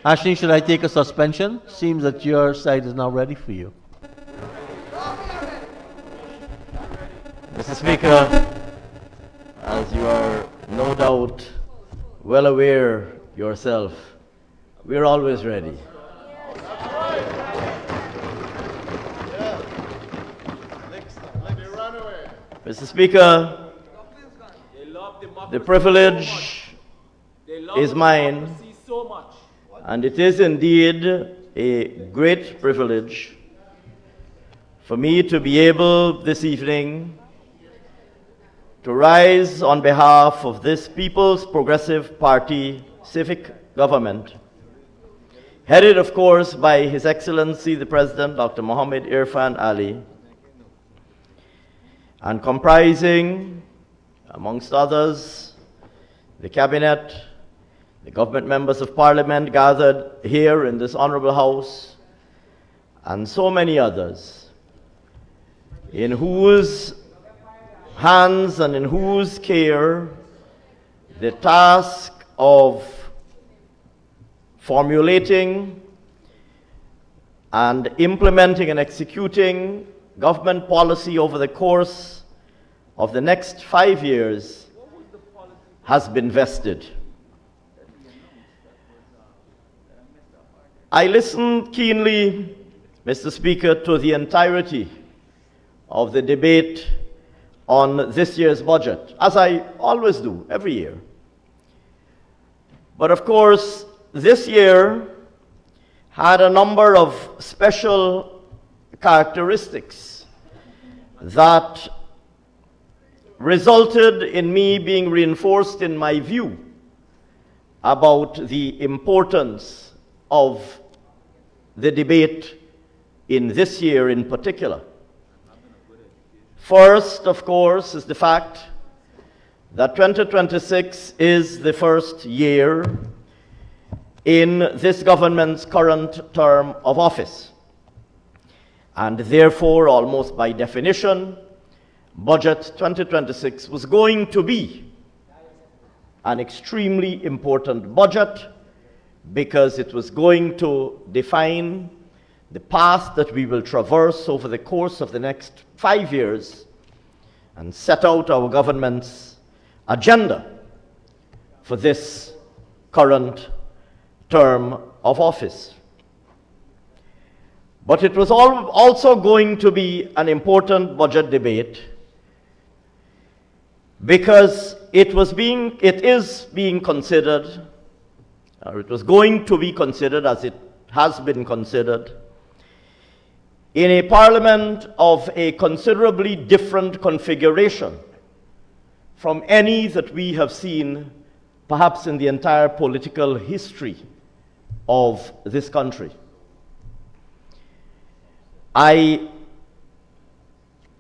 Ashni, should I take a suspension? Seems that your side is now ready for you. Mr. Speaker, as you are no doubt well aware yourself, we're always ready. Mr. Speaker, the privilege is mine, and it is indeed a great privilege for me to be able this evening to rise on behalf of this People's Progressive Party civic government, headed, of course, by His Excellency the President, Dr. Mohammed Irfan Ali, and comprising, amongst others, the Cabinet, the government members of Parliament gathered here in this Honorable House, and so many others, in whose hands and in whose care the task of formulating and implementing and executing government policy over the course of the next 5 years has been vested. I listened keenly, Mr. Speaker, to the entirety of the debate on this year's budget, as I always do every year. But of course, this year had a number of special characteristics that resulted in me being reinforced in my view about the importance of the debate in this year in particular. First, of course, is the fact that 2026 is the first year in this government's current term of office. And therefore, almost by definition, Budget 2026 was going to be an extremely important budget because it was going to define the path that we will traverse over the course of the next 5 years and set out our government's agenda for this current term of office. But it was also going to be an important budget debate because it is being considered, or it was going to be considered as it has been considered, in a parliament of a considerably different configuration from any that we have seen perhaps in the entire political history of this country. I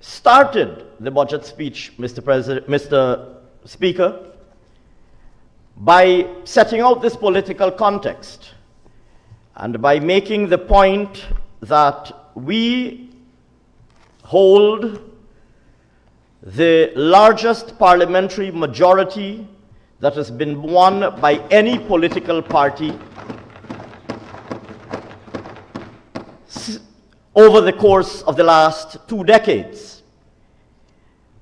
started the budget speech, Mr. Speaker, by setting out this political context and by making the point that we hold the largest parliamentary majority that has been won by any political party over the course of the last 2 decades.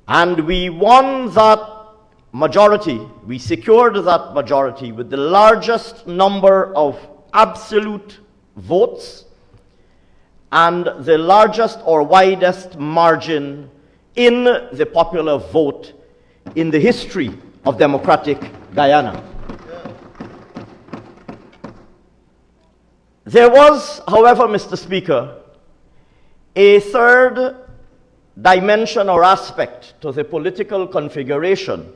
And we won that majority, we secured that majority with the largest number of absolute votes and the largest or widest margin in the popular vote in the history of democratic Guyana. There was, however, Mr. Speaker, a third dimension or aspect to the political configuration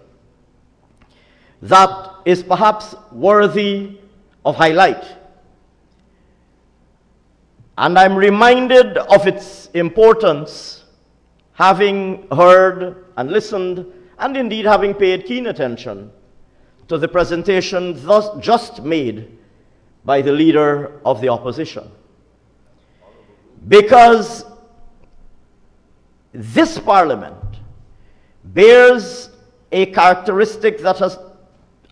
that is perhaps worthy of highlight. And I'm reminded of its importance having heard and listened, and indeed having paid keen attention to the presentation just made by the leader of the opposition. Because this parliament bears a characteristic that has,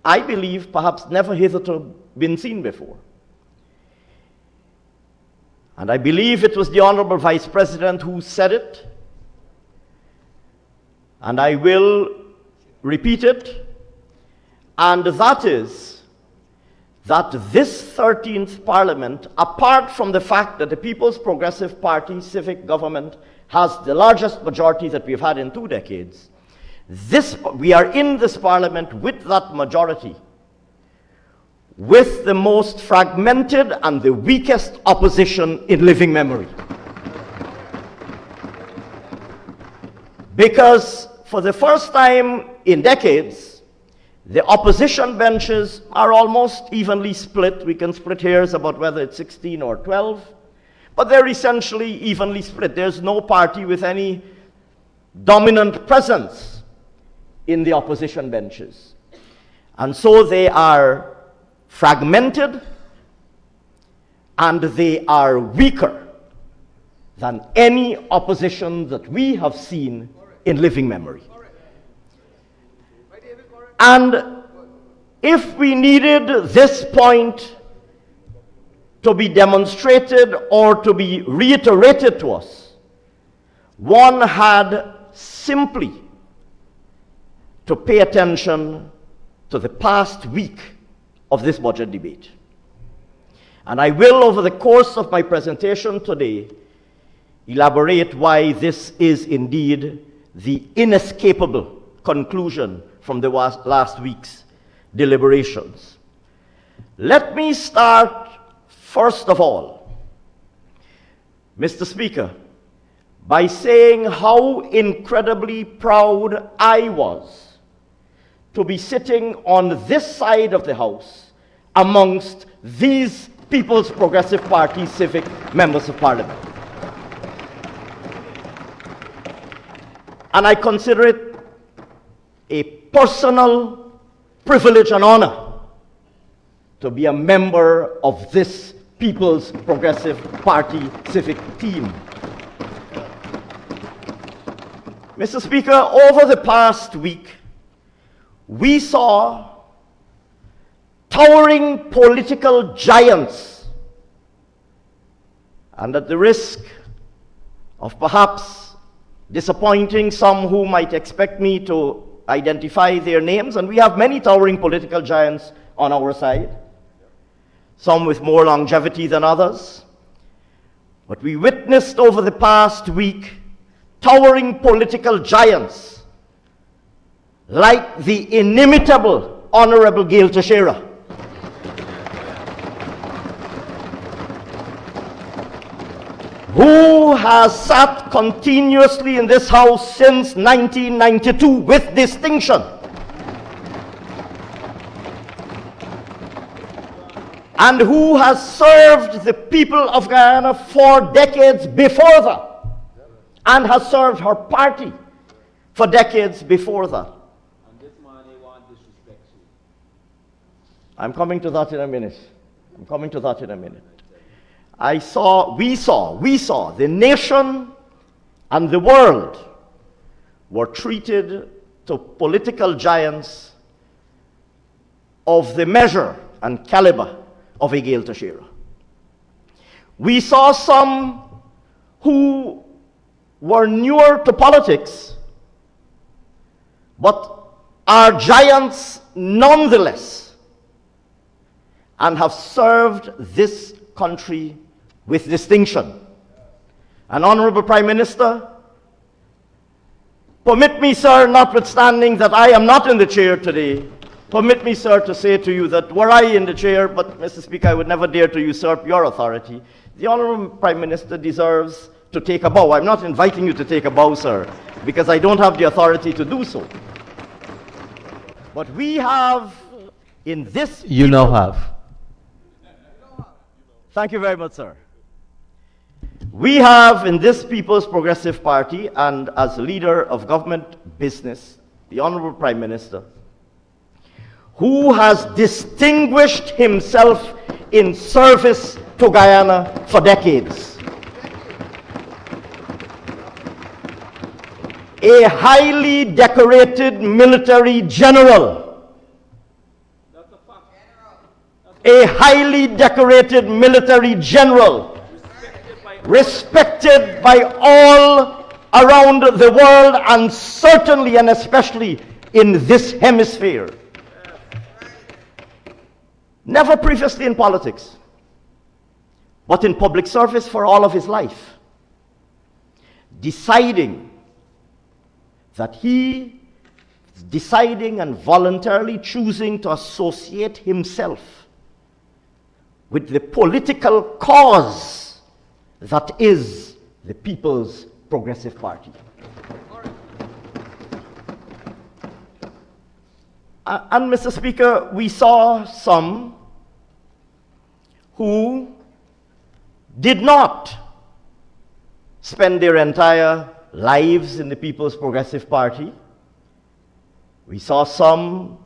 I believe, perhaps never hitherto been seen before. And I believe it was the Honorable Vice President who said it, and I will repeat it, and that is that this 13th Parliament, apart from the fact that the People's Progressive Party civic government has the largest majority that we've had in 2 decades, we are in this Parliament with that majority, with the most fragmented and the weakest opposition in living memory. Because for the first time in decades, the opposition benches are almost evenly split. We can split hairs about whether it's 16 or 12, but they're essentially evenly split. There's no party with any dominant presence in the opposition benches. And so they are fragmented, and they are weaker than any opposition that we have seen in living memory. And if we needed this point to be demonstrated or to be reiterated to us, one had simply to pay attention to the past week of this budget debate. And I will, over the course of my presentation today, elaborate why this is indeed the inescapable conclusion from the last week's deliberations. Let me start, first of all, Mr. Speaker, by saying how incredibly proud I was to be sitting on this side of the House amongst these People's Progressive Party civic members of Parliament. And I consider it a personal privilege and honor to be a member of this People's Progressive Party civic team. Mr. Speaker, over the past week, we saw towering political giants, and at the risk of perhaps disappointing some who might expect me to identify their names, and we have many towering political giants on our side, some with more longevity than others, but we witnessed over the past week towering political giants like the inimitable Honorable 𝐃𝐄𝐁𝐃𝐄𝐁, who has sat continuously in this House since 1992 with distinction, and who has served the people of Guyana for decades before that, and has served her party for decades before that. And this man, he want disrespect you. I'm coming to that in a minute. I'm coming to that in a minute. We saw, the nation and the world were treated to political giants of the measure and caliber of a 𝐃𝐄𝐁𝐃𝐄𝐁. We saw some who were newer to politics, but are giants nonetheless, and have served this country with distinction. And Honorable Prime Minister, permit me, sir, notwithstanding that I am not in the chair today, permit me, sir, to say to you that were I in the chair, but Mr. Speaker, I would never dare to usurp your authority, the Honorable Prime Minister deserves to take a bow. I'm not inviting you to take a bow, sir, because I don't have the authority to do so. But we have in this... You now have. Thank you very much, sir. We have in this People's Progressive Party, and as leader of government business, the Honorable Prime Minister, who has distinguished himself in service to Guyana for decades. A highly decorated military general. A highly decorated military general respected by all around the world, and certainly and especially in this hemisphere. Never previously in politics, but in public service for all of his life, deciding and voluntarily choosing to associate himself with the political cause that is the People's Progressive Party. And Mr. Speaker, we saw some who did not spend their entire lives in the People's Progressive Party. We saw some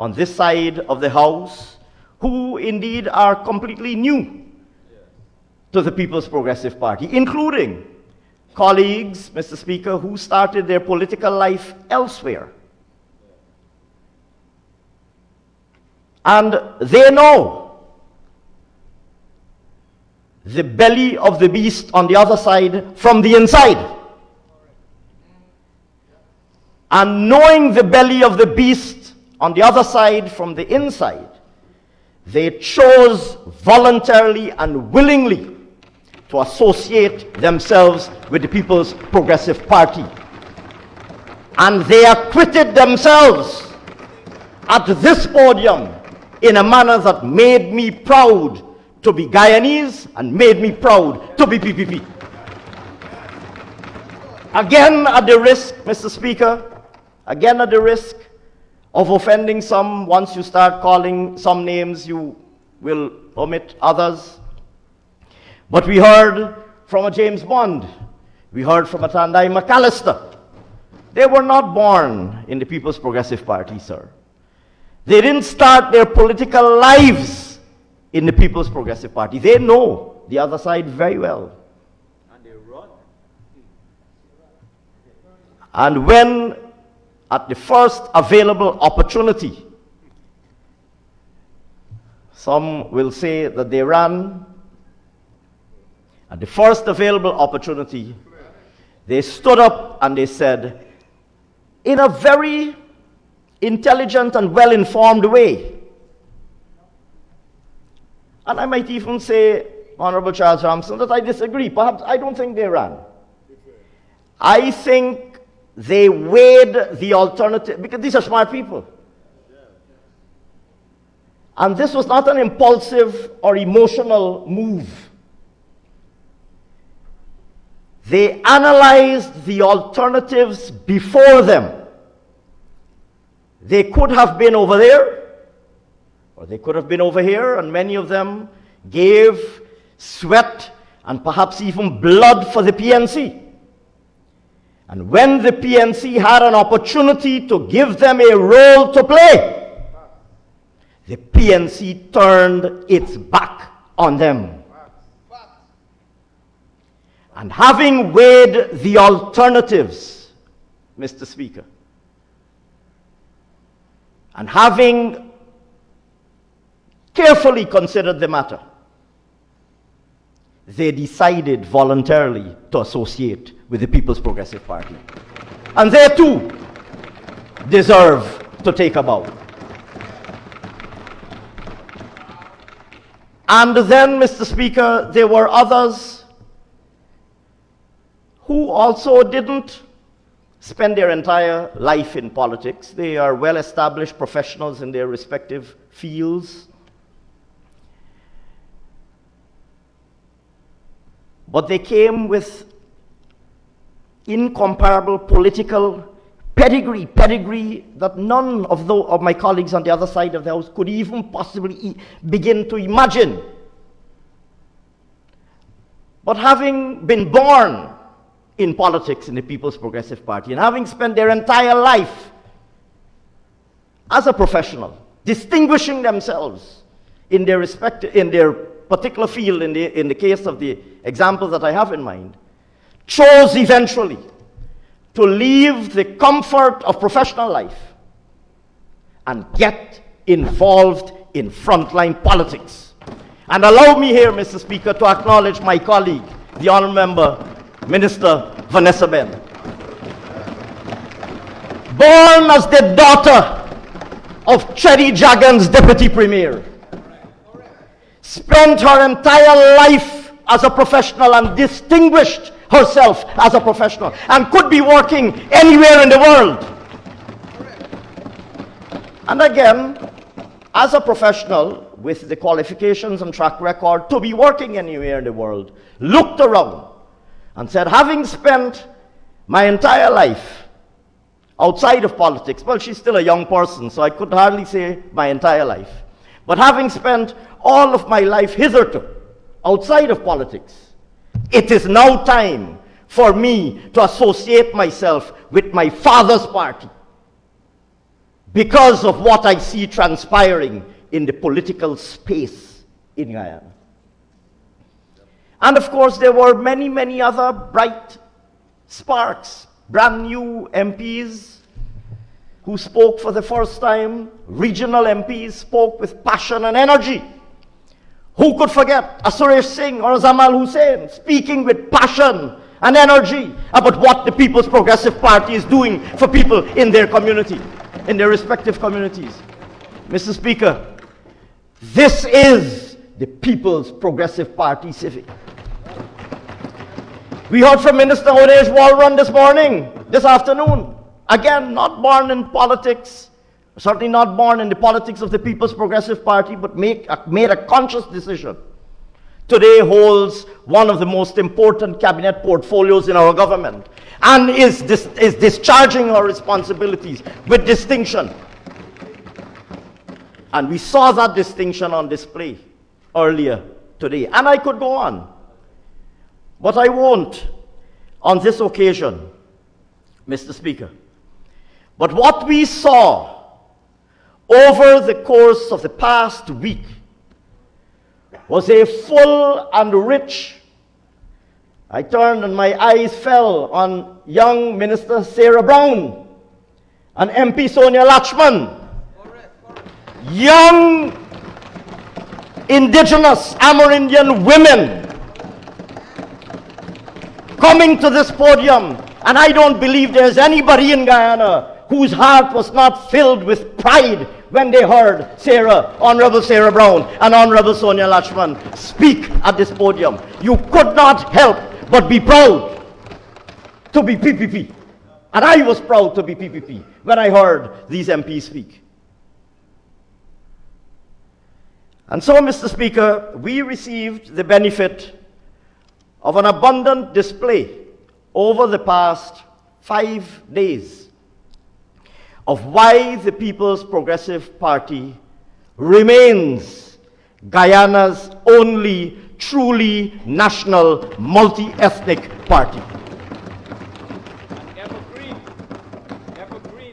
on this side of the House who indeed are completely new to the People's Progressive Party, including colleagues, Mr. Speaker, who started their political life elsewhere. And they know the belly of the beast on the other side from the inside. And knowing the belly of the beast on the other side from the inside, they chose voluntarily and willingly to associate themselves with the People's Progressive Party. And they acquitted themselves at this podium in a manner that made me proud to be Guyanese and made me proud to be PPP. Again, at the risk, Mr. Speaker, again at the risk of offending some, once you start calling some names, you will omit others. But we heard from a James Bond. We heard from a Tandai McAllister. They were not born in the People's Progressive Party, sir. They didn't start their political lives in the People's Progressive Party. They know the other side very well. And they run. And when, at the first available opportunity, some will say that they ran, at the first available opportunity, they stood up and they said, in a very intelligent and well-informed way. And I might even say, Honorable Charles Ramsden, that I disagree. Perhaps I don't think they ran. I think they weighed the alternative, because these are smart people. And this was not an impulsive or emotional move. They analyzed the alternatives before them. They could have been over there, or they could have been over here, and many of them gave sweat and perhaps even blood for the PNC. And when the PNC had an opportunity to give them a role to play, the PNC turned its back on them. And having weighed the alternatives, Mr. Speaker, and having carefully considered the matter, they decided voluntarily to associate with the People's Progressive Party. And they too deserve to take a bow. And then, Mr. Speaker, there were others who also didn't spend their entire life in politics. They are well-established professionals in their respective fields. But they came with incomparable political pedigree that none of my colleagues on the other side of the House could even possibly begin to imagine. But having been born in politics in the People's Progressive Party and having spent their entire life as a professional, distinguishing themselves in their particular field, in the case of the example that I have in mind, chose eventually to leave the comfort of professional life and get involved in frontline politics. And allow me here, Mr. Speaker, to acknowledge my colleague, the Honourable Member, Minister Vanessa Ben. Born as the daughter of Cherry Jagan's Deputy Premier, spent her entire life as a professional and distinguished herself as a professional and could be working anywhere in the world. And again, as a professional with the qualifications and track record to be working anywhere in the world, looked around and said, having spent my entire life outside of politics, well, she's still a young person, so I could hardly say my entire life, but having spent all of my life hitherto outside of politics, it is now time for me to associate myself with my father's party because of what I see transpiring in the political space in Guyana. And of course, there were many, many other bright sparks, brand new MPs who spoke for the first time. Regional MPs spoke with passion and energy. Who could forget a Ashni Singh or a Jamal Hussain speaking with passion and energy about what the People's Progressive Party is doing for people in their community, in their respective communities. Mr. Speaker, this is the People's Progressive Party civic. We heard from Minister 𝐁𝐔𝐃𝐆𝐄𝐓 this afternoon. Again, not born in politics, certainly not born in the politics of the People's Progressive Party, but made a conscious decision. Today holds one of the most important cabinet portfolios in our government and is discharging her responsibilities with distinction. And we saw that distinction on display earlier today. And I could go on, but I won't on this occasion, Mr. Speaker. But what we saw over the course of the past week was a full and rich. I turned and my eyes fell on young Minister Sarah Brown and MP Sonia Lachman, young indigenous Amerindian women coming to this podium. And I don't believe there's anybody in Guyana whose heart was not filled with pride when they heard Honorable Sarah Brown and Honorable Sonia Lachman speak at this podium. You could not help but be proud to be PPP. And I was proud to be PPP when I heard these MPs speak. And so, Mr. Speaker, we received the benefit of an abundant display over the past 5 days of why the People's Progressive Party remains Guyana's only truly national multi-ethnic party. Evergreen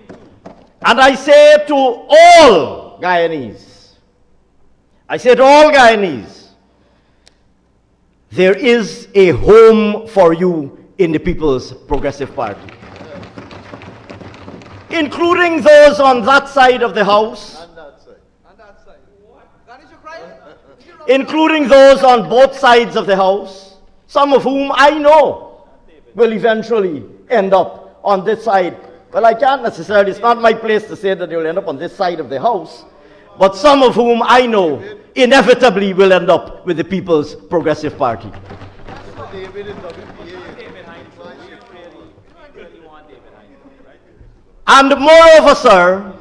too. And I say to all Guyanese, there is a home for you in the People's Progressive Party, including those on that side of the House, And that side. That is your crime? including those on both sides of the House, some of whom I know will eventually end up on this side. Well, I can't necessarily, it's not my place to say that they will end up on this side of the House, but some of whom I know inevitably will end up with the People's Progressive Party. Mr. David in WPA. David Hines, we really want David Hines, right? And moreover, sir,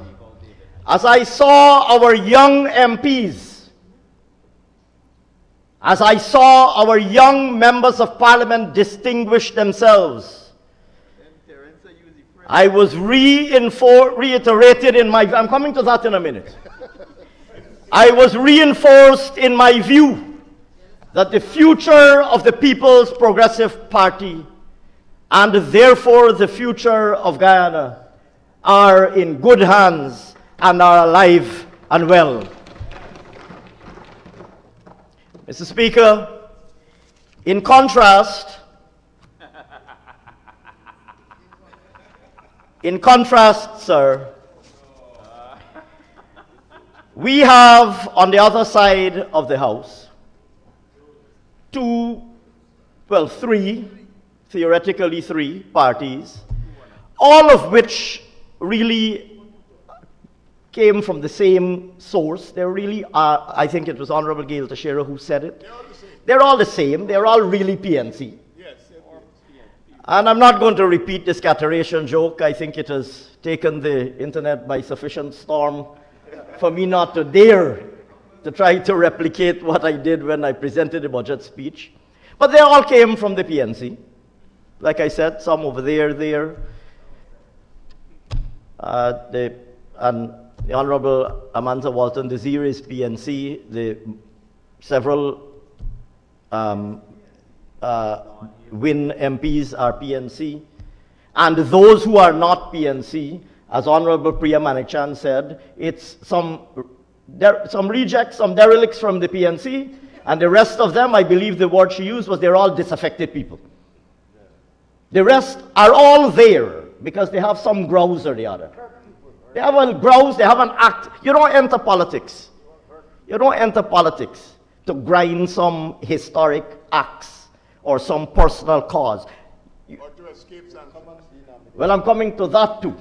as I saw our young MPs, as I saw our young members of parliament distinguish themselves, I was reiterated in my, I'm coming to that in a minute. I was reinforced in my view that the future of the People's Progressive Party and therefore the future of Guyana are in good hands and are alive and well. Mr. Speaker, in contrast, sir, we have on the other side of the House two well, theoretically three parties, all of which really came from the same source. They really are, I think it was Honorable 𝐃𝐄𝐁𝐀𝐄𝐄 who said it. They're all the same. They're all really PNC. And I'm not going to repeat this scatteration joke. I think it has taken the internet by sufficient storm for me not to dare to try to replicate what I did when I presented the budget speech. But they all came from the PNC. Like I said, some over there. And the Honorable Amanda Walton Desir is PNC. The several Win MPs are PNC. And those who are not PNC, as Honorable Priya Manichan said, it's some rejects, some derelicts from the PNC, and the rest of them, I believe the word she used was they're all disaffected people. The rest are all there because they have some grouse or the other. They have a grouse, they have an act. You don't enter politics. You don't enter politics to grind some historic acts or some personal cause. Or to escape sanctions. Well, I'm coming to that too.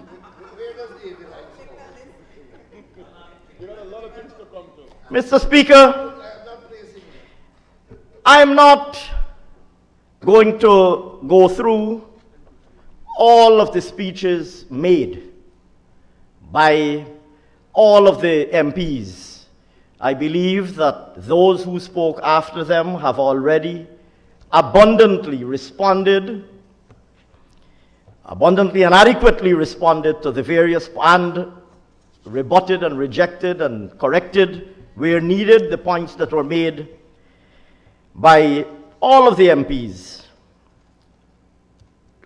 You got a lot of things to come to. Mr. Speaker, I'm not going to go through all of the speeches made by all of the MPs. I believe that those who spoke after them have already abundantly and adequately responded to the various and rebutted and rejected and corrected where needed the points that were made by all of the MPs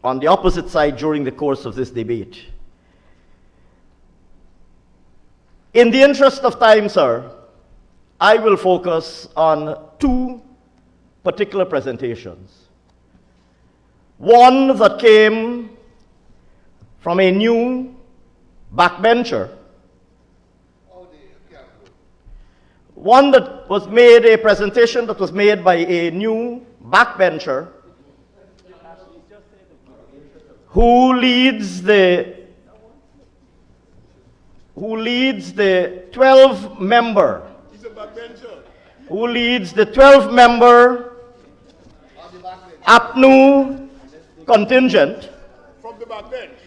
on the opposite side during the course of this debate. In the interest of time, sir, I will focus on two particular presentations. One that came from a new backbencher. One that was made, a presentation that was made by a new backbencher who leads the 12-member He's a backbencher. who leads the 12-member APNU contingent, From the backbench.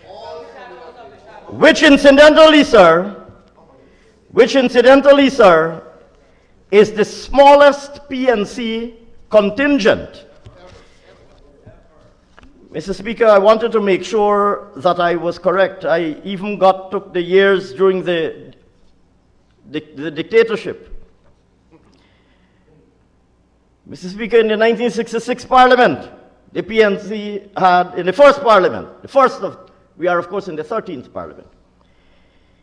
which incidentally, sir, is the smallest PNC contingent. Mr. Speaker, I wanted to make sure that I was correct. I even took the years during the dictatorship. Mr. Speaker, in the 1966 Parliament, the PNC had, in the first Parliament, we are of course in the 13th Parliament.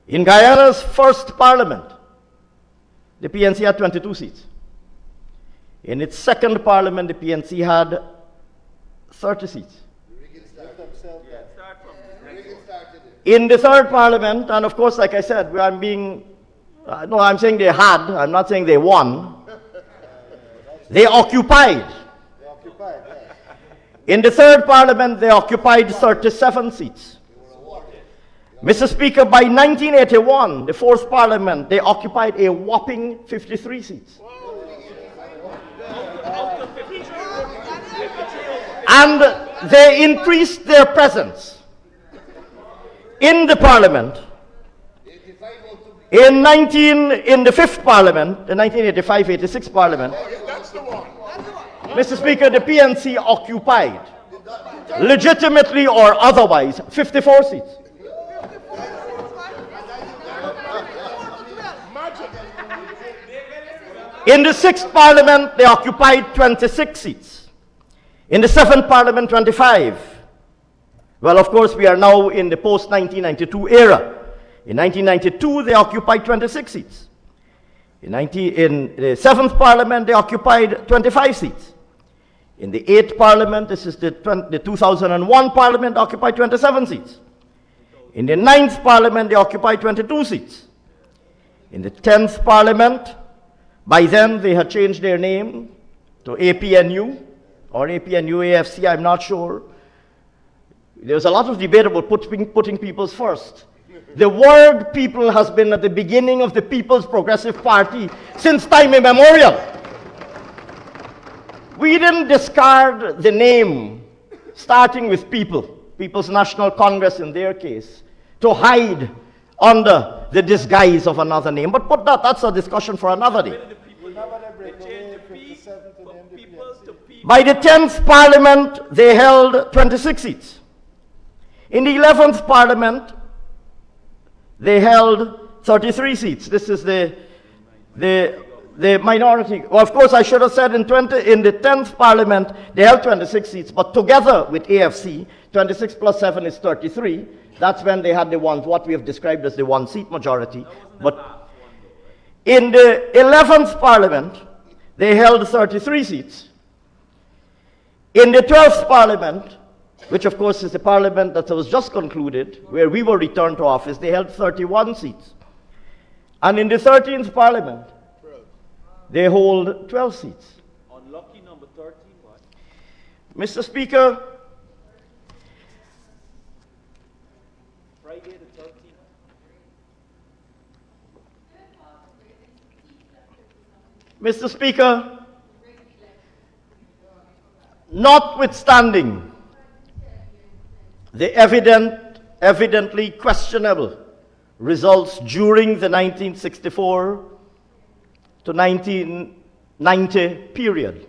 In Guyana's first Parliament, the PNC had 22 seats. In its second Parliament, the PNC had 30 seats. In the third Parliament, and of course, like I said, I'm saying they had, I'm not saying they won. They occupied. In the third Parliament, they occupied 37 seats. Mr. Speaker, by 1981, the fourth Parliament, they occupied a whopping 53 seats. And they increased their presence in the Parliament. In the fifth Parliament, the 1985-86 Parliament, Mr. Speaker, the PNC occupied, legitimately or otherwise, 54 seats. In the sixth Parliament, they occupied 26 seats. In the seventh Parliament, 25. Well, of course, we are now in the post-1992 era. In 1992, they occupied 26 seats. In the seventh Parliament, they occupied 25 seats. In the eighth Parliament, this is the 2001 Parliament, they occupied 27 seats. In the ninth Parliament, they occupied 22 seats. In the 10th Parliament, by then they had changed their name to APNU, or APNU-AFC, I'm not sure. There was a lot of debate about putting peoples first. The word people has been at the beginning of the People's Progressive Party since time immemorial. We didn't discard the name, starting with people, People's National Congress in their case, to hide under the disguise of another name. But that's a discussion for another day. By the 10th Parliament, they held 26 seats. In the 11th Parliament, they held 33 seats. This is the minority. Well, of course, I should have said in the 10th Parliament, they held 26 seats, but together with AFC, 26 plus 7 is 33. That's when they had what we have described as the one-seat majority. But in the 11th Parliament, they held 33 seats. In the 12th Parliament, which of course is the parliament that was just concluded, where we were returned to office, they held 31 seats. And in the 13th Parliament, they hold 12 seats. Unlucky number 13, what? Mr. Speaker, Friday the 13th. Mr. Speaker, notwithstanding the evidently questionable results during the 1964 to 1990 period,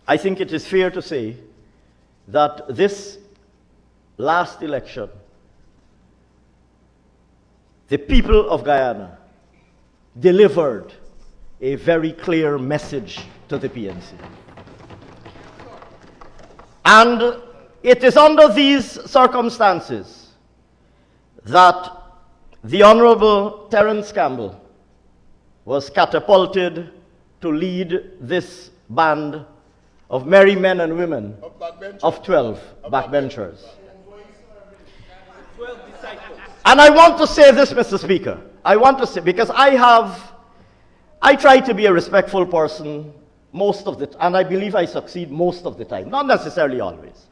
I think it is fair to say that this last election, the people of Guyana delivered a very clear message to the PNC. And it is under these circumstances that the Honorable Terence Campbell was catapulted to lead this band of merry men and women of 12 backbenchers. 12 disciples. And I want to say this, Mr. Speaker. I want to say, because I try to be a respectful person most of the time, and I believe I succeed most of the time. Not necessarily always.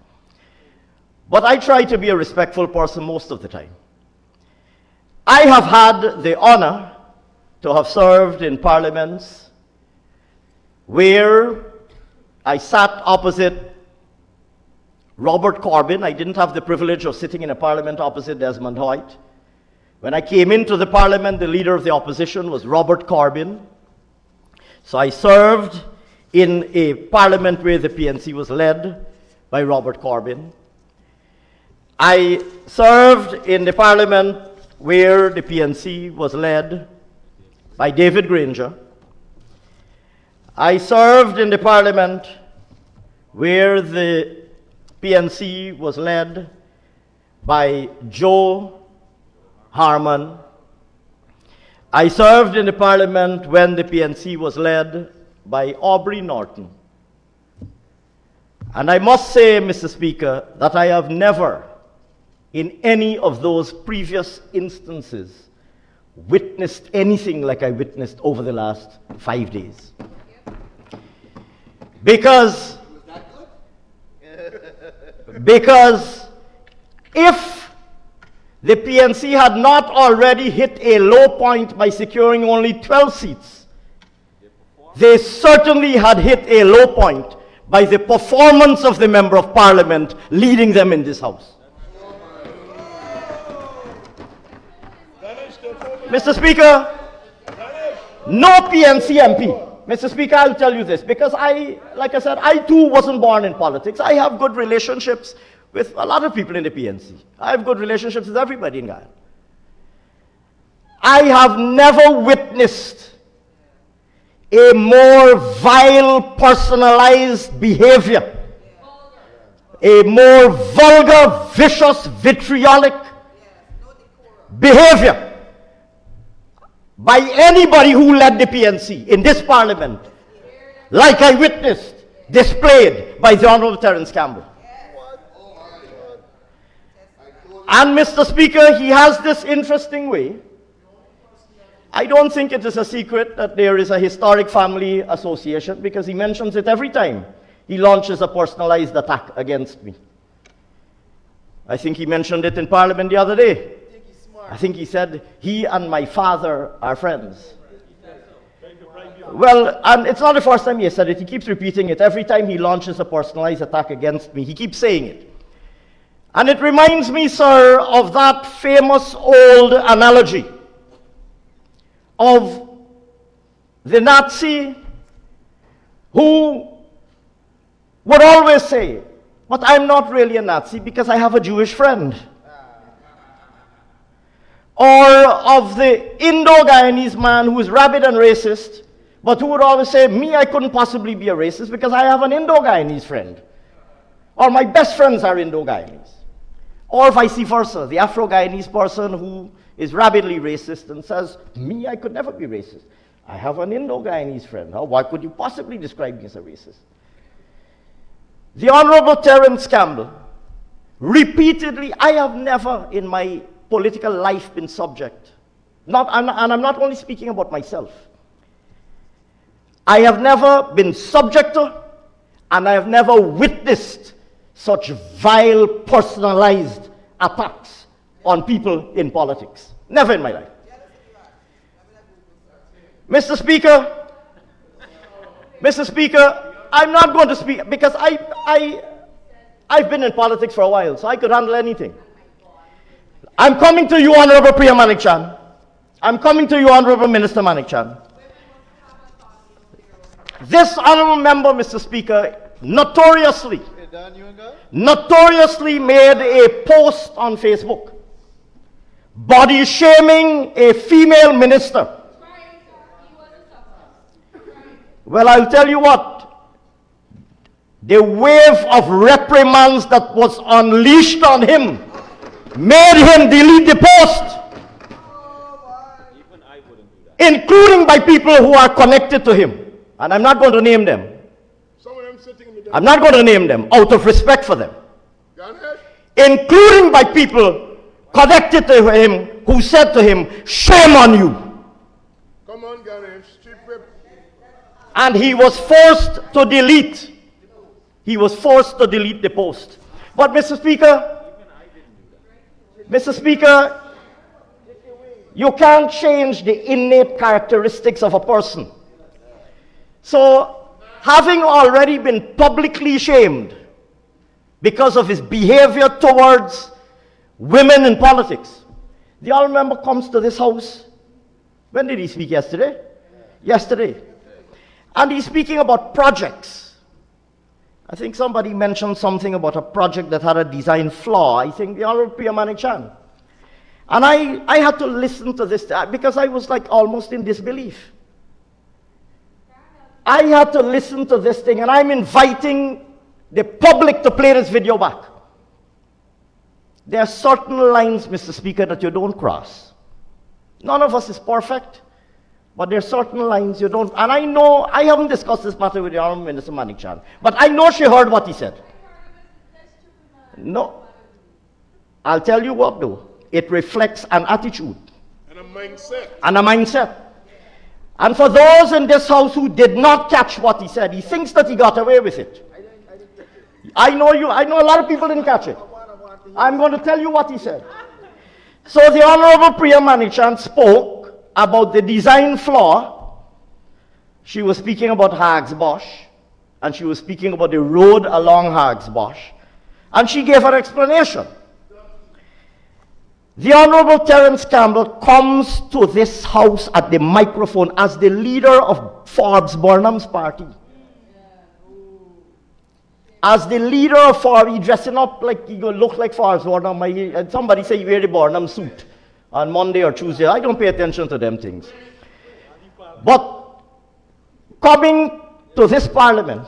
But I try to be a respectful person most of the time. I have had the honor to have served in parliaments where I sat opposite Robert Corbyn. I didn't have the privilege of sitting in a parliament opposite Desmond Hoyt. When I came into the parliament, the leader of the opposition was Robert Corbyn. So I served in a parliament where the PNC was led by Robert Corbyn. I served in the parliament where the PNC was led by David Granger. I served in the parliament where the PNC was led by Joe Harman. I served in the parliament when the PNC was led by Aubrey Norton. And I must say, Mr. Speaker, that I have never, in any of those previous instances, witnessed anything like I witnessed over the last 5 days. Because if the PNC had not already hit a low point by securing only 12 seats, they certainly had hit a low point by the performance of the Member of Parliament leading them in this House. Mr. Speaker, no PNC MP. Mr. Speaker, I'll tell you this, because like I said, I too wasn't born in politics. I have good relationships with a lot of people in the PNC. I have good relationships with everybody in Guyana. I have never witnessed a more vile, personalized behavior, a more vulgar, vicious, vitriolic behavior by anybody who led the PNC in this parliament, like I witnessed displayed by the Honorable Terence Campbell. And Mr. Speaker, he has this interesting way. I don't think it is a secret that there is a historic family association, because he mentions it every time he launches a personalized attack against me. I think he mentioned it in Parliament the other day. I think he said, he and my father are friends. Well, and it's not the first time he said it. He keeps repeating it. Every time he launches a personalized attack against me, he keeps saying it. And it reminds me, sir, of that famous old analogy of the Nazi who would always say, but I'm not really a Nazi because I have a Jewish friend. Or of the Indo-Guyanese man who is rabid and racist, but who would always say, me, I couldn't possibly be a racist because I have an Indo-Guyanese friend. Or my best friends are Indo-Guyanese. Or vice versa, the Afro-Guyanese person who is rabidly racist and says, me, I could never be racist. I have an Indo-Guyanese friend. Why could you possibly describe me as a racist? The Honorable Terence Campbell, repeatedly, I have never in my political life been subject, and I'm not only speaking about myself, I have never been subject to, and I have never witnessed such vile, personalized attacks on people in politics. Never in my life. Mr. Speaker, I'm not going to speak, because I've been in politics for a while, so I could handle anything. I'm coming to you, Honorable Priya Manik-Chan. I'm coming to you, Honorable Minister Manik-Chan. This honorable member, Mr. Speaker, notoriously made a post on Facebook body shaming a female minister. Well, I'll tell you what, the wave of reprimands that was unleashed on him made him delete the post, Even I wouldn't do that. including by people who are connected to him. And I'm not going to name them. Some of them sitting in the I'm not going to name them out of respect for them. Ganesh, Including by people connected to him who said to him, shame on you. come on, Ganesh, strip whip. And he was forced to delete. He was forced to delete the post. But Mr. Speaker, you can't change the innate characteristics of a person. So, having already been publicly shamed because of his behavior towards women in politics, the honorable member comes to this house. When did he speak? Yesterday? Yesterday. And he's speaking about projects. I think somebody mentioned something about a project that had a design flaw. I think the Honorable Priya Manik-Chan. And I had to listen to this because I was like almost in disbelief. I had to listen to this thing, and I'm inviting the public to play this video back. There are certain lines, Mr. Speaker, that you don't cross. None of us is perfect, but there are certain lines you don't. And I know, I haven't discussed this matter with the Honorable Minister Manik-Chan, but I know she heard what he said. No. I'll tell you what, though. It reflects an attitude And a mindset. and a mindset. And for those in this house who did not catch what he said, he thinks that he got away with it. I know a lot of people didn't catch it. I'm going to tell you what he said. So the Honorable Priya Manik-Chan spoke about the design flaw. She was speaking about 𝐁𝐔𝐃𝐆𝐄, and she was speaking about the road along 𝐁𝐔𝐃𝐆𝐄, and she gave her explanation. The Honorable Terence Campbell comes to this house at the microphone as the leader of Forbes Burnham's party. As the leader of Forbes, he dressing up like he go look like Forbes Burnham. And somebody say he wear the Burnham suit on Monday or Tuesday. I don't pay attention to them things. But coming to this parliament,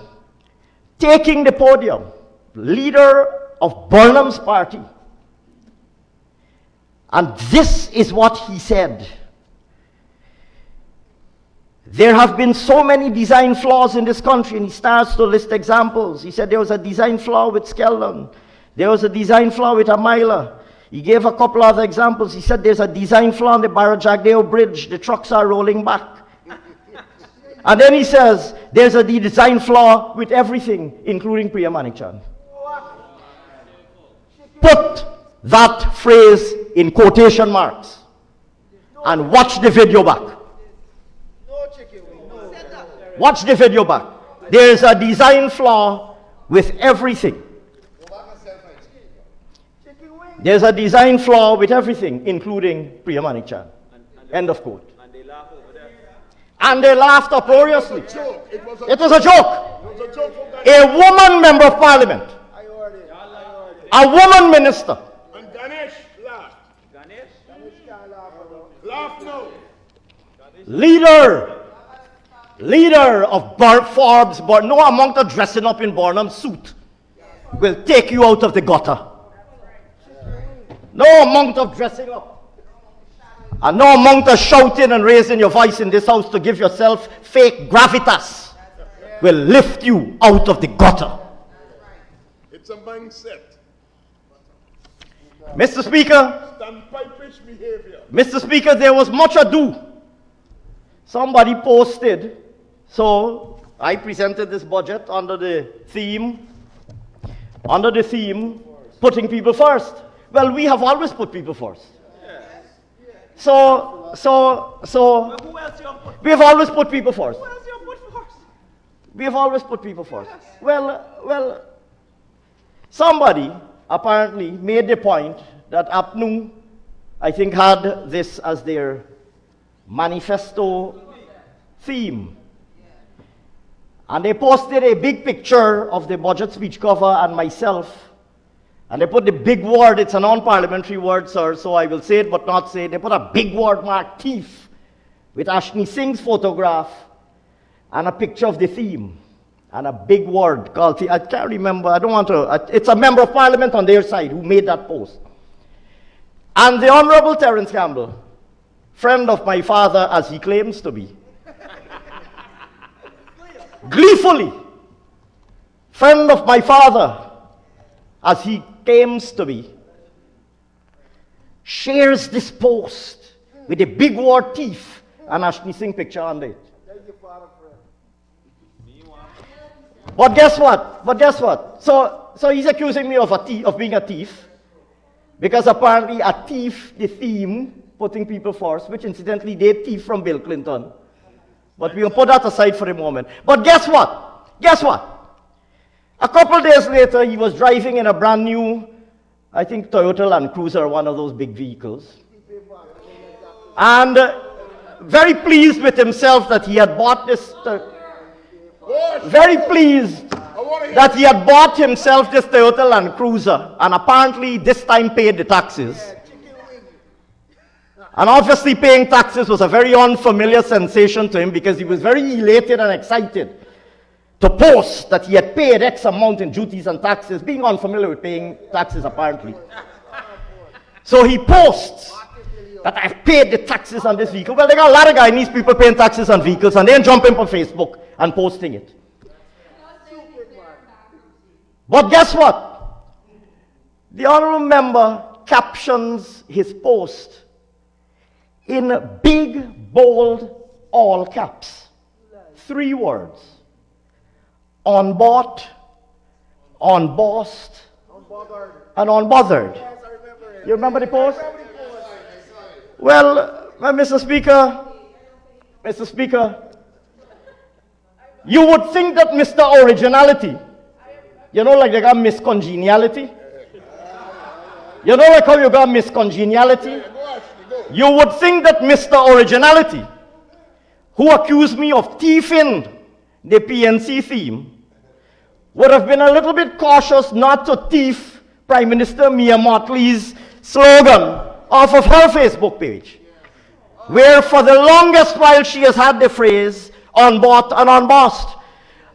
taking the podium, leader of Burnham's party, and this is what he said. There have been so many design flaws in this country, and he starts to list examples. He said there was a design flaw with Skeldon. There was a design flaw with Amila. He gave a couple other examples. He said there's a design flaw on the Barajagdeo Bridge. The trucks are rolling back. And then he says, there's a design flaw with everything, including Priya Manichan. Put that phrase in quotation marks and watch the video back. Watch the video back. There's a design flaw with everything. There's a design flaw with everything, including Priya Manichan. End of quote. And they laugh over there. And they laughed uproariously. It was a It was a joke. It was a joke from Ganesh. A woman member of parliament, a woman minister, And Ganesh laughed. Ganesh? Laugh now. leader of Forbes, but no amount of dressing up in Barnum suit will take you out of the gutter. No amount of dressing up. And no amount of shouting and raising your voice in this house to give yourself fake gravitas will lift you out of the gutter. It's a mindset. Mr. Speaker, Standpipish behavior. Mr. Speaker, there was much ado. Somebody posted, so I presented this budget under the theme, putting people first. Well, we have always put people first. So Who else you have put? we have always put people first. Who else you have put first? We have always put people first. Well, somebody apparently made the point that APNU, I think, had this as their manifesto theme. And they posted a big picture of the budget speech cover and myself. And they put the big word, it's a non-parliamentary word, sir, so I will say it but not say it. They put a big word marked thief with Ashni Singh's photograph and a picture of the theme. And a big word called thief. I can't remember, I don't want to, it's a member of parliament on their side who made that post. And the Honorable Terence Campbell, friend of my father as he claims to be, gleefully, friend of my father as he claims to be, shares this post with a big word thief and Ashni Singh picture under it. But guess what? So he's accusing me of being a thief, because apparently a thief, the theme, putting people first, which incidentally they thief from Bill Clinton. But we'll put that aside for a moment. But guess what? A couple days later, he was driving in a brand new, I think, Toyota Land Cruiser, one of those big vehicles. And very pleased with himself that he had bought this, very pleased that he had bought himself this Toyota Land Cruiser, and apparently this time paid the taxes. And obviously paying taxes was a very unfamiliar sensation to him, because he was very elated and excited to post that he had paid X amount in duties and taxes, being unfamiliar with paying taxes apparently. So he posts that I've paid the taxes on this vehicle. Well, there are a lot of Guyanese people paying taxes on vehicles and then jumping on Facebook and posting it. But guess what? The honorable member captions his post in big, bold, all caps. 3 words. Unbought, unbossed, and unbothered. You remember the post? Well, Mr. Speaker, you would think that Mr. Originality, you know, like they got Miss Congeniality? You know, like how you got Miss Congeniality? You would think that Mr. Originality, who accused me of thieving the PNC theme, would have been a little bit cautious not to thief Prime Minister Mia Mottley's slogan off of her Facebook page, where for the longest while she has had the phrase unbought and unbossed.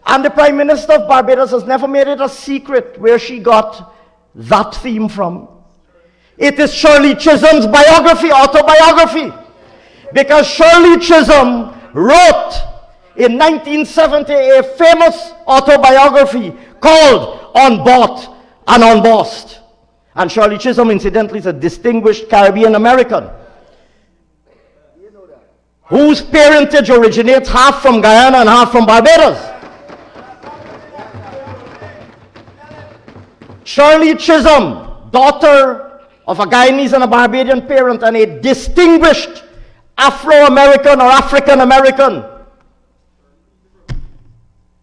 And the Prime Minister of Barbados has never made it a secret where she got that theme from. It is Shirley Chisholm's autobiography, because Shirley Chisholm wrote in 1970 a famous autobiography called Unbought and Unbossed. And Shirley Chisholm, incidentally, is a distinguished Caribbean American. whose parentage originates half from Guyana and half from Barbados. Shirley Chisholm, daughter of a Guyanese and a Barbadian parent and a distinguished Afro-American or African-American.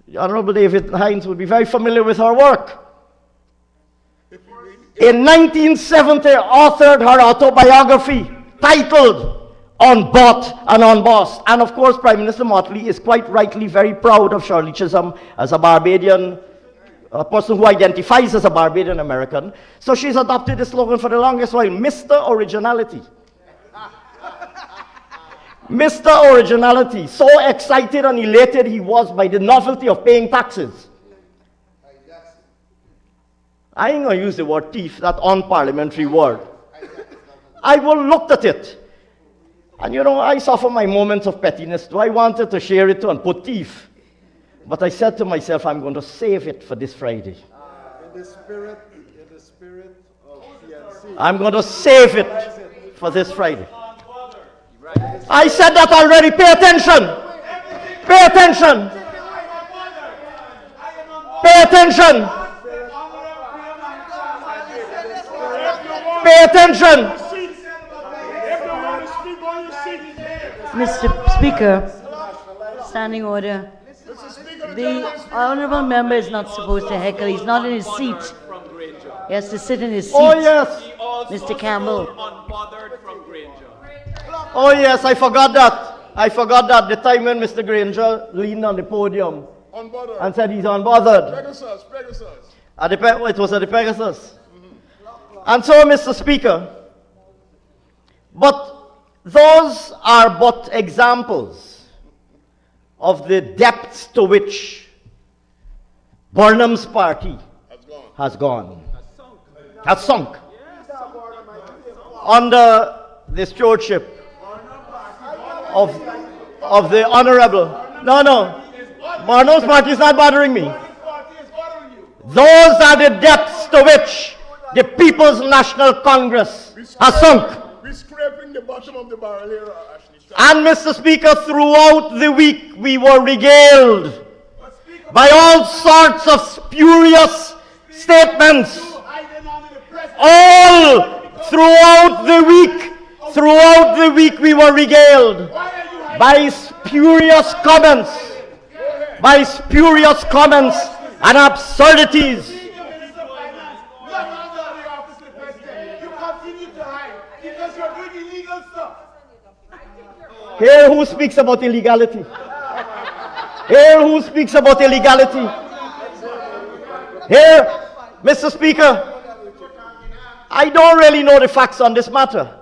The Honorable David Hines would be very familiar with her work. In 1970, authored her autobiography titled Unbought and Unbossed. And of course, Prime Minister Motley is quite rightly very proud of Shirley Chisholm as a Barbadian, a person who identifies as a Barbadian American. So she's adopted the slogan for the longest while, Mr. Originality. Mr. Originality, so excited and elated he was by the novelty of paying taxes. I ain't going to use the word thief, that unparliamentary word. I will look at it. And you know, I suffer my moments of pettiness too. I wanted to share it too and put thief. But I said to myself, I'm going to save it for this Friday. In the spirit of PNC. I'm going to save it for this Friday. I said that already. Pay attention. Pay attention. Pay attention. Pay attention. Mr. Speaker, standing order. The honourable member is not supposed to heckle. He's not in his seat. He has to sit in his seat. Oh yes. Mr. Campbell. Unbothered from Granger. Oh yes, I forgot that. I forgot that the time when Mr. Granger leaned on the podium Unbothered. and said he's unbothered. Pegasus, Pegasus. It was at the Pegasus. And so, Mr. Speaker, but those are but examples of the depths to which Burnham's party has gone. Has sunk. Under the stewardship of the Honorable. No. Burnham's party is not bothering me. Those are the depths to which the People's National Congress has sunk. We're scraping the bottom of the barrel here, Ashni. And Mr. Speaker, throughout the week we were regaled by all sorts of spurious statements. All throughout the week we were regaled by spurious comments and absurdities. Here who speaks about illegality? Here who speaks about illegality? Here, Mr. Speaker, I don't really know the facts on this matter.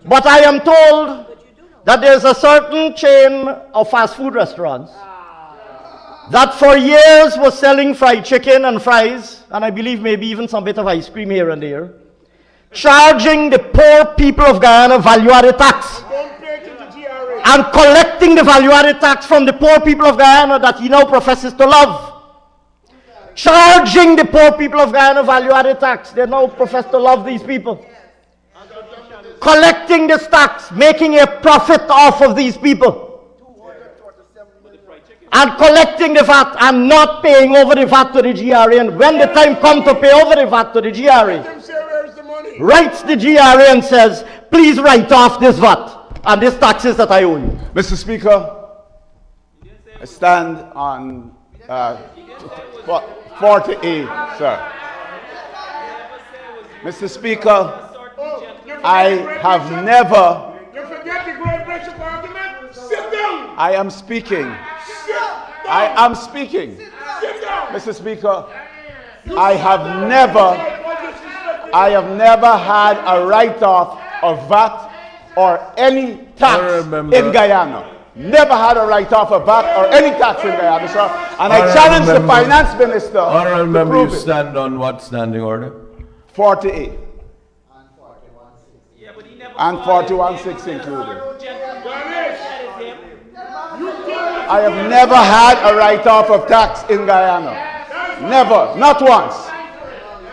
But I am told that there's a certain chain of fast food restaurants that for years was selling fried chicken and fries, and I believe maybe even some bit of ice cream here and there, charging the poor people of Guyana value-added tax and collecting the value-added tax from the poor people of Guyana that he now professes to love. Charging the poor people of Guyana value-added tax. They now profess to love these people. Collecting this tax, making a profit off of these people. And collecting the VAT and not paying over the VAT to the GRA. And when the time comes to pay over the VAT to the GRA, writes the GRA and says, please write off this VAT and these taxes that I owe you. Mr. Speaker, I stand on 40A, sir. Mr. Speaker, I have never... You forget the great British argument? Sit down! I am speaking. Sit down! I am speaking. Sit down! Mr. Speaker, I have never had a write-off of VAT or any tax in Guyana. Never had a write-off of VAT or any tax in Guyana, sir. And I challenge the finance minister Honourable to member, prove you it. stand on what standing order? 48. And 41.6 included. I have never had a write-off of tax in Guyana. Never. Not once.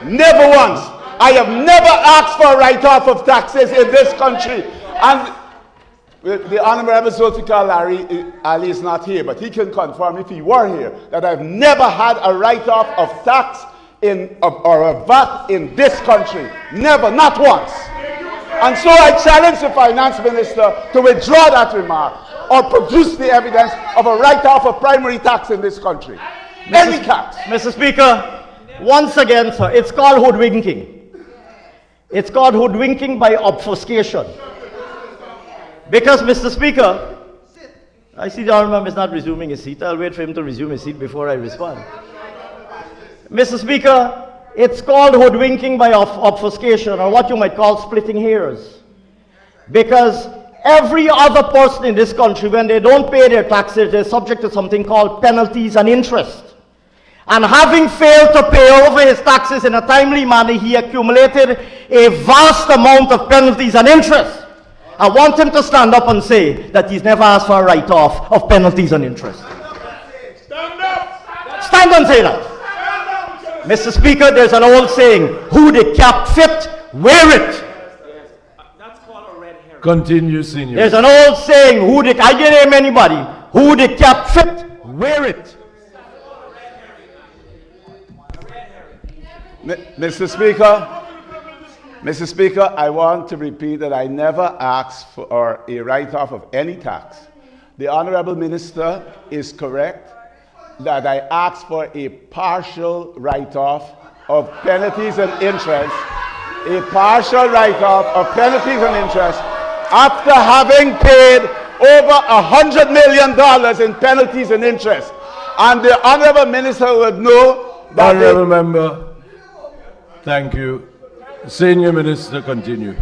Never once. I have never asked for a write-off of taxes in this country. And Well, the Honorable 𝐁𝐔𝐃𝐆𝐄𝐓 Ali is not here, but he can confirm if he were here that I've never had a write-off of tax or a VAT in this country. Never, not once. And so I challenge the finance minister to withdraw that remark or produce the evidence of a write-off of primary tax in this country. Any tax. Mr. Speaker, once again, sir, it's called hoodwinking. It's called hoodwinking by obfuscation. Because, Mr. Speaker, I see the honourable member is not resuming his seat. I'll wait for him to resume his seat before I respond. Mr. Speaker, it's called hoodwinking by obfuscation, or what you might call splitting hairs. Because every other person in this country, when they don't pay their taxes, they're subject to something called penalties and interest. And having failed to pay over his taxes in a timely manner, he accumulated a vast amount of penalties and interest. I want him to stand up and say that he's never asked for a write-off of penalties and interest. Stand up! Stand and say that. Mr. Speaker, there's an old saying, who the cap fit, wear it. That's called a red herring. Continue, Senior. There's an old saying, I didn't name anybody, who the cap fit, wear it. Mr. Speaker, I want to repeat that I never asked for a write-off of any tax. The Honourable Minister is correct that I asked for a partial write-off of penalties and interest, a partial write-off of penalties and interest after having paid over $100 million in penalties and interest. And the Honourable Minister would know that... Honourable Member, thank you. Senior Minister, continue.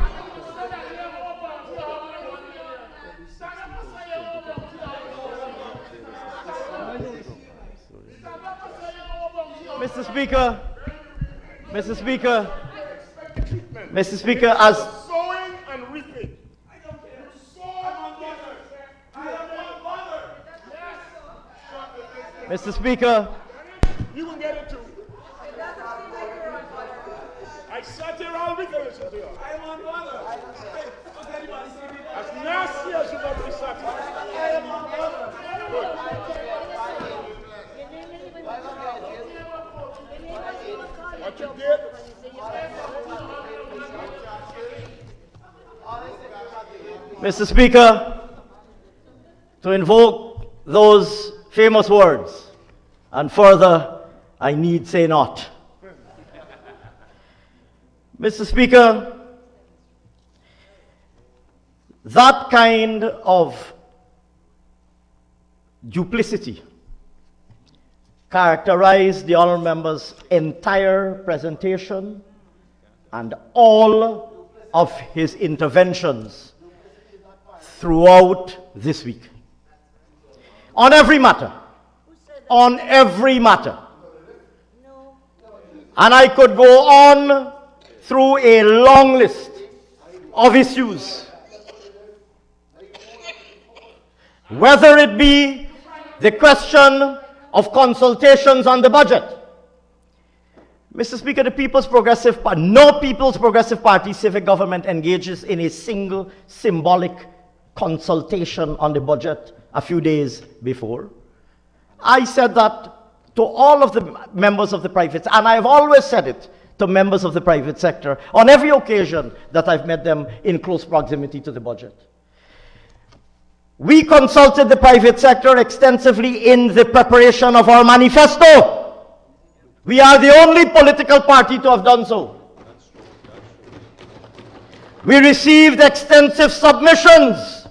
Mr. Speaker, as... Sowing and reaping. Mr. Speaker, You will get it too. I sat here all week and listened to you. I am on mother. As nasty as you got to be sat here. I am on mother. What you did? Mr. Speaker, to invoke those famous words, and further, I need say not. Mr. Speaker, that kind of duplicity characterized the honourable member's entire presentation and all of his interventions throughout this week. On every matter. On every matter. And I could go on through a long list of issues. Whether it be the question of consultations on the budget. Mr. Speaker, the People's Progressive Party, no People's Progressive Party civic government engages in a single symbolic consultation on the budget a few days before. I said that to all of the members of the private, and I've always said it to members of the private sector on every occasion that I've met them in close proximity to the budget. We consulted the private sector extensively in the preparation of our manifesto. We are the only political party to have done so. We received extensive submissions.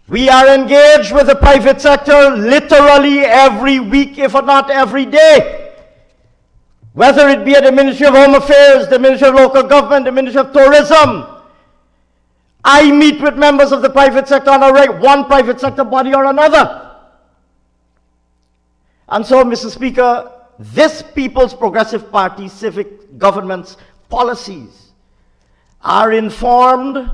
We are engaged with the private sector literally every week, if not every day. Whether it be at the Ministry of Home Affairs, the Ministry of Local Government, the Ministry of Tourism. I meet with members of the private sector on one private sector body or another. And so, Mr. Speaker, this People's Progressive Party civic government's policies are informed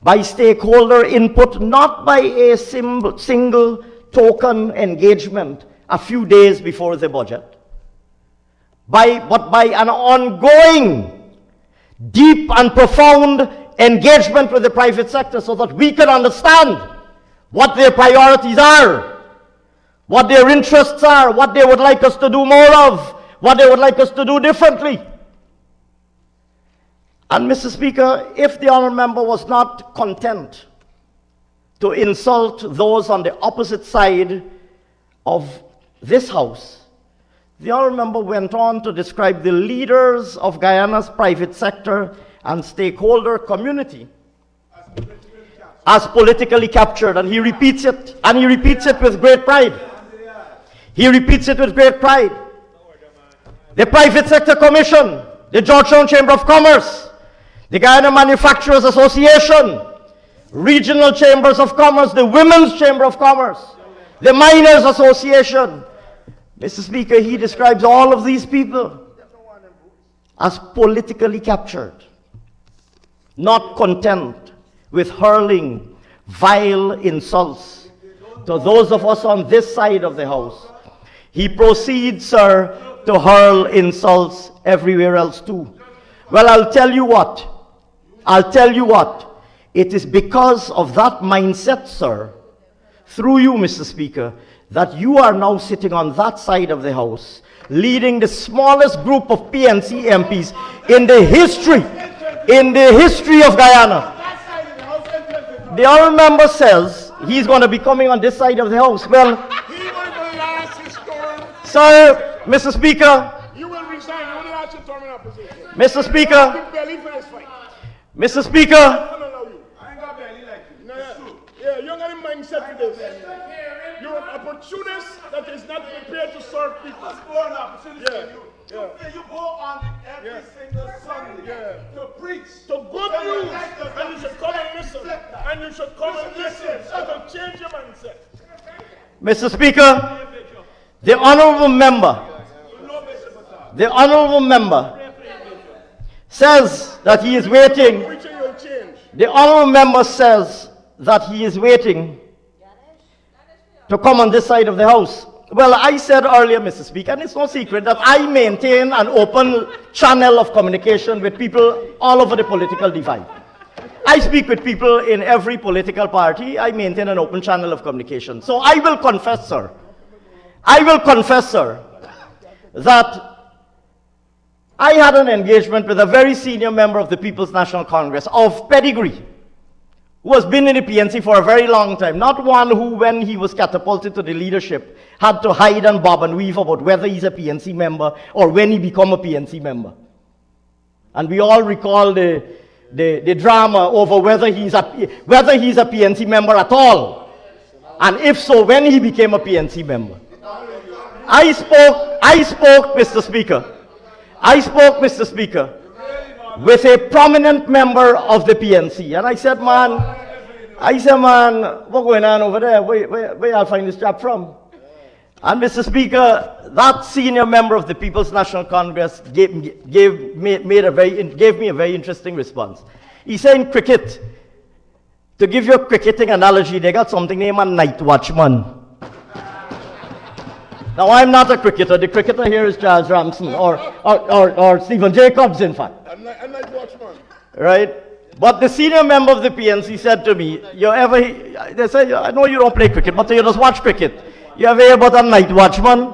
by stakeholder input, not by a single token engagement a few days before the budget, but by an ongoing, deep and profound engagement with the private sector so that we can understand what their priorities are, what their interests are, what they would like us to do more of, what they would like us to do differently. And Mr. Speaker, if the honourable member was not content to insult those on the opposite side of this House, the honourable member went on to describe the leaders of Guyana's private sector and stakeholder community as politically captured, and he repeats it, and he repeats it with great pride. He repeats it with great pride. The Private Sector Commission, the Georgetown Chamber of Commerce, the Guyana Manufacturers Association, Regional Chambers of Commerce, the Women's Chamber of Commerce, the Miners Association. Mr. Speaker, he describes all of these people as politically captured, not content with hurling vile insults to those of us on this side of the House. He proceeds, sir, to hurl insults everywhere else too. Well, I'll tell you what. It is because of that mindset, sir, through you, Mr. Speaker, that you are now sitting on that side of the House, leading the smallest group of PNC MPs in the history of Guyana. The honourable member says he's going to be coming on this side of the House. Well, sir, Mr. Speaker, You will resign. You will not your term in opposition. Mr. Speaker, Big belly for this fight. Mr. Speaker, I don't allow you. I ain't got belly like you. No, yeah, you don't got a mindset for this. You're an opportunist that is not prepared to serve people. You go on every single Sunday to preach. So good news, and you should come and listen. And you should come and listen. It will change your mindset. Mr. Speaker, the honourable member says that he is waiting. Preaching will change. The honourable member says that he is waiting to come on this side of the House. Well, I said earlier, Mr. Speaker, and it's no secret that I maintain an open channel of communication with people all over the political divide. I speak with people in every political party. I maintain an open channel of communication. So I will confess, sir, that I had an engagement with a very senior member of the People's National Congress of pedigree, who has been in the PNC for a very long time, not one who, when he was catapulted to the leadership, had to hide and bob and weave about whether he's a PNC member or when he become a PNC member. And we all recall the drama over whether he's a PNC member at all, and if so, when he became a PNC member. I spoke, Mr. Speaker, with a prominent member of the PNC, and I said, man, what's going on over there? Where I'll find this chap from? And Mr. Speaker, that senior member of the People's National Congress gave me a very interesting response. He said in cricket, to give you a cricketing analogy, they got something named a night watchman. Now, I'm not a cricketer. The cricketer here is Charles Ramsden or Stephen Jacobs, in fact. A night watchman. Right? But the senior member of the PNC said to me, they said, I know you don't play cricket, but you just watch cricket. You ever hear about a night watchman?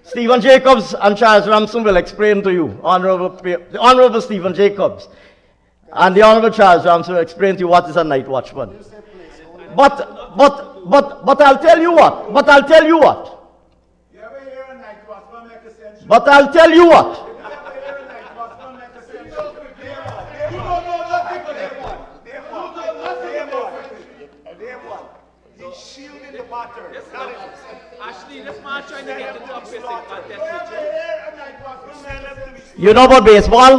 Stephen Jacobs and Charles Ramsden will explain to you, the Honourable Stephen Jacobs and the Honourable Charles Ramsden will explain to you what is a night watchman. But I'll tell you what. You ever hear a night watchman make a sense? But I'll tell you what. You ever hear a night watchman make a sense? You don't know nothing for them one. He's shielding the batter. Ashni, this man trying to get the top basic contest You ever with you. hear a night watchman? You know about baseball?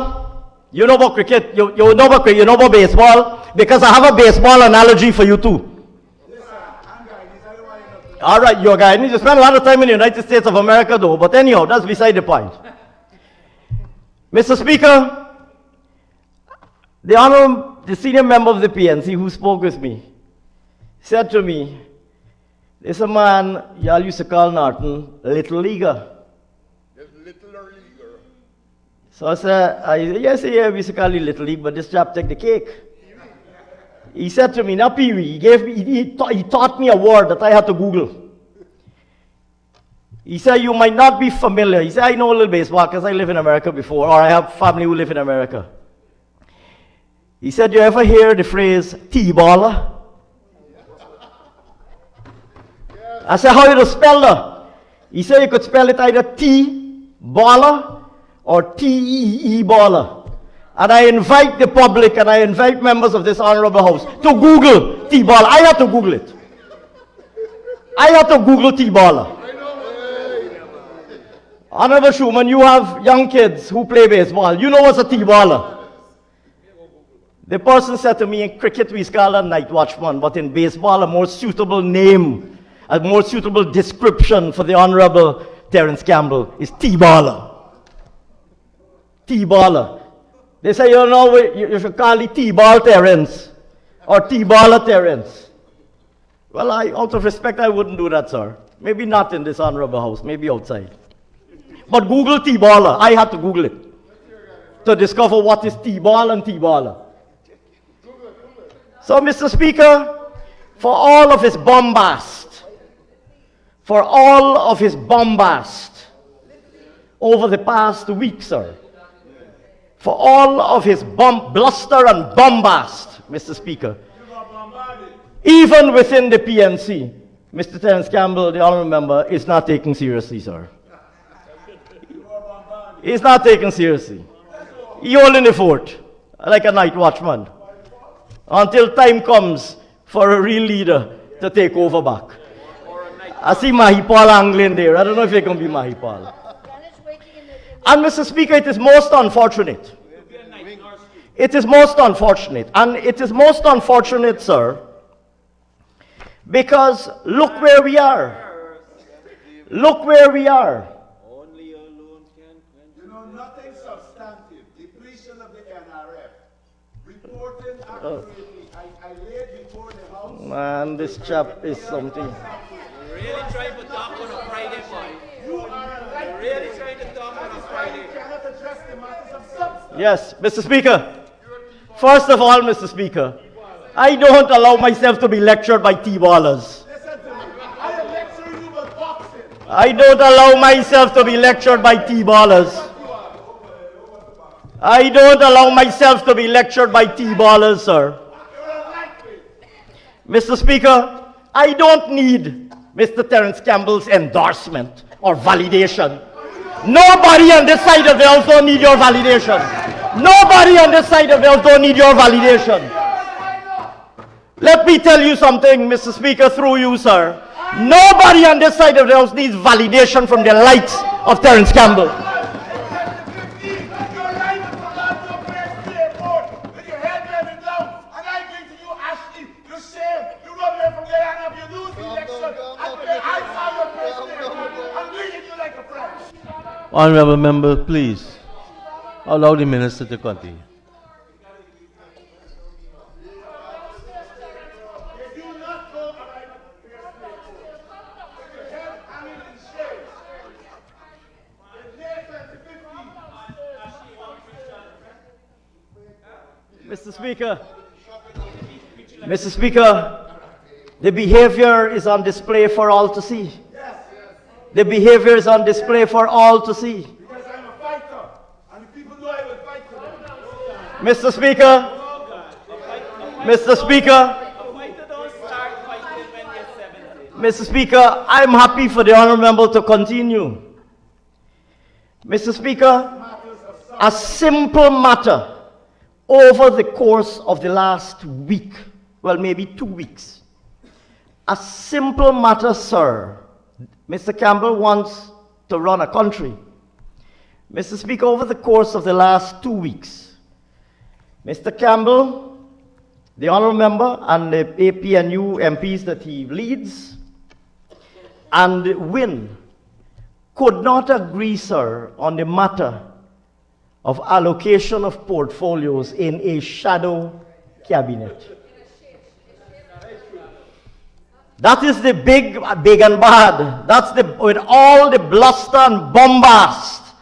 You know about cricket? You know about cricket? You know about baseball? Because I have a baseball analogy for you too. All right, you're a guy. You spend a lot of time in the United States of America, though. But anyhow, that's beside the point. Mr. Speaker, the senior member of the PNC who spoke with me said to me, there's a man y'all used to call Norton Little Leaguer. There's littler leaguer. So I said, yes, yeah, we used to call it Little League, but this chap take the cake. He said to me, now Pee Wee, he taught me a word that I had to Google. He said, you might not be familiar. He said, I know a little baseball because I live in America before, or I have family who live in America. He said, you ever hear the phrase T-baller? I said, how you spell that? He said, you could spell it either T-baller or T-E-E baller. And I invite the public and I invite members of this honorable house to Google T-baller. I had to Google it. I had to Google T-baller. Honorable Schumann, you have young kids who play baseball. You know what's a T-baller. The person said to me, in cricket we call a night watchman, but in baseball a more suitable name, a more suitable description for the Honorable Terence Campbell is T-baller. T-baller. They say, you know, you should call it T-ball Terence or T-baller Terence. Well, out of respect, I wouldn't do that, sir. Maybe not in this honorable house, maybe outside. But Google T-baller. I had to Google it to discover what is T-ball and T-baller. So, Mr. Speaker, for all of his bombast, over the past week, sir, for all of his bluster and bombast, Mr. Speaker, even within the PNC, Mr. Terence Campbell, the honorable member, is not taken seriously, sir. He's not taken seriously. He holding the fort like a night watchman until time comes for a real leader to take over back. I see Mahipal angling there. I don't know if it can be Mahipal. And Mr. Speaker, it is most unfortunate. It is most unfortunate. And it is most unfortunate, sir, because look where we are. Look where we are. You know, nothing substantive. Depletion of the NRF. Reporting accurately. I laid before the House. Man, this chap is something. Really trying to talk on a Friday, boy. You are a Really trying to talk on a Friday. You cannot address the matters of substance. Yes, Mr. Speaker. First of all, Mr. Speaker, I don't allow myself to be lectured by T-ballers. Listen to me. I am lecturing you about boxing. I don't allow myself to be lectured by T-ballers. I don't allow myself to be lectured by T-ballers, sir. Mr. Speaker, I don't need Mr. Terence Campbell's endorsement or validation. Nobody on this side of the house don't need your validation. Nobody on this side of the house don't need your validation. Let me tell you something, Mr. Speaker, through you, sir. Nobody on this side of the house needs validation from the likes of Terence Campbell. Honorable member, please allow the minister to continue. Mr. Speaker, the behavior is on display for all to see. The behavior is on display for all to see. Because I'm a fighter. And the people know I will fight for them. Mr. Speaker, Mr. Speaker, Mr. Speaker, I'm happy for the honourable member to continue. Mr. Speaker, a simple matter over the course of the last week, well, maybe 2 weeks. A simple matter, sir. Mr. Campbell wants to run a country. Mr. Speaker, over the course of the last 2 weeks, Mr. Campbell, the honourable member, and the APNU MPs that he leads, and Win, could not agree, sir, on the matter of allocation of portfolios in a shadow cabinet. That is the big and bad. That's with all the bluster and bombast.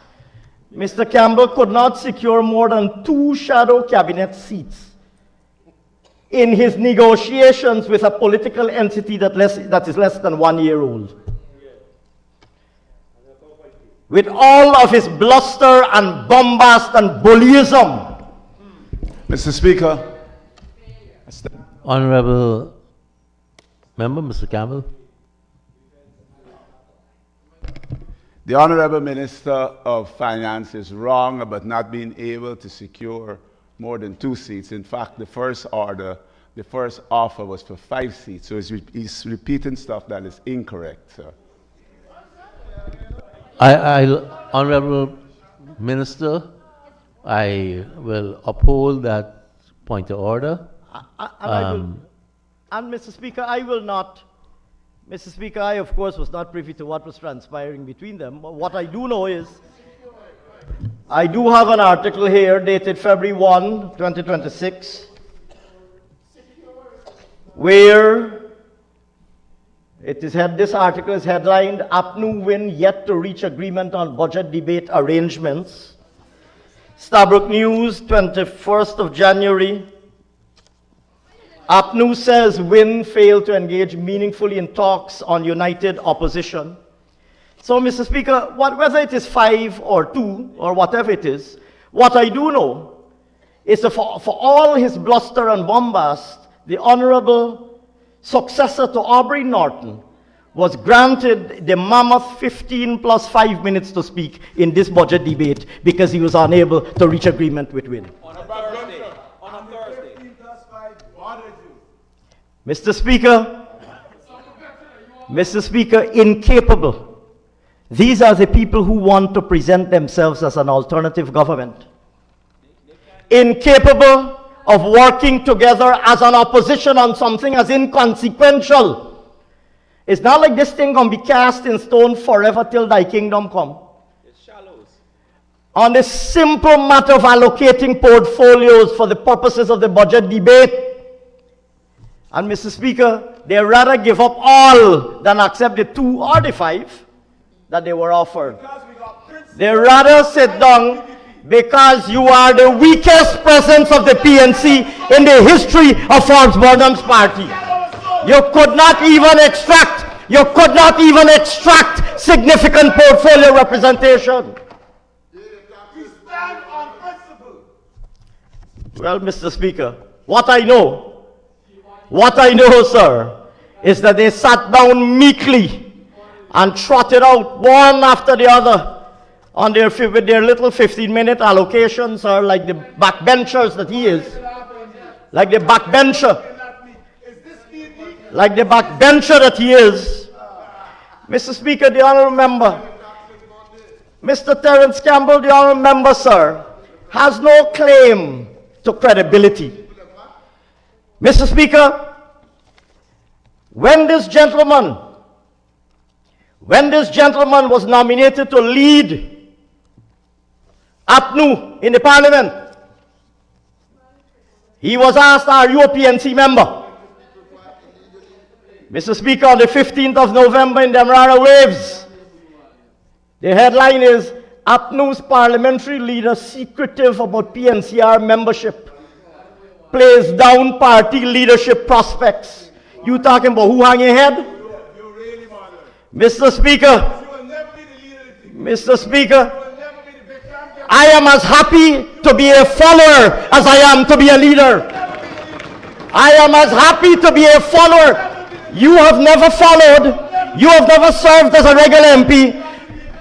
Mr. Campbell could not secure more than 2 shadow cabinet seats in his negotiations with a political entity that is less than 1 year old. With all of his bluster and bombast and bullyism. Mr. Speaker. Honorable Member, Mr. Campbell. The Honorable Minister of Finance is wrong about not being able to secure more than 2 seats. In fact, the first offer was for 5 seats. So he's repeating stuff that is incorrect, sir. Honorable Minister, I will uphold that point of order. And Mr. Speaker, I will not. Mr. Speaker, I of course was not privy to what was transpiring between them. What I do know is, I do have an article here dated February 1, 2026, where this article is headlined, APNU win yet to reach agreement on budget debate arrangements. Stabrook News, 21st of January. APNU says win failed to engage meaningfully in talks on united opposition. So, Mr. Speaker, whether it is 5 or 2 or whatever it is, what I do know is that for all his bluster and bombast, the Honorable successor to Aubrey Norton was granted the mammoth 15 plus 5 minutes to speak in this budget debate because he was unable to reach agreement with Win. On a Thursday. On a Thursday. Mr. Speaker, incapable. These are the people who want to present themselves as an alternative government. Incapable of working together as an opposition on something as inconsequential. It's not like this thing gonna be cast in stone forever till thy kingdom come. It's shallows. On the simple matter of allocating portfolios for the purposes of the budget debate. And Mr. Speaker, they rather give up all than accept the 2 or the 5 that they were offered. They rather sit down because you are the weakest presence of the PNC in the history of Forbes Burnham's party. You could not even extract significant portfolio representation. Well, Mr. Speaker, what I know, sir, is that they sat down meekly and trotted out one after the other on with their little 15-minute allocations, sir, like the backbenchers that he is. Like the backbencher that he is. Mr. Speaker, the Honourable Member, Mr. Terence Campbell, the Honourable Member, sir, has no claim to credibility. Mr. Speaker, when this gentleman was nominated to lead APNU in the Parliament, he was asked, are you a PNC member? Mr. Speaker, on the 15th of November in the Demerara Waves, the headline is, APNU's parliamentary leader secretive about PNCR membership, plays down party leadership prospects. You talking about who hang your head? Mr. Speaker, I am as happy to be a follower as I am to be a leader. I am as happy to be a follower. You have never followed. You have never served as a regular MP.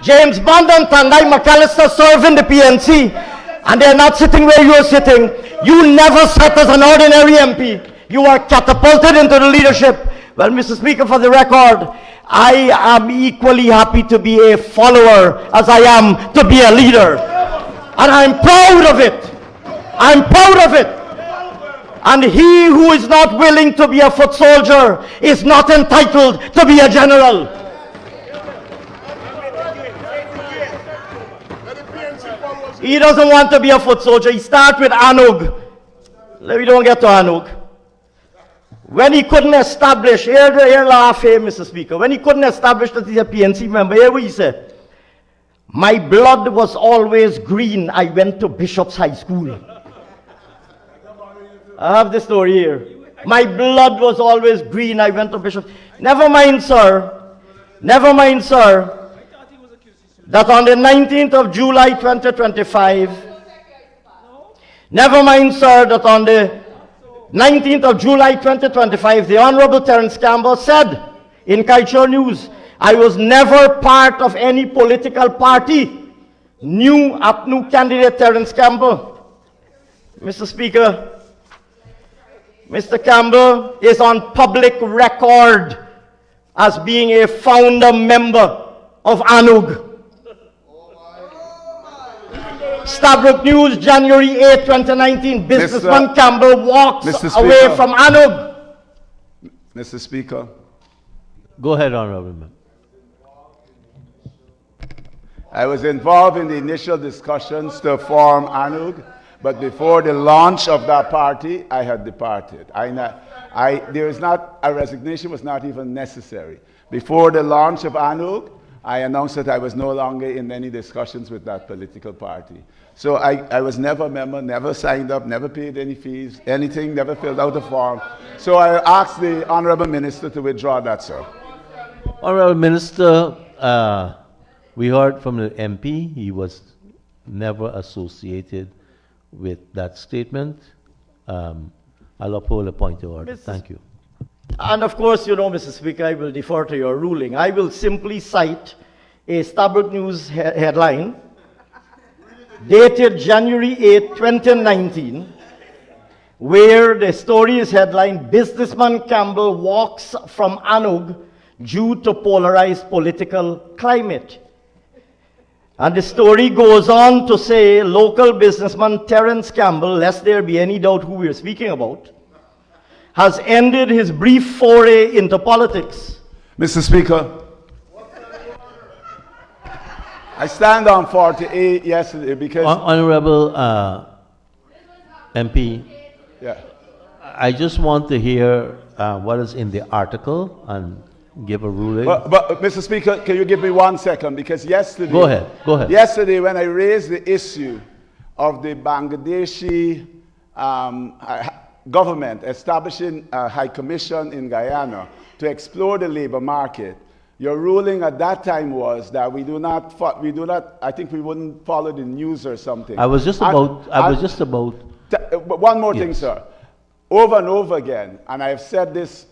James Bond and Tandai McAllister serve in the PNC, and they're not sitting where you're sitting. You never sat as an ordinary MP. You are catapulted into the leadership. Well, Mr. Speaker, for the record, I am equally happy to be a follower as I am to be a leader. And I'm proud of it. I'm proud of it. And he who is not willing to be a foot soldier is not entitled to be a general. He doesn't want to be a foot soldier. He starts with Anug. We don't get to Anug. When he couldn't establish, here laugh here, Mr. Speaker, when he couldn't establish that he's a PNC member, here what he said. My blood was always green. I went to Bishop's High School. I have the story here. My blood was always green. I went to Bishop's. Never mind, sir. Never mind, sir. That on the 19th of July 2025, never mind, sir, that on the 19th of July 2025, the Honorable Terence Campbell said in 𝐃𝐄𝐁𝐃𝐄 News, I was never part of any political party. New candidate Terence Campbell. Mr. Speaker, Mr. Campbell is on public record as being a founder member of ANUG. Stabrook News, January 8, 2019. Businessman Campbell walks away from ANUG. Mr. Speaker. Go ahead, Honorable Member. I was involved in the initial discussions to form ANUG, but before the launch of that party, I had departed. There is not, a resignation was not even necessary. Before the launch of ANUG, I announced that I was no longer in any discussions with that political party. So I was never a member, never signed up, never paid any fees, anything, never filled out a form. So I asked the Honorable Minister to withdraw that, sir. Honorable Minister, we heard from the MP, he was never associated with that statement. I'll uphold a point of order. Thank you. And of course, you know, Mr. Speaker, I will defer to your ruling. I will simply cite a Stabrook News headline dated January 8, 2019, where the story is headlined, Businessman Campbell walks from ANUG due to polarized political climate. And the story goes on to say, local businessman Terence Campbell, lest there be any doubt who we are speaking about, has ended his brief foray into politics. Mr. Speaker, I stand on 48 yesterday because... Honorable MP, yeah. I just want to hear what is in the article and give a ruling. But Mr. Speaker, can you give me 1 second? Because yesterday... Go ahead, go ahead. Yesterday, when I raised the issue of the Bangladeshi government establishing a high commission in Guyana to explore the labor market, your ruling at that time was that we do not, I think we wouldn't follow the news or something. I was just about, one more thing, sir. Over and over again, and I have said this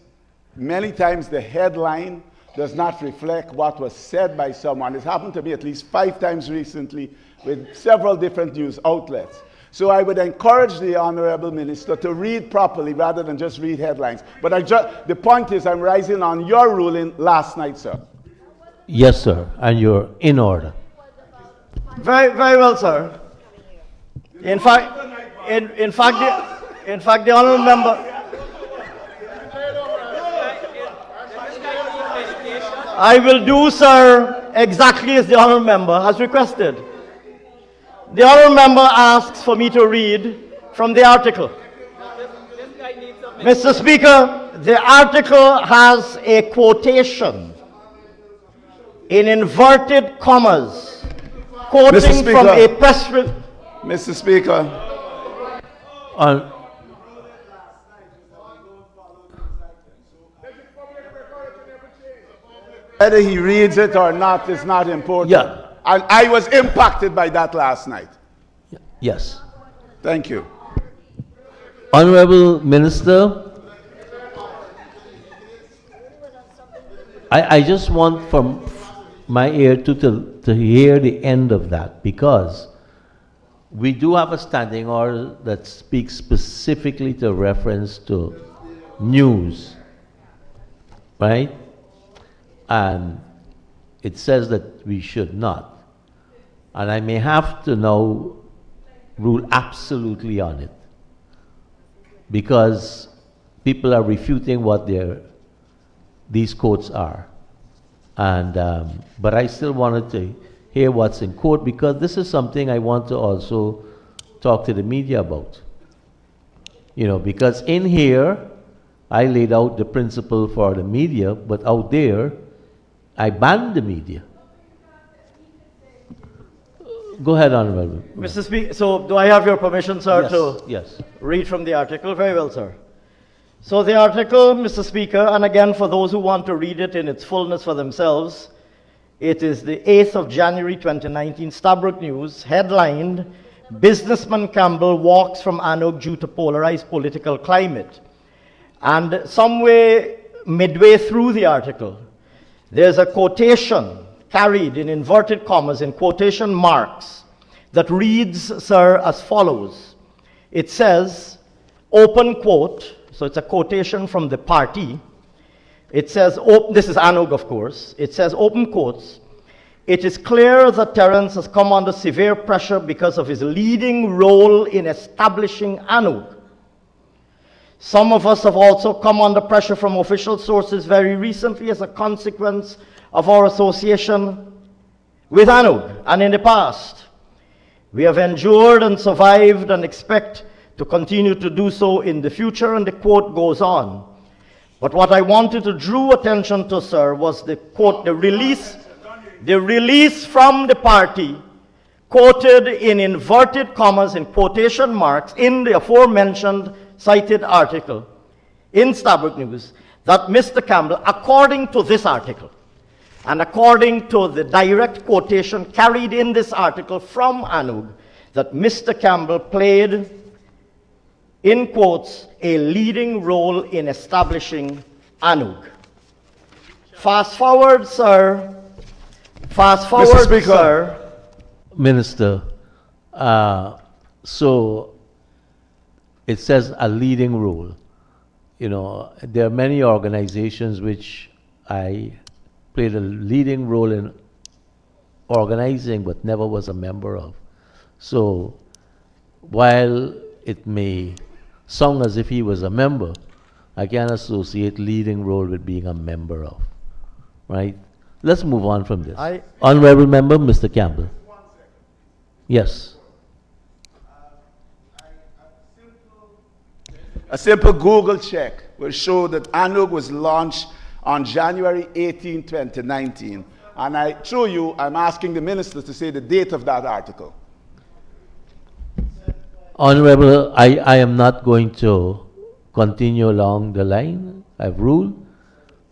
many times, the headline does not reflect what was said by someone. It's happened to me at least 5 times recently with several different news outlets. So I would encourage the Honorable Minister to read properly rather than just read headlines. But the point is, I'm rising on your ruling last night, sir. Yes, sir, and you're in order. Very, very well, sir. In fact, the Honourable Member... I will do, sir, exactly as the Honourable Member has requested. The Honourable Member asks for me to read from the article. Mr. Speaker, the article has a quotation in inverted commas, quoting from a press release. Mr. Speaker. Whether he reads it or not is not important. Yeah. And I was impacted by that last night. Yes. Thank you. Honorable Minister, I just want from my ear to hear the end of that, because we do have a standing order that speaks specifically to reference to news, right? And it says that we should not. And I may have to now rule absolutely on it, because people are refuting what these quotes are. And but I still wanted to hear what's in quote, because this is something I want to also talk to the media about. You know, because in here, I laid out the principle for the media, but out there, I banned the media. Go ahead, Honorable. Mr. Speaker, so do I have your permission, sir, Yes, to yes. read from the article? Very well, sir. So the article, Mr. Speaker, and again for those who want to read it in its fullness for themselves, it is the 8th of January 2019, Stabrook News, headlined, Businessman Campbell walks from Annog due to polarized political climate. And somewhere midway through the article, there's a quotation carried in inverted commas in quotation marks that reads, sir, as follows. It says, open quote, so it's a quotation from the party. It says, this is Annog, of course. It says, open quotes, it is clear that Terence has come under severe pressure because of his leading role in establishing Annog. Some of us have also come under pressure from official sources very recently as a consequence of our association with Annog. And in the past, we have endured and survived and expect to continue to do so in the future, and the quote goes on. But what I wanted to draw attention to, sir, was the quote, the release from the party, quoted in inverted commas in quotation marks in the aforementioned cited article in Stabrook News, that Mr. Campbell, according to this article, and according to the direct quotation carried in this article from Annog, that Mr. Campbell played, in quotes, a leading role in establishing Annog. Fast forward, sir. Fast forward, sir. Minister, so it says a leading role. You know, there are many organizations which I played a leading role in organizing but never was a member of. So while it may sound as if he was a member, I can associate leading role with being a member of, right? Let's move on from this. Honorable Member, Mr. Campbell. Yes. A simple Google check will show that Annog was launched on January 18, 2019. And through you, I'm asking the minister to say the date of that article. Honorable, I am not going to continue along the line. I've ruled.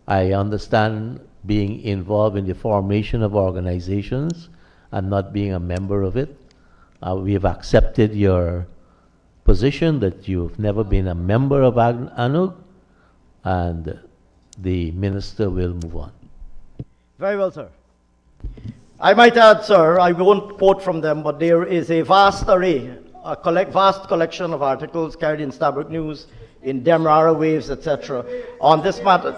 I understand being involved in the formation of organizations and not being a member of it. We have accepted your position that you've never been a member of Annog, and the minister will move on. Very well, sir. I might add, sir, I won't quote from them, but there is a vast array, vast collection of articles carried in Stabrook News, in Demerara Waves, etc., on this matter.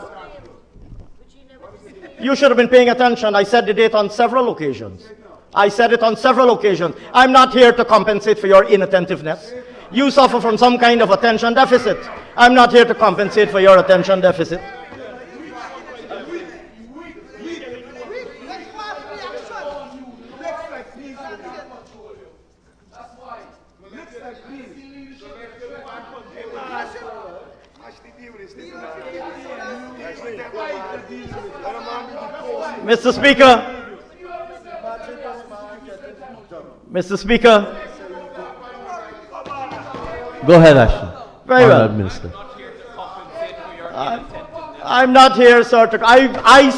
You should have been paying attention. I said the date on several occasions. I said it on several occasions. I'm not here to compensate for your inattentiveness. You suffer from some kind of attention deficit. I'm not here to compensate for your attention deficit. Mr. Speaker. Mr. Speaker. Go ahead, Ashni. Very well. Minister. I'm not here, sir. I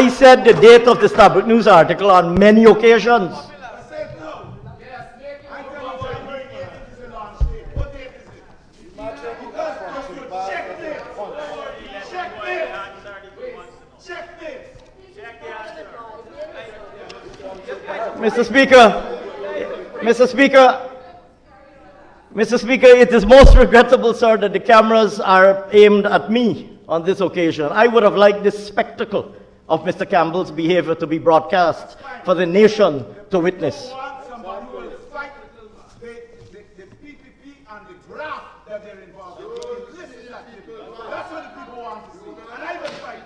said the date of the Stabrook News article on many occasions. Mr. Speaker, it is most regrettable, sir, that the cameras are aimed at me on this occasion. I would have liked this spectacle of Mr. Campbell's behavior to be broadcast for the nation to witness. Somebody will fight the PPP and the graft that they're involved in. That's what the people want to see. And I will fight.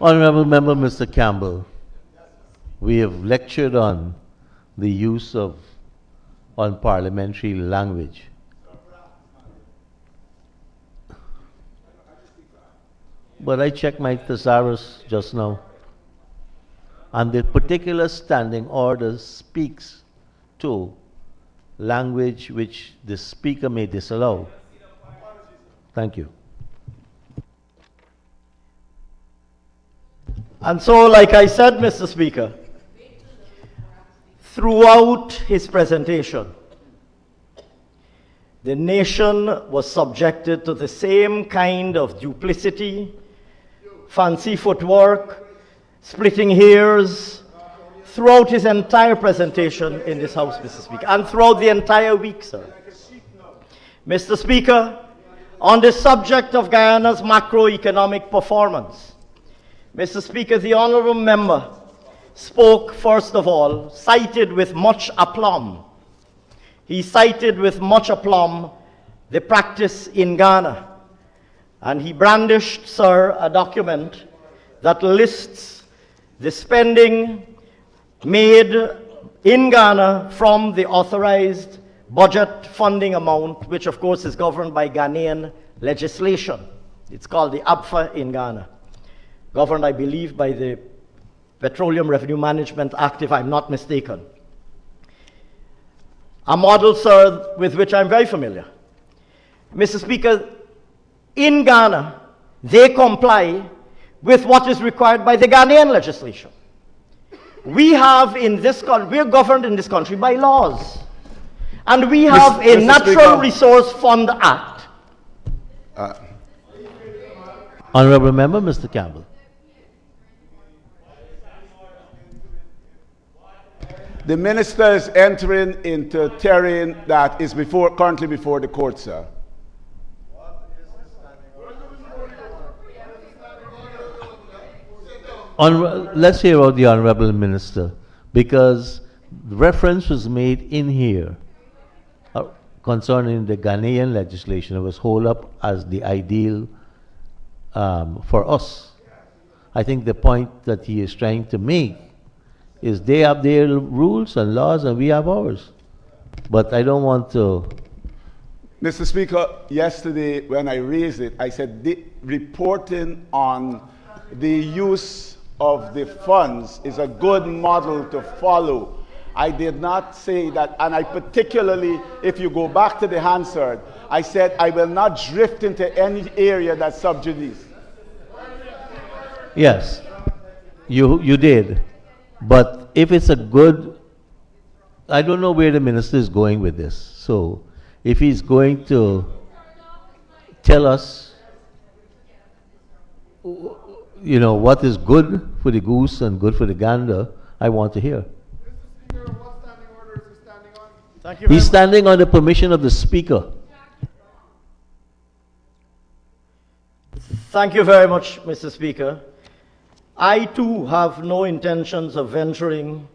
Honorable Member, Mr. Campbell, we have lectured on the use of unparliamentary language. But I checked my thesaurus just now. And the particular standing order speaks to language which the speaker may disallow. Thank you. And so, like I said, Mr. Speaker, throughout his presentation, the nation was subjected to the same kind of duplicity, fancy footwork, splitting hairs, throughout his entire presentation in this House, Mr. Speaker, and throughout the entire week, sir. Mr. Speaker, on the subject of Guyana's macroeconomic performance, Mr. Speaker, the honourable member spoke, first of all, cited with much aplomb. He cited with much aplomb the practice in Ghana. And he brandished, sir, a document that lists the spending made in Ghana from the authorized budget funding amount, which of course is governed by Ghanaian legislation. It's called the APFA in Ghana, governed, I believe, by the Petroleum Revenue Management Act, if I'm not mistaken. A model, sir, with which I'm very familiar. Mr. Speaker, in Ghana, they comply with what is required by the Ghanaian legislation. We have in this country, we're governed in this country by laws. And we have a Natural Resource Fund Act. Honourable Member, Mr. Campbell. The minister is entering into terrain that is currently before the court, sir. Let's hear out the Honourable Minister, because reference was made in here concerning the Ghanaian legislation. It was held up as the ideal for us. I think the point that he is trying to make is they have their rules and laws and we have ours. But I don't want to... Mr. Speaker, yesterday when I raised it, I said the reporting on the use of the funds is a good model to follow. I did not say that, and I particularly, if you go back to the Hansard, I said I will not drift into any area that's sub judice. Yes, you did. But if it's a good... I don't know where the minister is going with this. So if he's going to tell us, you know, what is good for the goose and good for the gander, I want to hear. What standing order is he standing on? Thank you. He's standing on the permission of the Speaker. Thank you very much, Mr. Speaker. I too have no intentions of venturing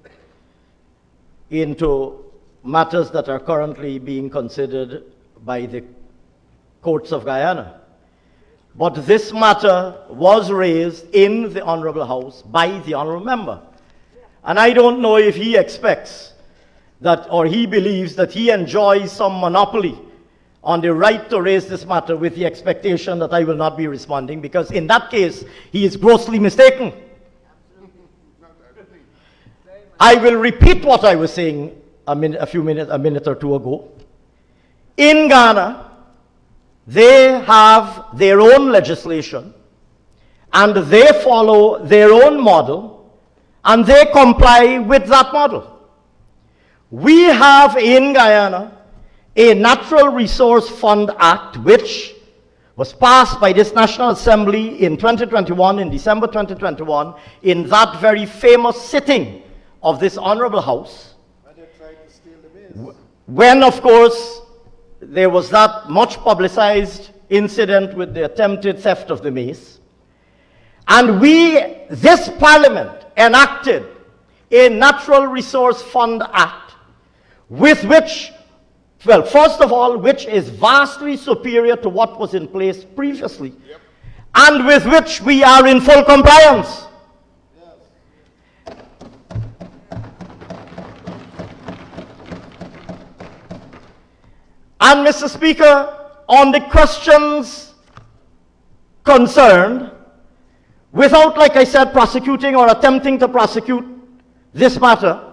into matters that are currently being considered by the courts of Guyana. But this matter was raised in the Honourable House by the Honourable Member. And I don't know if he expects that, or he believes that he enjoys some monopoly on the right to raise this matter with the expectation that I will not be responding, because in that case, he is grossly mistaken. I will repeat what I was saying a minute or two ago. In Ghana, they have their own legislation, and they follow their own model, and they comply with that model. We have in Guyana a Natural Resource Fund Act, which was passed by this National Assembly in 2021, in December 2021, in that very famous sitting of this Honourable House, when, of course, there was that much publicized incident with the attempted theft of the maize. And this Parliament enacted a Natural Resource Fund Act, with which, well, first of all, which is vastly superior to what was in place previously, and with which we are in full compliance. And, Mr. Speaker, on the questions concerned, without, like I said, prosecuting or attempting to prosecute this matter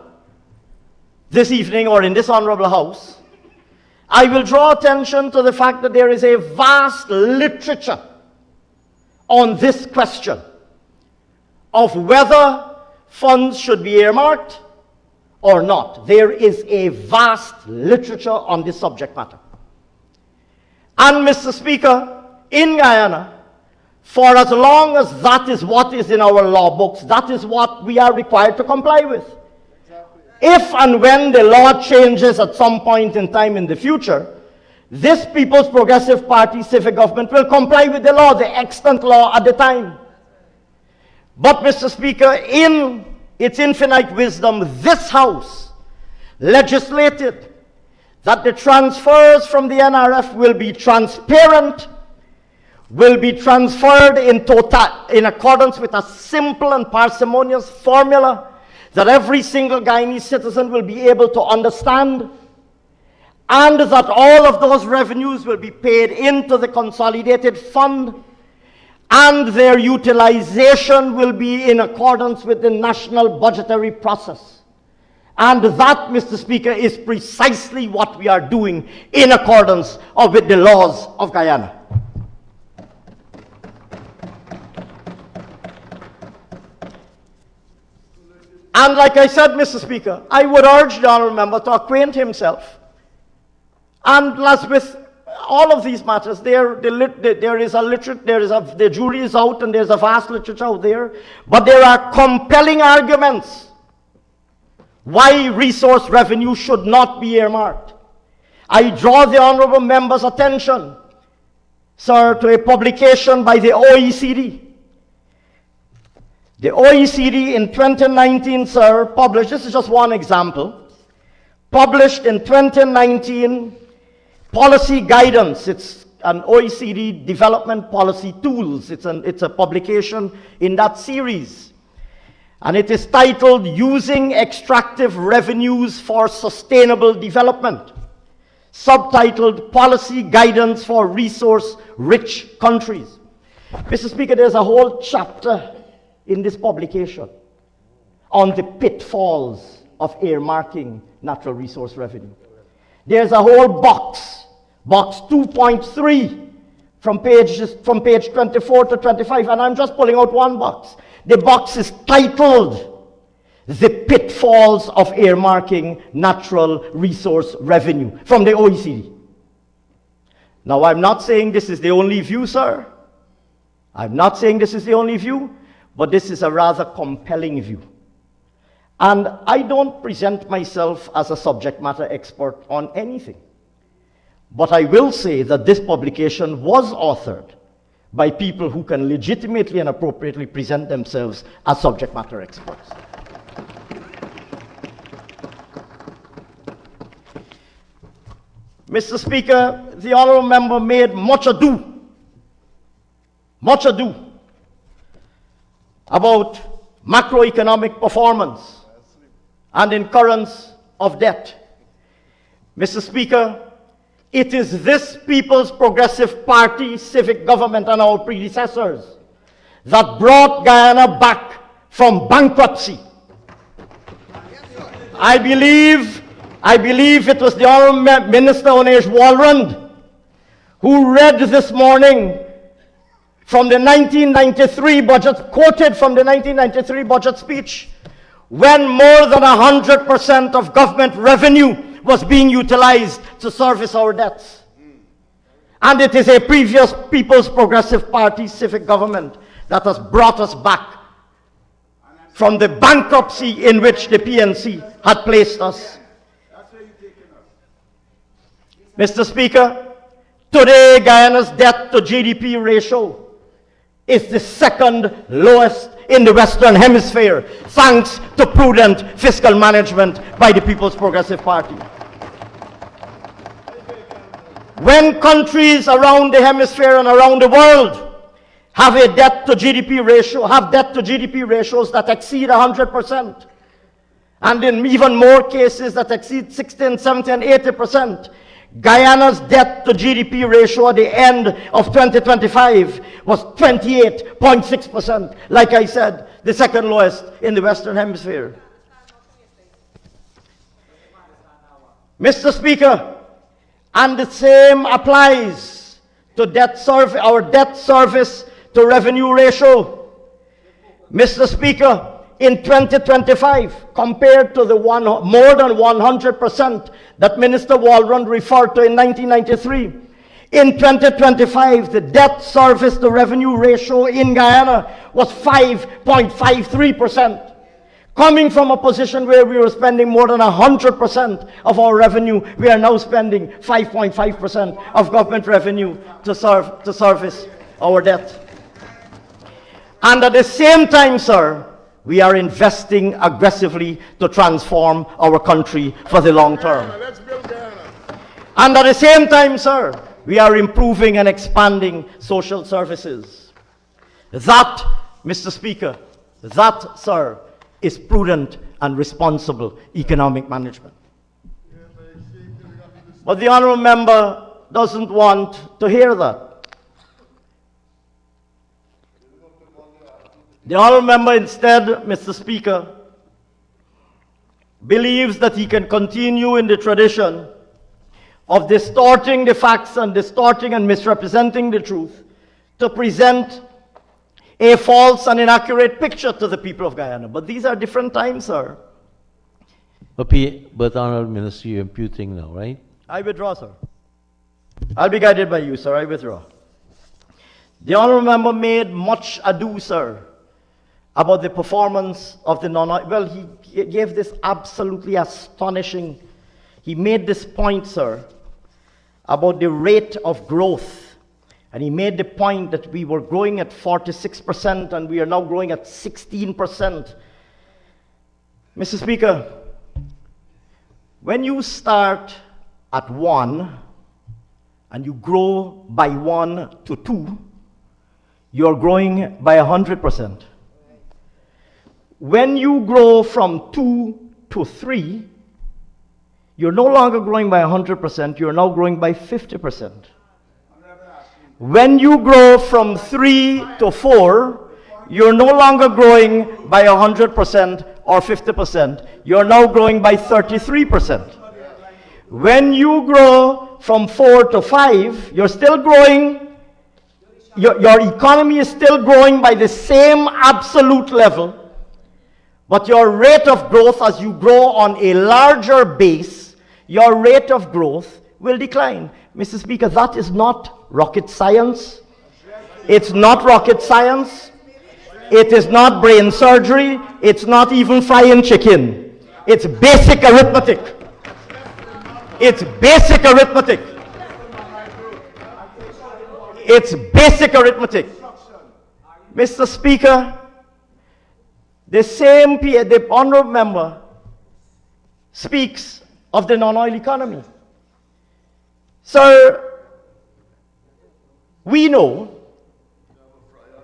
this evening or in this honorable house, I will draw attention to the fact that there is a vast literature on this question of whether funds should be earmarked or not. There is a vast literature on this subject matter. And Mr. Speaker, in Guyana, for as long as that is what is in our law books, that is what we are required to comply with. If and when the law changes at some point in time in the future, this People's Progressive Party civic government will comply with the law, the extant law at the time. But, Mr. Speaker, in its infinite wisdom, this House legislated that the transfers from the NRF will be transparent, will be transferred in accordance with a simple and parsimonious formula that every single Guyanese citizen will be able to understand, and that all of those revenues will be paid into the consolidated fund, and their utilization will be in accordance with the national budgetary process. And that, Mr. Speaker, is precisely what we are doing in accordance with the laws of Guyana. And like I said, Mr. Speaker, I would urge the honourable member to acquaint himself. And as with all of these matters, the jury is out and there's a vast literature out there, but there are compelling arguments why resource revenue should not be earmarked. I draw the honourable member's attention, sir, to a publication by the OECD. The OECD in 2019, sir, published, this is just one example, published in 2019 policy guidance. It's an OECD development policy tools. It's a publication in that series. And it is titled Using Extractive Revenues for Sustainable Development, subtitled Policy Guidance for Resource-Rich Countries. Mr. Speaker, there's a whole chapter in this publication on the pitfalls of earmarking natural resource revenue. There's a whole box 2.3, from page 24 to 25, and I'm just pulling out one box. The box is titled The Pitfalls of Earmarking Natural Resource Revenue from the OECD. Now, I'm not saying this is the only view, sir. I'm not saying this is the only view, but this is a rather compelling view. And I don't present myself as a subject matter expert on anything. But I will say that this publication was authored by people who can legitimately and appropriately present themselves as subject matter experts. Mr. Speaker, the honourable member made much ado about macroeconomic performance and incurrence of debt. Mr. Speaker, it is this People's Progressive Party civic government and our predecessors that brought Guyana back from bankruptcy. I believe it was the Honourable Minister Onesh Walrond who read this morning from the 1993 budget, quoted from the 1993 budget speech, when more than 100% of government revenue was being utilized to service our debts. And it is a previous People's Progressive Party civic government that has brought us back from the bankruptcy in which the PNC had placed us. Mr. Speaker, today Guyana's debt to GDP ratio is the second lowest in the Western Hemisphere, thanks to prudent fiscal management by the People's Progressive Party. When countries around the hemisphere and around the world have a debt to GDP ratio, have debt to GDP ratios that exceed 100%, and in even more cases that exceed 60 and 70 and 80%, Guyana's debt to GDP ratio at the end of 2025 was 28.6%. Like I said, the second lowest in the Western Hemisphere. Mr. Speaker, and the same applies to our debt service to revenue ratio. Mr. Speaker, in 2025, compared to the more than 100% that Minister Waldron referred to in 1993, in 2025, the debt service to revenue ratio in Guyana was 5.53%. Coming from a position where we were spending more than 100% of our revenue, we are now spending 5.5% of government revenue to service our debt. And at the same time, sir, we are investing aggressively to transform our country for the long term. Let's build Guyana. And at the same time, sir, we are improving and expanding social services. That, Mr. Speaker, that, sir, is prudent and responsible economic management. But the honourable member doesn't want to hear that. The honourable member instead, Mr. Speaker, believes that he can continue in the tradition of distorting the facts and distorting and misrepresenting the truth to present a false and inaccurate picture to the people of Guyana. But these are different times, sir. But Honourable Minister, you're imputing now, right? I withdraw, sir. I'll be guided by you, sir. I withdraw. The honourable member made much ado, sir, about the performance of the well, he gave this absolutely astonishing, he made this point, sir, about the rate of growth. And he made the point that we were growing at 46% and we are now growing at 16%. Mr. Speaker, when you start at 1 and you grow by 1 to 2, you're growing by 100%. When you grow from 2 to 3, you're no longer growing by 100%, you're now growing by 50%. When you grow from 3 to 4, you're no longer growing by 100% or 50%. You're now growing by 33%. When you grow from 4 to 5, you're still growing, your economy is still growing by the same absolute level, but your rate of growth as you grow on a larger base, your rate of growth will decline. Mr. Speaker, that is not rocket science. It's not rocket science. It is not brain surgery. It's not even frying chicken. It's basic arithmetic. It's basic arithmetic. It's basic arithmetic. Mr. Speaker, the honourable member speaks of the non-oil economy. Sir, we know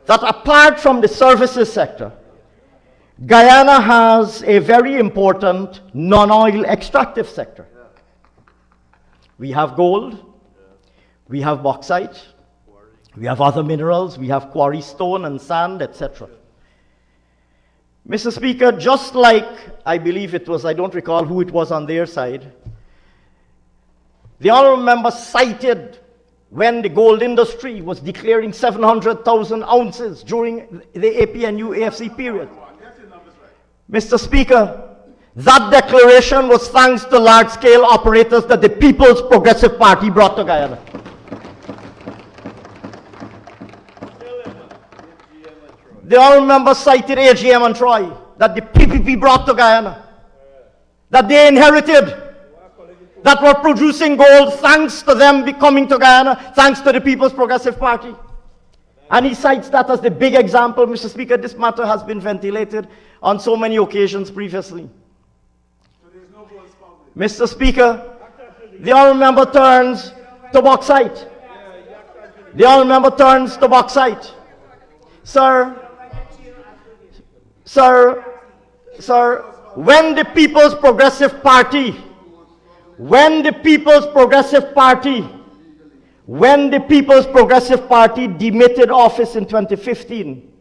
that apart from the services sector, Guyana has a very important non-oil extractive sector. We have gold, we have bauxite, we have other minerals, we have quarry stone and sand, etc. Mr. Speaker, just like, I believe it was, I don't recall who it was on their side, the honourable member cited when the gold industry was declaring 700,000 ounces during the APNU-AFC period. Mr. Speaker, that declaration was thanks to large-scale operators that the People's Progressive Party brought to Guyana. The honourable member cited AGM and Troy, that the PPP brought to Guyana, that they inherited, that were producing gold thanks to them coming to Guyana, thanks to the People's Progressive Party. And he cites that as the big example. Mr. Speaker, this matter has been ventilated on so many occasions previously. Mr. Speaker, the honourable member turns to bauxite. The honourable member turns to bauxite. Sir, when the People's Progressive Party When the People's Progressive Party demitted office in 2015,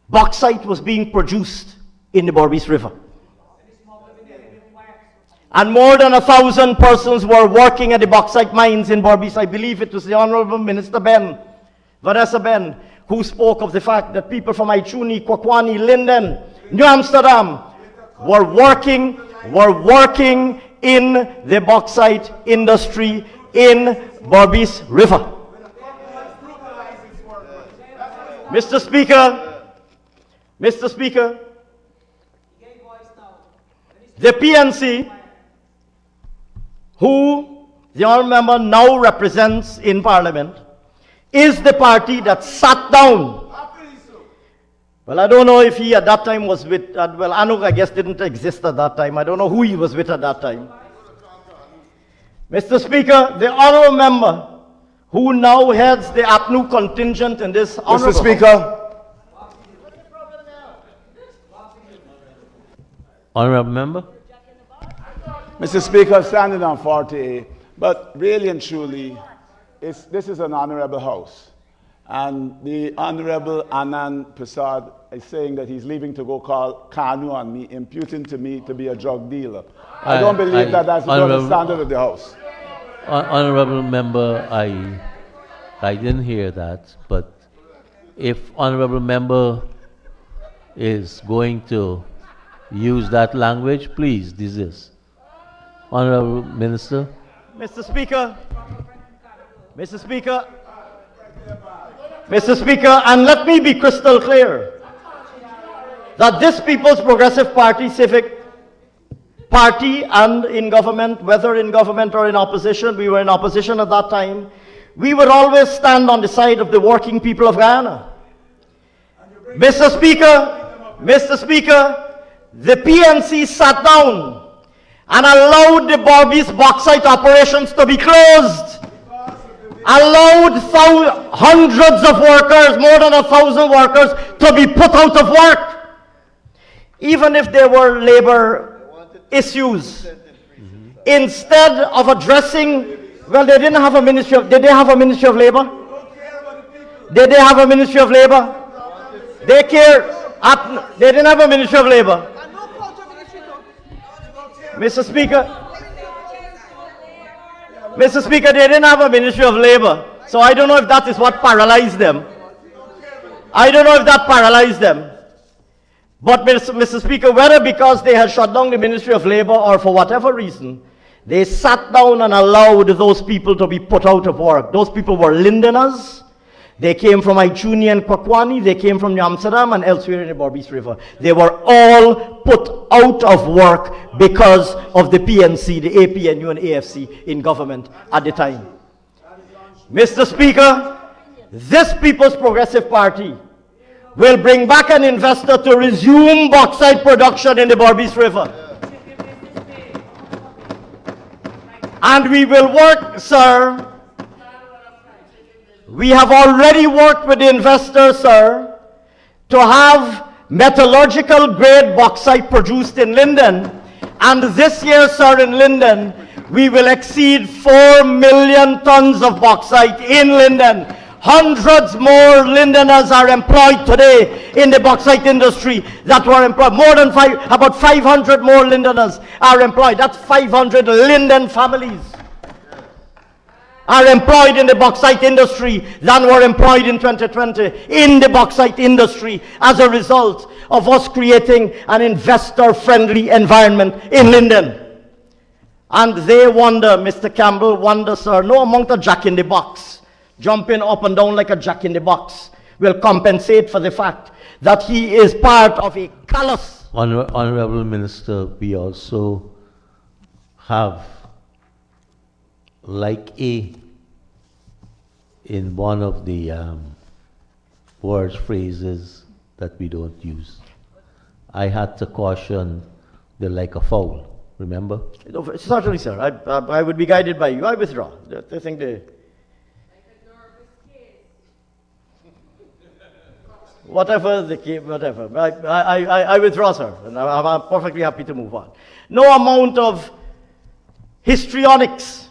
bauxite was being produced in the Berbice River. And more than 1,000 persons were working at the bauxite mines in Berbice. I believe it was the Honorable Minister Vanessa Ben, who spoke of the fact that people from Aichuni, Kwakwani, Linden, New Amsterdam were working in the bauxite industry in Berbice River. Mr. Speaker, the PNC, who the honourable member now represents in Parliament, is the party that sat down. Well, I don't know if he at that time was with, well, Anuk, I guess, didn't exist at that time. I don't know who he was with at that time. Mr. Speaker, the honourable member who now heads the APNU contingent in this honourable Mr. Speaker. Honourable member? Mr. Speaker, standing on 40A, but really and truly, this is an honorable house. And the Honorable Anand Prasad is saying that he's leaving to go call Kanu on me, imputing to me to be a drug dealer. I don't believe that that's the standard of the house. Honorable member, I didn't hear that, but if honorable member is going to use that language, please desist. Honorable Minister. Mr. Speaker, and let me be crystal clear that this People's Progressive Party, civic party, and in government, whether in government or in opposition, we were in opposition at that time, we would always stand on the side of the working people of Guyana. Mr. Speaker, the PNC sat down and allowed the Berbice bauxite operations to be closed, allowed hundreds of workers, more than 1,000 workers, to be put out of work, even if there were labor issues. Instead of addressing, well, they didn't have a ministry of, did they have a ministry of labor? Did they have a ministry of labor? They didn't have a ministry of labor. Mr. Speaker, they didn't have a Ministry of Labor. So I don't know if that is what paralyzed them. But Mr. Speaker, whether because they had shut down the Ministry of Labor or for whatever reason, they sat down and allowed those people to be put out of work. Those people were Lindeners. They came from Aichuni and Kwakwani. They came from New Amsterdam and elsewhere in the Berbice River. They were all put out of work because of the PNC, the APNU and AFC in government at the time. Mr. Speaker, this People's Progressive Party will bring back an investor to resume bauxite production in the Berbice River. And we will work, sir. We have already worked with the investor, sir, to have metallurgical grade bauxite produced in Linden. And this year, sir, in Linden, we will exceed 4 million tons of bauxite in Linden. Hundreds more Lindeners are employed today in the bauxite industry that were employed. About 500 more Lindeners are employed. That's 500 Linden families are employed in the bauxite industry than were employed in 2020 in the bauxite industry as a result of us creating an investor-friendly environment in Linden. And they wonder, Mr. Campbell, sir, no amount of jack in the box, jumping up and down like a jack in the box, will compensate for the fact that he is part of a callous. Honorable Minister, we also have like in one of the phrases that we don't use. I had to caution the like a foul, remember? Certainly, sir. I would be guided by you. I withdraw. I think whatever the case, whatever. I withdraw, sir. And I'm perfectly happy to move on. No amount of histrionics.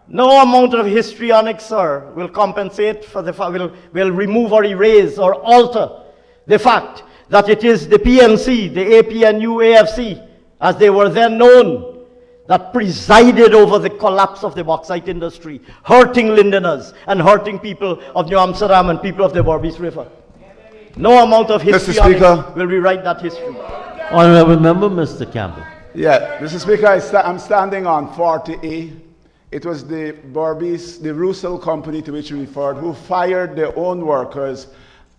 No amount of histrionics, sir, will compensate for the fact, will remove or erase or alter the fact that it is the PNC, the APNU-AFC, as they were then known, that presided over the collapse of the bauxite industry, hurting Londoners and hurting people of New Amsterdam and people of the Berbice River. No amount of histrionics will rewrite that history. Honorable Member, Mr. Campbell. Yeah, Mr. Speaker, I'm standing on 40A. It was the Berbice, the Rebuttal company to which you referred, who fired their own workers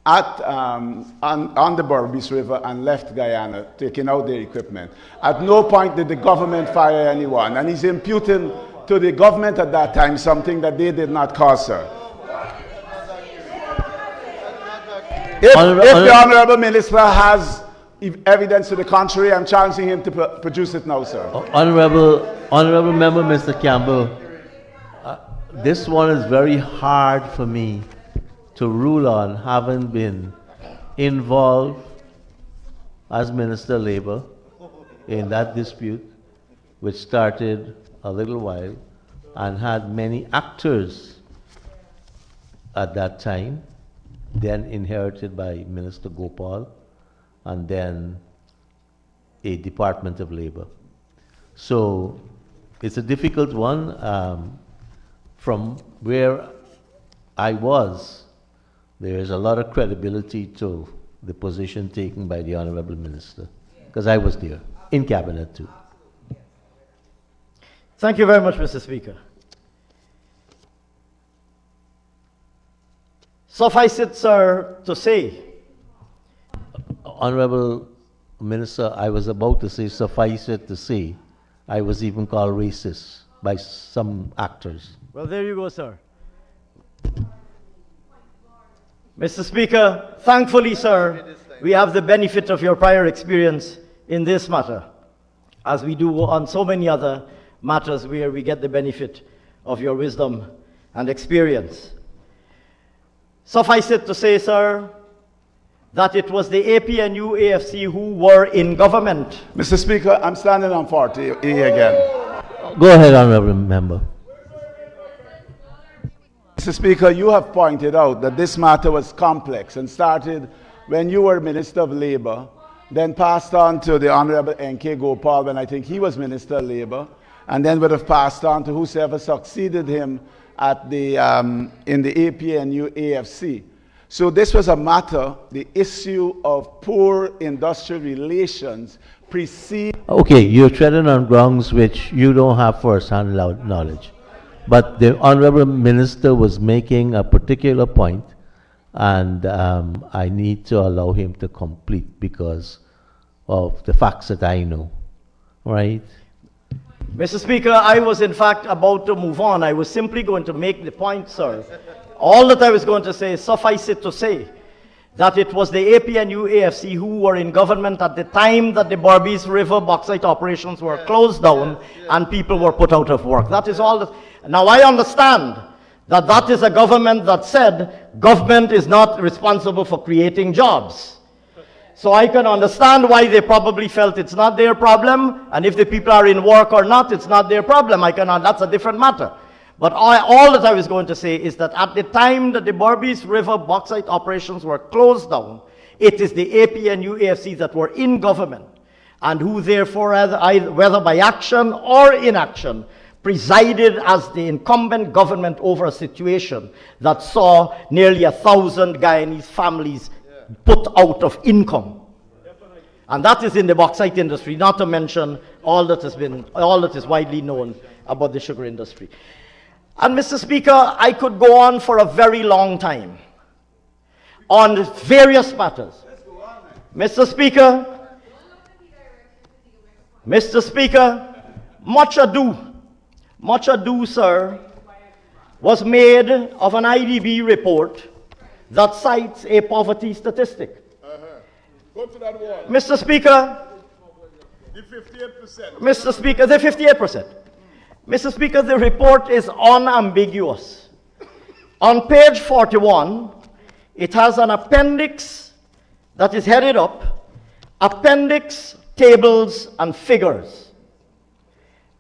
at, on the Berbice River and left Guyana, taking out their equipment. At no point did the government fire anyone, and he's imputing to the government at that time something that they did not cause, sir. If the Honorable Minister has evidence to the contrary, I'm challenging him to produce it now, sir. Honorable Member, Mr. Campbell, this one is very hard for me to rule on, having been involved as Minister of Labour in that dispute, which started a little while and had many actors at that time, then inherited by Minister Gopal, and then a Department of Labour. So it's a difficult one. From where I was, there is a lot of credibility to the position taken by the Honourable Minister, because I was there, in Cabinet too. Thank you very much, Mr. Speaker. Suffice it, sir, to say. Honourable Minister, I was about to say, suffice it to say, I was even called racist by some actors. Well, there you go, sir. Mr. Speaker, thankfully, sir, we have the benefit of your prior experience in this matter, as we do on so many other matters where we get the benefit of your wisdom and experience. Suffice it to say, sir, that it was the APNU-AFC who were in government. Mr. Speaker, I'm standing on 40A again. Go ahead, Honourable Member. Mr. Speaker, you have pointed out that this matter was complex and started when you were Minister of Labour, then passed on to the Honourable N.K. Gopal when I think he was Minister of Labour, and then would have passed on to whosoever succeeded him at the, in the APNU-AFC. So this was a matter, the issue of poor industrial relations precede. Okay, you're treading on grounds which you don't have first-hand knowledge. But the Honourable Minister was making a particular point, and I need to allow him to complete because of the facts that I know, right? Mr. Speaker, I was in fact about to move on. I was simply going to make the point, sir. All that I was going to say, suffice it to say, that it was the APNU-AFC who were in government at the time that the Berbice River bauxite operations were closed down and people were put out of work. That is all. Now I understand that that is a government that said government is not responsible for creating jobs. So I can understand why they probably felt it's not their problem, and if the people are in work or not, it's not their problem. That's a different matter. But all that I was going to say is that at the time that the Berbice River bauxite operations were closed down, it is the APNU-AFC that were in government, and who therefore, whether by action or inaction, presided as the incumbent government over a situation that saw nearly 1,000 Guyanese families put out of income. And that is in the bauxite industry, not to mention all that is widely known about the sugar industry. And Mr. Speaker, I could go on for a very long time on various matters. Mr. Speaker, much ado, sir, was made of an IDB report that cites a poverty statistic. Go to that wall. Mr. Speaker, The 58%. Mr. Speaker, the 58%. Mr. Speaker, the report is unambiguous. On page 41, it has an appendix that is headed up, Appendix, Tables, and Figures.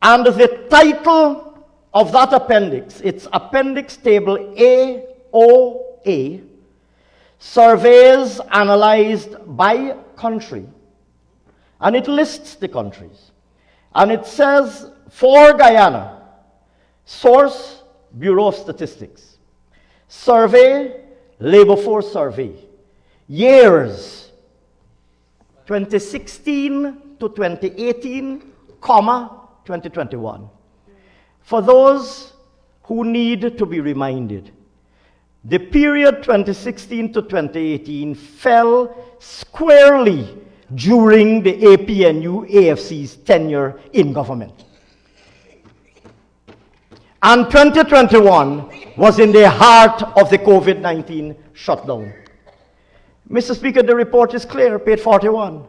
And the title of that appendix, it's Appendix Table AOA, Surveys Analyzed by Country. And it lists the countries. And it says, for Guyana, source, Bureau of Statistics. Survey, Labor Force Survey. Years, 2016 to 2018, comma, 2021. For those who need to be reminded, the period 2016 to 2018 fell squarely during the APNU AFC's tenure in government. And 2021 was in the heart of the COVID-19 shutdown. Mr. Speaker, the report is clear, page 41.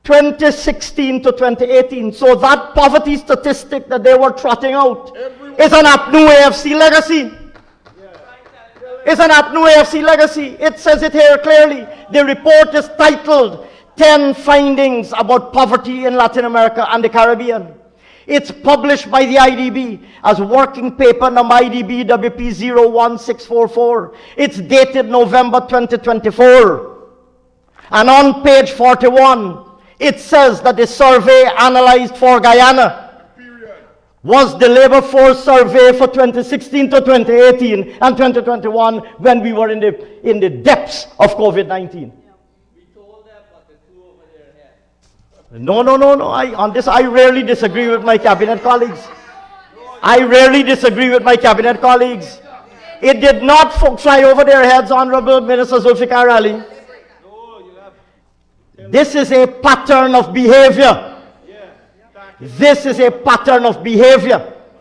2016 to 2018, so that poverty statistic that they were trotting out is an APNU AFC legacy. It's an APNU AFC legacy. It says it here clearly. The report is titled 10 Findings About Poverty in Latin America and the Caribbean. It's published by the IDB as working paper number IDB WP 01644. It's dated November 2024. And on page 41, it says that the survey analyzed for Guyana was the labor force survey for 2016 to 2018 and 2021 when we were in the depths of COVID-19. No. On this, I rarely disagree with my cabinet colleagues. It did not fly over their heads, Honorable Minister Zulfikar Ali. This is a pattern of behavior.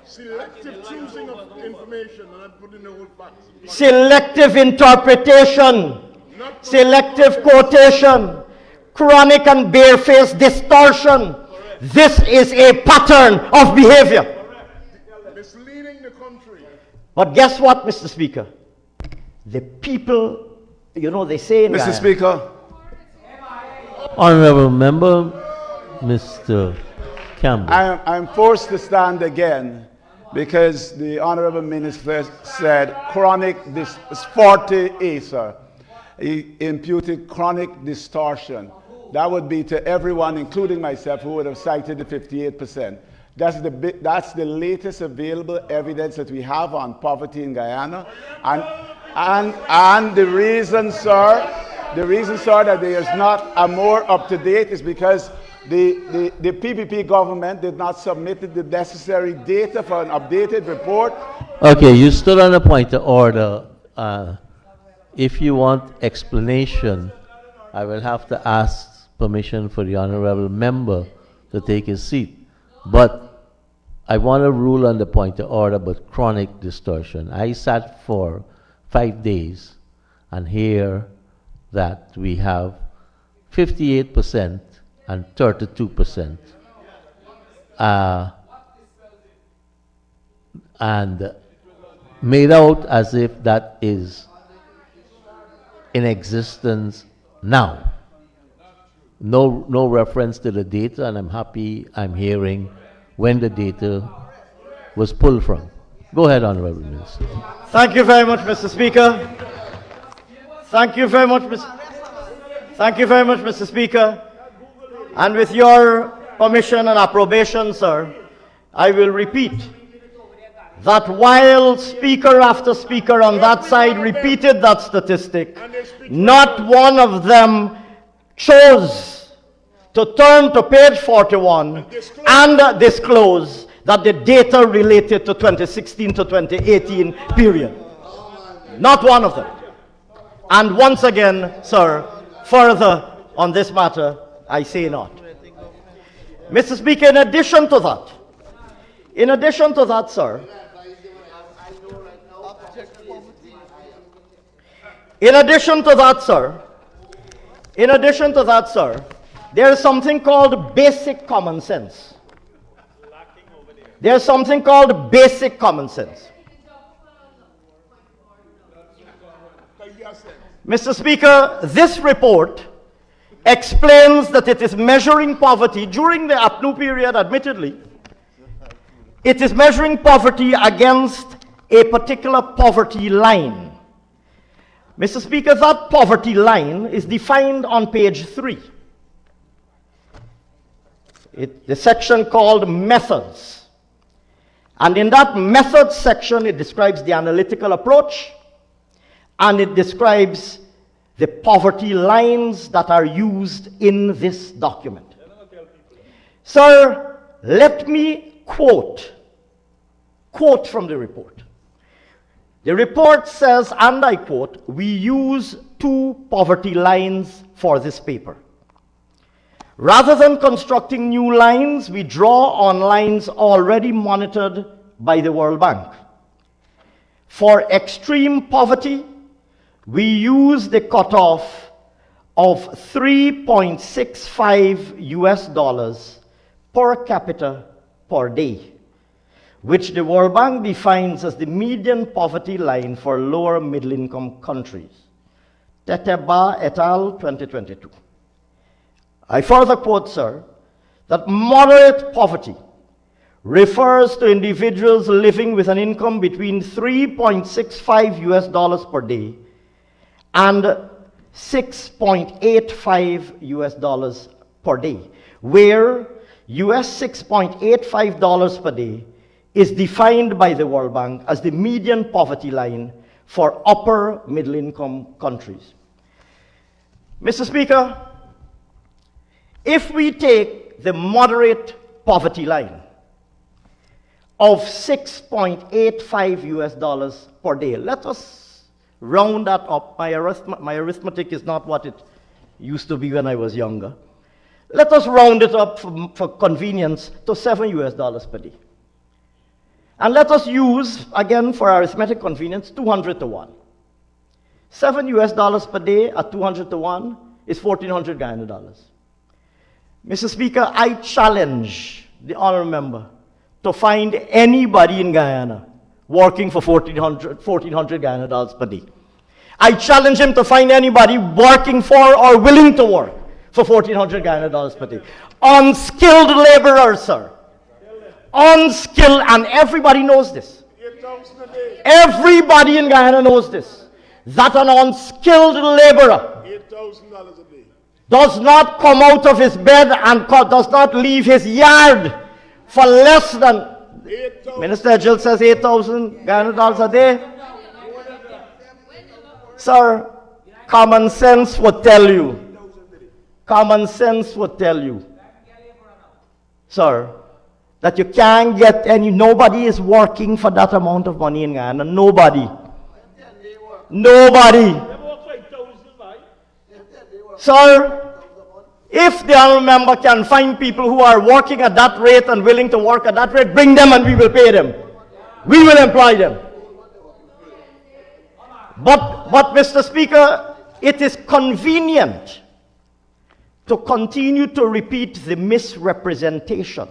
Selective choosing of information and not putting the whole facts. Selective interpretation. Selective quotation. Chronic and barefaced distortion. This is a pattern of behavior. Misleading the country. But guess what, Mr. Speaker? The people, they say in Mr. Guyana, Speaker, Honorable Member, Mr. Campbell. I'm forced to stand again because the Honorable Minister said chronic, this is 40A, sir. He imputed chronic distortion. That would be to everyone, including myself, who would have cited the 58%. That's the latest available evidence that we have on poverty in Guyana. And the reason, sir, that there is not a more up-to-date is because the PPP government did not submit the necessary data for an updated report. Okay, you stood on a point of order. If you want explanation, I will have to ask permission for the honorable member to take his seat. But I want to rule on the point of order about chronic distortion. I sat for 5 days and hear that we have 58% and 32%. And made out as if that is in existence now. No reference to the data, and I'm happy I'm hearing when the data was pulled from. Go ahead, Honorable Minister. Thank you very much, Mr. Speaker. Thank you very much, Mr. Speaker. And with your permission and approbation, sir, I will repeat that while speaker after speaker on that side repeated that statistic, not one of them chose to turn to page 41 and disclose that the data related to 2016 to 2018 period. Not one of them. And once again, sir, further on this matter, I say not. Mr. Speaker, in addition to that, sir, there is something called basic common sense. Mr. Speaker, this report explains that it is measuring poverty during the APNU period, admittedly. It is measuring poverty against a particular poverty line. Mr. Speaker, that poverty line is defined on page 3. The section called Methods. And in that Methods section, it describes the analytical approach, and it describes the poverty lines that are used in this document. Sir, let me quote from the report. The report says, and I quote, "We use 2 poverty lines for this paper. Rather than constructing new lines, we draw on lines already monitored by the World Bank. For extreme poverty, we use the cutoff of $3.65 per capita per day, which the World Bank defines as the median poverty line for lower middle-income countries. Teteba et al., 2022. I further quote, sir, that moderate poverty refers to individuals living with an income between $3.65 per day and $6.85 per day, where $6.85 per day is defined by the World Bank as the median poverty line for upper middle-income countries. Mr. Speaker, if we take the moderate poverty line of $6.85 per day, let us round that up. My arithmetic is not what it used to be when I was younger. Let us round it up for convenience to $7 per day. And let us use, again for arithmetic convenience, 200 to 1. $7 per day at 200 to 1 is 1,400 Guyana dollars. Mr. Speaker, I challenge the honourable member to find anybody in Guyana working for 1,400 Guyana dollars per day. I challenge him to find anybody working for or willing to work for 1,400 Guyana dollars per day. Unskilled laborers, sir. Unskilled, and everybody knows this. Everybody in Guyana knows this. That an unskilled laborer $8,000 a day. does not come out of his bed and does not leave his yard for less than, Minister Jill says 8,000 Guyana dollars a day. Sir, common sense would tell you. Common sense would tell you, sir, that you can't get any, nobody is working for that amount of money in Guyana. Nobody. Nobody. Sir, if the honourable member can find people who are working at that rate and willing to work at that rate, bring them and we will pay them. We will employ them. But Mr. Speaker, it is convenient to continue to repeat the misrepresentation.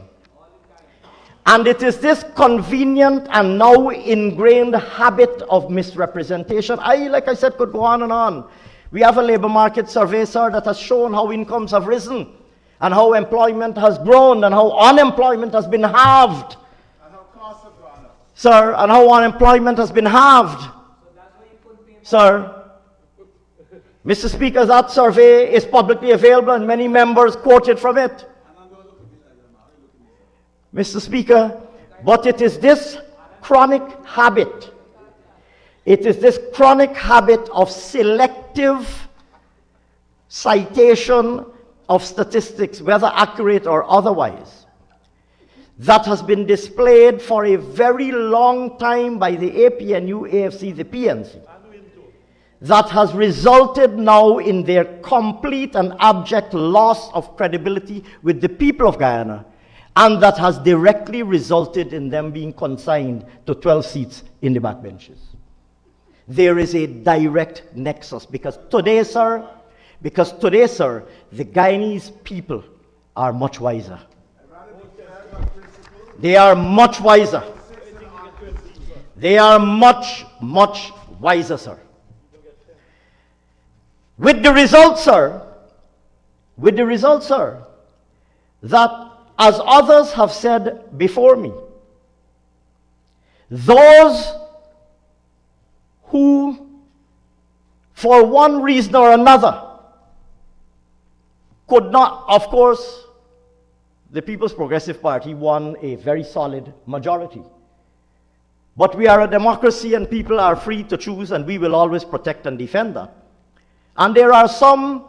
And it is this convenient and now ingrained habit of misrepresentation. Like I said, could go on and on. We have a labor market survey, sir, that has shown how incomes have risen and how employment has grown and how unemployment has been halved. And how costs have gone up. Sir, and how unemployment has been halved. Sir, Mr. Speaker, that survey is publicly available and many members quoted from it. Mr. Speaker, but it is this chronic habit. It is this chronic habit of selective citation of statistics, whether accurate or otherwise, that has been displayed for a very long time by the APNU, AFC, the PNC, that has resulted now in their complete and abject loss of credibility with the people of Guyana, and that has directly resulted in them being consigned to 12 seats in the backbenches. There is a direct nexus because today, sir, the Guyanese people are much wiser. They are much wiser. They are much, much wiser, sir. With the result, sir, with the result, sir, that as others have said before me, those who, for one reason or another, could not, of course, the People's Progressive Party won a very solid majority. But we are a democracy and people are free to choose, and we will always protect and defend that. And there are some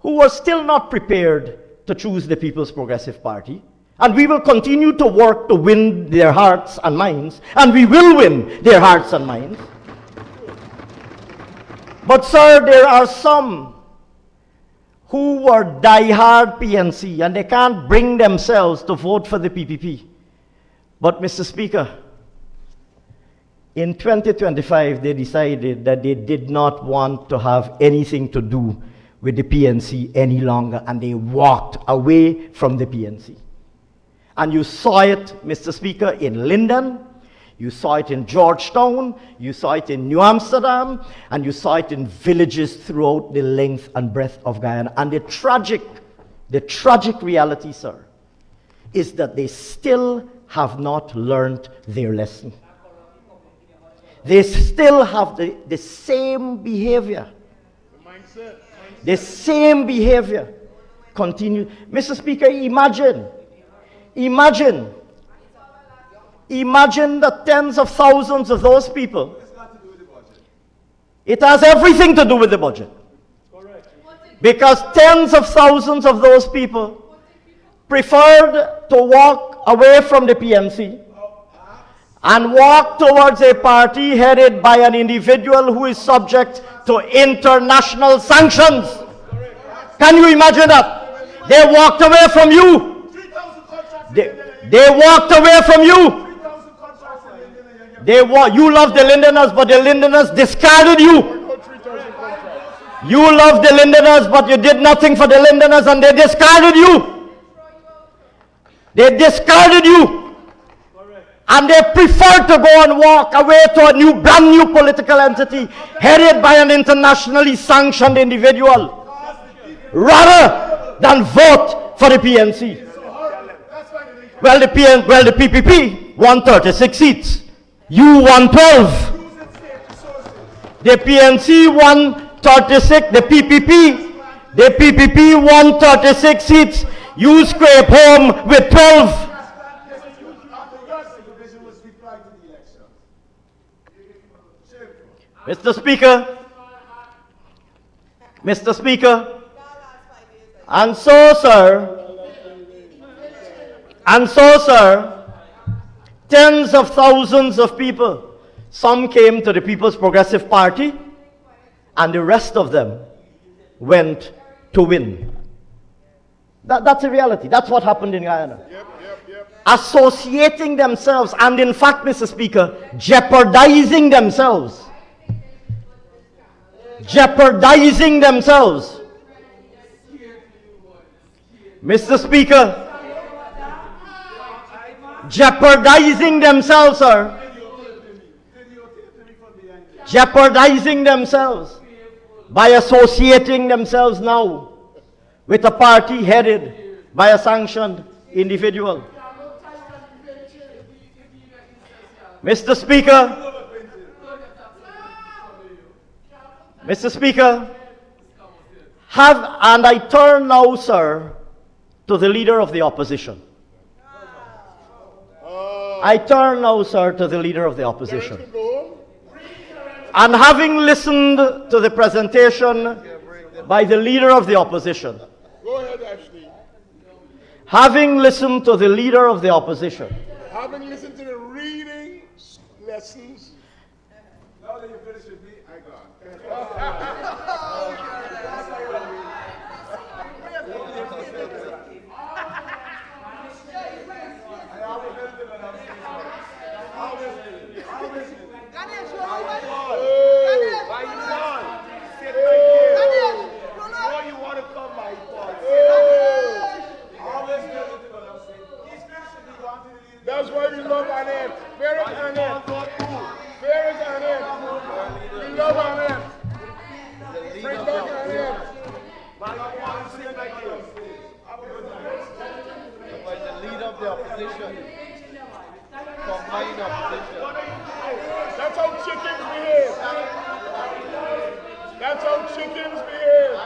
who are still not prepared to choose the People's Progressive Party, and we will continue to work to win their hearts and minds, and we will win their hearts and minds. But sir, there are some who were die-hard PNC, and they can't bring themselves to vote for the PPP. But Mr. Speaker, in 2025, they decided that they did not want to have anything to do with the PNC any longer, and they walked away from the PNC. And you saw it, Mr. Speaker, in Linden, you saw it in Georgetown, you saw it in New Amsterdam, and you saw it in villages throughout the length and breadth of Guyana. And the tragic reality, sir, is that they still have not learned their lesson. They still have the same behavior. The same behavior continue. Mr. Speaker, imagine the tens of thousands of those people. It has everything to do with the budget. Because tens of thousands of those people preferred to walk away from the PNC and walk towards a party headed by an individual who is subject to international sanctions. Can you imagine that? They walked away from you. They walked away from you. You love the Lindeners, but the Lindeners discarded you. You love the Lindeners, but you did nothing for the Lindeners, and they discarded you. They discarded you. And they prefer to go and walk away to a brand new political entity headed by an internationally sanctioned individual rather than vote for the PNC. Well, the PPP won 36 seats. You won 12. The PNC won 36. The PPP won 36 seats. You scrape home with 12. Mr. Speaker, and so, sir, tens of thousands of people, some came to the People's Progressive Party, and the rest of them went to win. That's a reality. That's what happened in Guyana. Associating themselves, and in fact, Mr. Speaker, jeopardizing themselves. Mr. Speaker, jeopardizing themselves, sir. Jeopardizing themselves by associating themselves now with a party headed by a sanctioned individual. Mr. Speaker, and I turn now, sir, to the leader of the opposition. I turn now, sir, to the leader of the opposition. And having listened to the presentation by the leader of the opposition, Go ahead, Ashni. having listened to the leader of the opposition, Having listened to the reading lessons, Now that you finish with me, I got. that's why we love Annette. Where is Annette? Where is Annette? We love Annette. opposition. Combined opposition. That's how chickens behave. That's how chickens behave.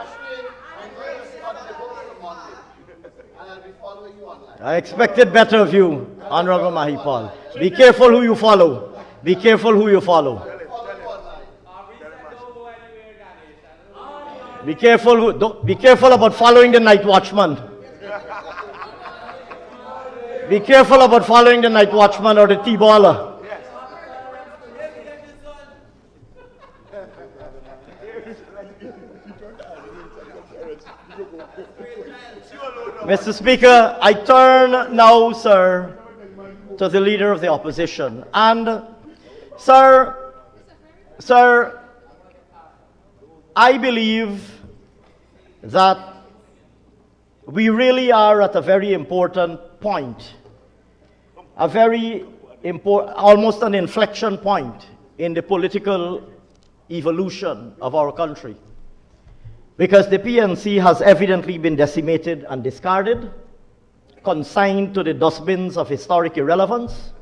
I expected better of you, Honorable Mahipal. Be careful who you follow. Be careful who you follow. Be careful. Be careful about following the night watchman. Be careful about following the night watchman or the T-baller. Mr. Speaker, I turn now, sir, to the Leader of the Opposition. And, sir, I believe that we really are at a very important point, a very important, almost an inflection point in the political evolution of our country. Because the PNC has evidently been decimated and discarded, consigned to the dustbins of historic irrelevance.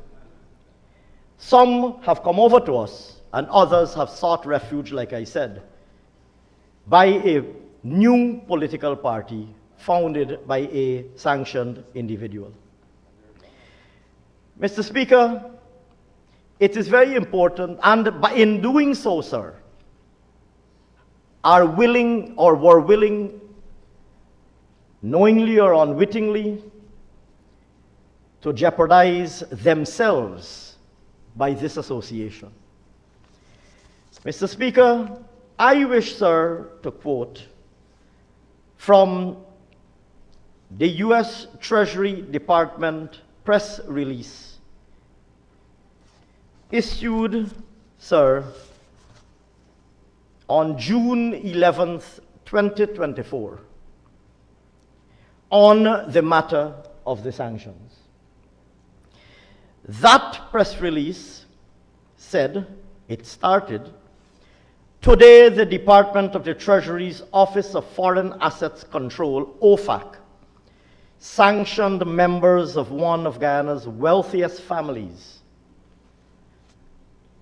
Some have come over to us, and others have sought refuge, like I said, by a new political party founded by a sanctioned individual. Mr. Speaker, it is very important, and in doing so, sir, are willing or were willing, knowingly or unwittingly, to jeopardize themselves by this association. Mr. Speaker, I wish, sir, to quote from the U.S. Treasury Department press release issued, sir, on June 11th, 2024, on the matter of the sanctions. That press release said, it started, today the Department of the Treasury's Office of Foreign Assets Control, OFAC, sanctioned members of one of Guyana's wealthiest families,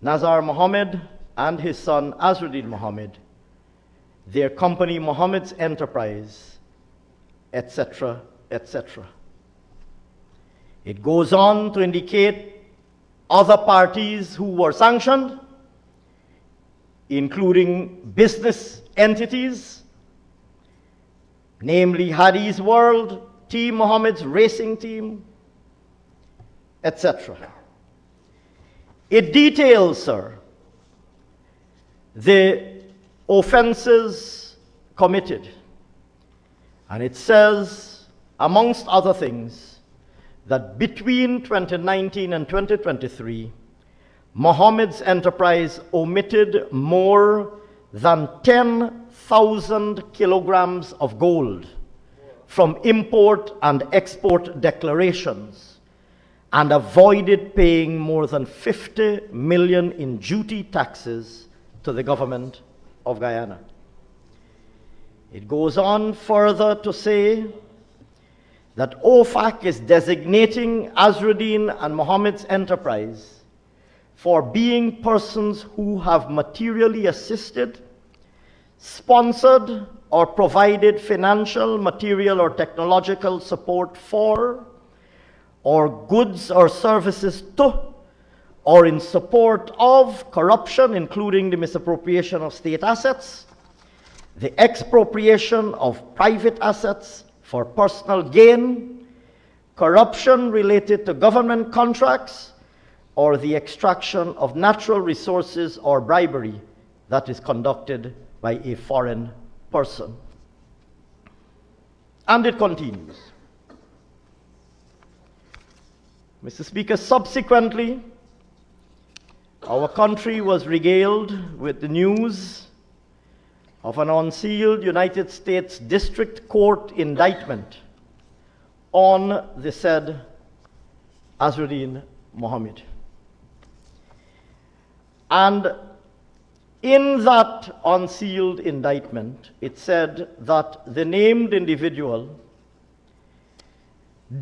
Nazar Mohammed and his son Azruddin Mohammed, their company Mohammed's Enterprise, etc., etc. It goes on to indicate other parties who were sanctioned, including business entities, namely Hadi's World, Team Mohammed's racing team, etc. It details, sir, the offenses committed. And it says, amongst other things, that between 2019 and 2023, Mohammed's Enterprise omitted more than 10,000 kilograms of gold from import and export declarations and avoided paying more than 50 million in duty taxes to the government of Guyana. It goes on further to say that OFAC is designating Azruddin and Mohammed's Enterprise for being persons who have materially assisted, sponsored, or provided financial, material, or technological support for, or goods or services to, or in support of corruption, including the misappropriation of state assets, the expropriation of private assets for personal gain, corruption related to government contracts, or the extraction of natural resources or bribery that is conducted by a foreign person. And it continues. Mr. Speaker, subsequently, our country was regaled with the news of an unsealed United States District Court indictment on the said Azruddin Mohammed. And in that unsealed indictment, it said that the named individual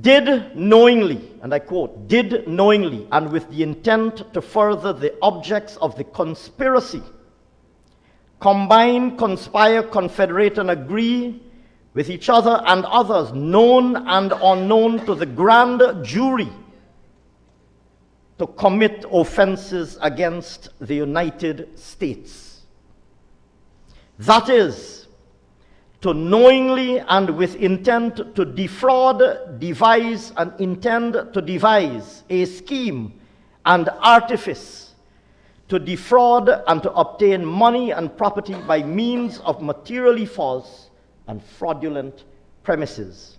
did knowingly, and I quote, did knowingly and with the intent to further the objects of the conspiracy, combine, conspire, confederate, and agree with each other and others, known and unknown to the grand jury, to commit offenses against the United States. That is, to knowingly and with intent to defraud, devise, and intend to devise a scheme and artifice to defraud and to obtain money and property by means of materially false and fraudulent premises,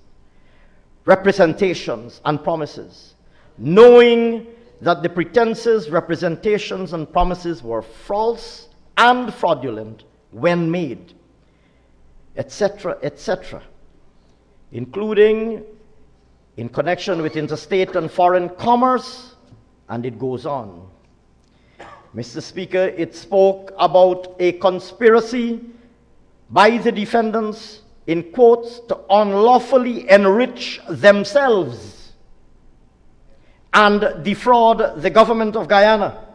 representations, and promises, knowing that the pretenses, representations, and promises were false and fraudulent when made, etc., etc., including in connection with interstate and foreign commerce, and it goes on. Mr. Speaker, it spoke about a conspiracy by the defendants, in quotes, to unlawfully enrich themselves and defraud the government of Guyana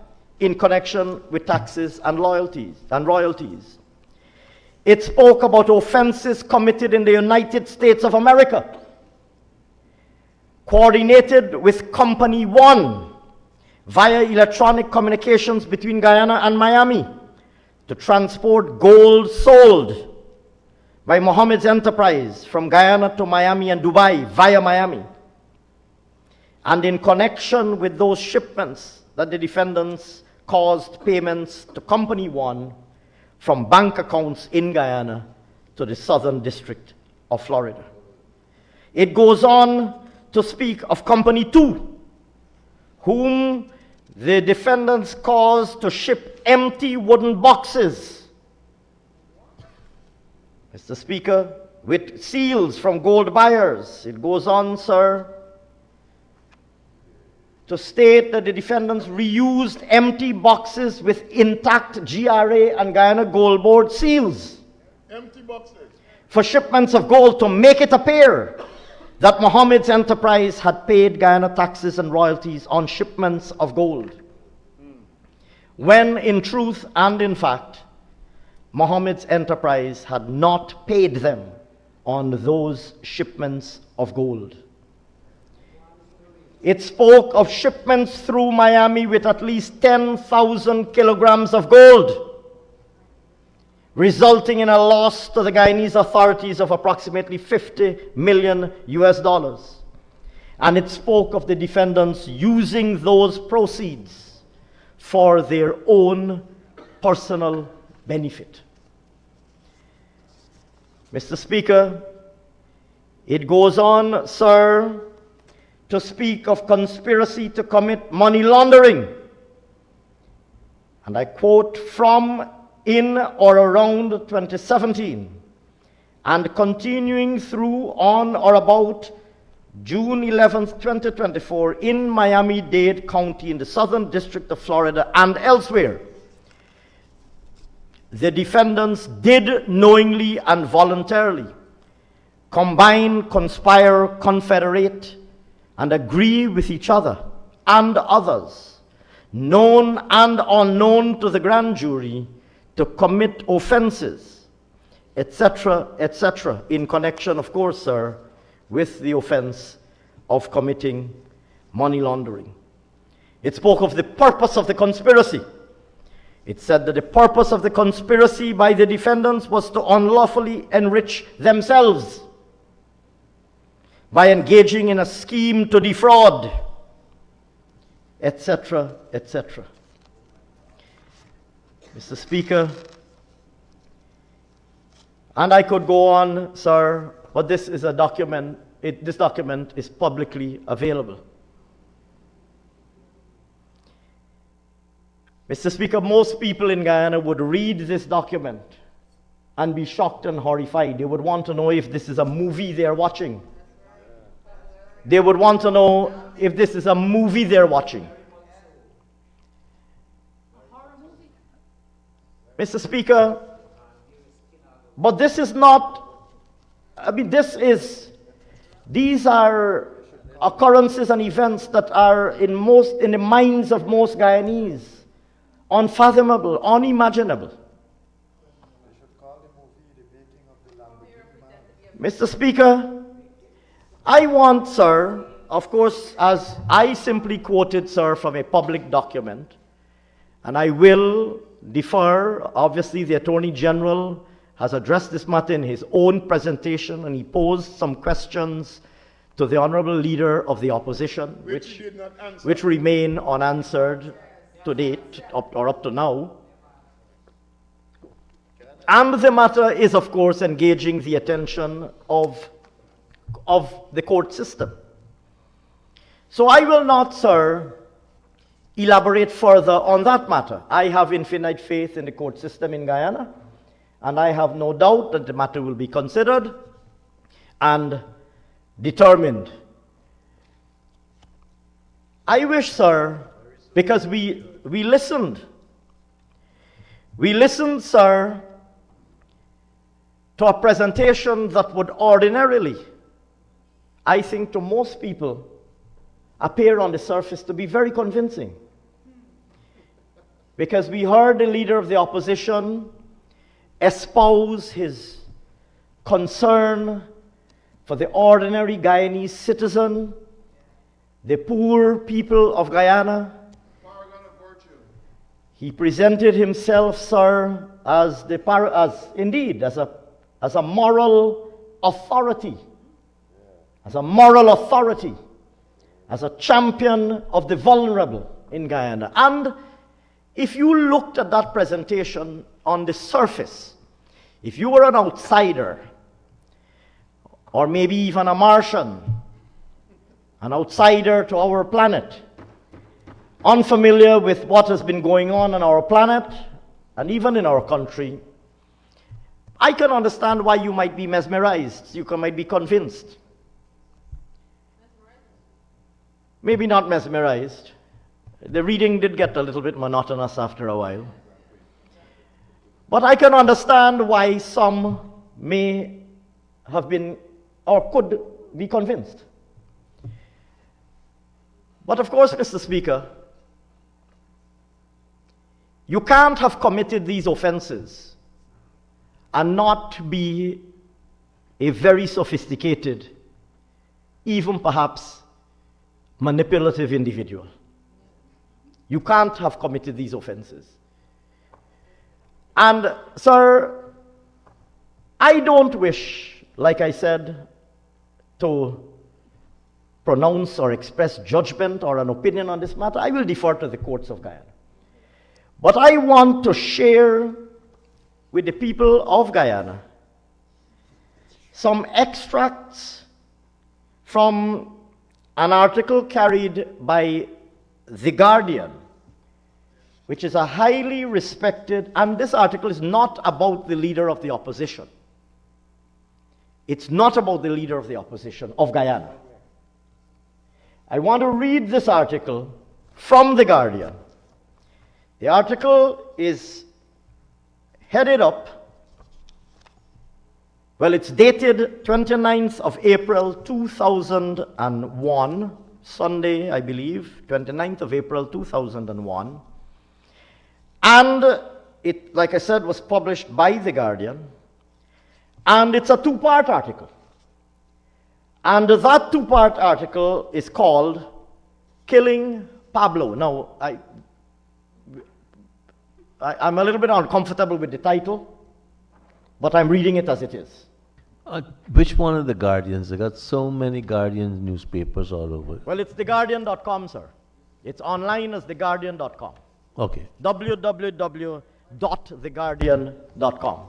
in connection with taxes and royalties. It spoke about offenses committed in the United States of America, coordinated with Company One via electronic communications between Guyana and Miami to transport gold sold by Mohammed's enterprise from Guyana to Miami and Dubai via Miami. And in connection with those shipments that the defendants caused payments to Company One from bank accounts in Guyana to the Southern District of Florida. It goes on to speak of Company Two, whom the defendants caused to ship empty wooden boxes, Mr. Speaker, with seals from gold buyers. It goes on, sir, to state that the defendants reused empty boxes with intact GRA and Guyana Gold Board seals. Empty boxes. For shipments of gold, to make it appear that Mohammed's enterprise had paid Guyana taxes and royalties on shipments of gold, when in truth and in fact, Mohammed's enterprise had not paid them on those shipments of gold. It spoke of shipments through Miami with at least 10,000 kilograms of gold, resulting in a loss to the Guyanese authorities of approximately $50 million. And it spoke of the defendants using those proceeds for their own personal benefit. Mr. Speaker, it goes on, sir, to speak of conspiracy to commit money laundering. And I quote, from in or around 2017 and continuing through on or about June 11th, 2024 in Miami-Dade County in the Southern District of Florida and elsewhere, the defendants did knowingly and voluntarily combine, conspire, confederate, and agree with each other and others, known and unknown to the grand jury, to commit offenses, etc., etc., in connection, of course, sir, with the offense of committing money laundering. It spoke of the purpose of the conspiracy. It said that the purpose of the conspiracy by the defendants was to unlawfully enrich themselves by engaging in a scheme to defraud, etc., etc. Mr. Speaker, and I could go on, sir, but this is a document, this document is publicly available. Mr. Speaker, most people in Guyana would read this document and be shocked and horrified. They would want to know if this is a movie they're watching. They would want to know if this is a movie they're watching. Mr. Speaker, but this is not, I mean, these are occurrences and events that are in the minds of most Guyanese unfathomable, unimaginable. Mr. Speaker, I want, sir, of course, as I simply quoted, sir, from a public document, and I will defer. Obviously, the Attorney General has addressed this matter in his own presentation, and he posed some questions to the Honorable Leader of the Opposition, which remain unanswered to date, up to now. And the matter is, of course, engaging the attention of the court system. So I will not, sir, elaborate further on that matter. I have infinite faith in the court system in Guyana, and I have no doubt that the matter will be considered and determined. I wish, sir, because we listened. We listened, sir, to a presentation that would ordinarily, I think to most people, appear on the surface to be very convincing. Because we heard the Leader of the Opposition espouse his concern for the ordinary Guyanese citizen, the poor people of Guyana. He presented himself, sir, as a moral authority, as a champion of the vulnerable in Guyana. And if you looked at that presentation on the surface, if you were an outsider, or maybe even a Martian, an outsider to our planet, unfamiliar with what has been going on our planet, and even in our country, I can understand why you might be mesmerized, might be convinced. Maybe not mesmerized. The reading did get a little bit monotonous after a while. But I can understand why some may have been or could be convinced. But of course, Mr. Speaker, you can't have committed these offenses and not be a very sophisticated, even perhaps manipulative individual. You can't have committed these offenses. And, sir, I don't wish, like I said, to pronounce or express judgment or an opinion on this matter. I will defer to the courts of Guyana. But I want to share with the people of Guyana some extracts from an article carried by The Guardian, which is a highly respected, and this article is not about the Leader of the Opposition. It's not about the Leader of the Opposition of Guyana. I want to read this article from The Guardian. The article is headed up, well, it's dated 29th of April 2001, Sunday, I believe, 29th of April 2001. And it, like I said, was published by The Guardian. And it's a two-part article. And that two-part article is called Killing Pablo. Now, I'm a little bit uncomfortable with the title, but I'm reading it as it is. Which one of the Guardians? They got so many Guardian newspapers all over. Well, it's theguardian.com, sir. It's online as theguardian.com. Okay. www.theguardian.com.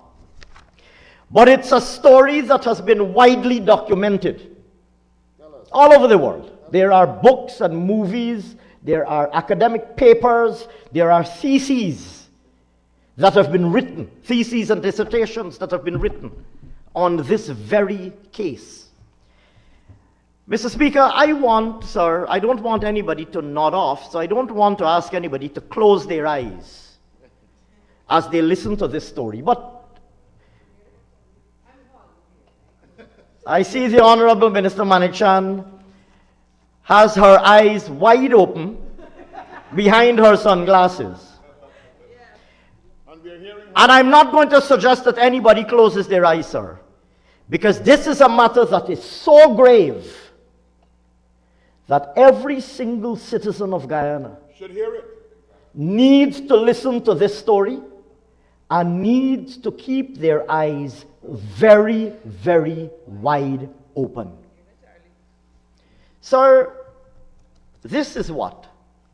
But it's a story that has been widely documented all over the world. There are books and movies, there are academic papers, there are theses that have been written, theses and dissertations that have been written on this very case. Mr. Speaker, I don't want anybody to nod off, so I don't want to ask anybody to close their eyes as they listen to this story. But I see the Honorable Minister Manichan has her eyes wide open behind her sunglasses. And I'm not going to suggest that anybody closes their eyes, sir, because this is a matter that is so grave that every single citizen of Guyana Should hear it. needs to listen to this story and needs to keep their eyes very, very wide open. Sir, this is what,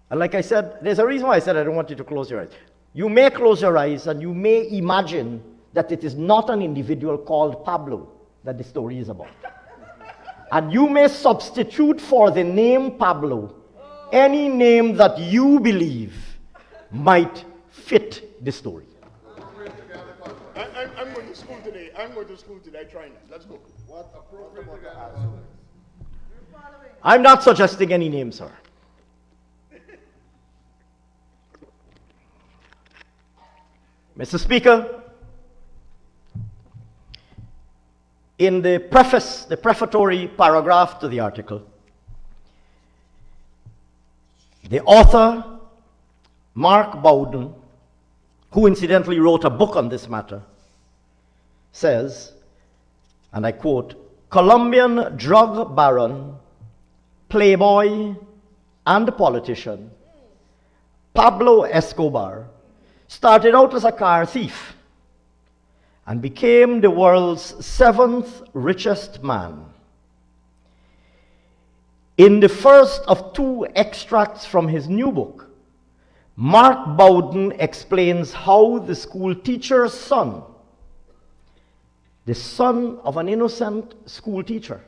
and like I said, there's a reason why I said I don't want you to close your eyes. You may close your eyes and you may imagine that it is not an individual called Pablo that the story is about. And you may substitute for the name Pablo any name that you believe might fit the story. I'm going to school today. I'm going to school today. Trying it. Let's go. What appropriate about the answer? I'm not suggesting any name, sir. Mr. Speaker, in the preface, the prefatory paragraph to the article, the author, Mark Bowden, who incidentally wrote a book on this matter, says, and I quote, Colombian drug baron, playboy, and politician, Pablo Escobar, started out as a car thief and became the world's 7th richest man. In the first of 2 extracts from his new book, Mark Bowden explains how the school teacher's son, the son of an innocent school teacher,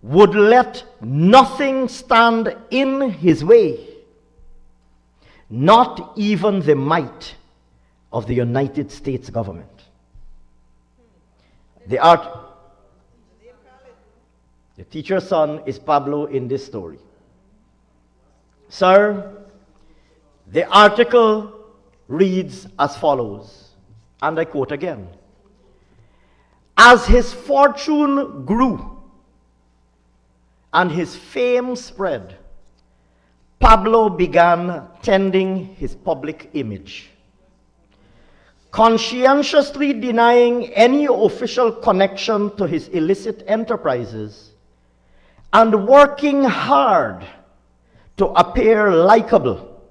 would let nothing stand in his way, not even the might of the United States government. The teacher's son is Pablo in this story. Sir, the article reads as follows, and I quote again. As his fortune grew and his fame spread, Pablo began tending his public image, conscientiously denying any official connection to his illicit enterprises and working hard to appear likable,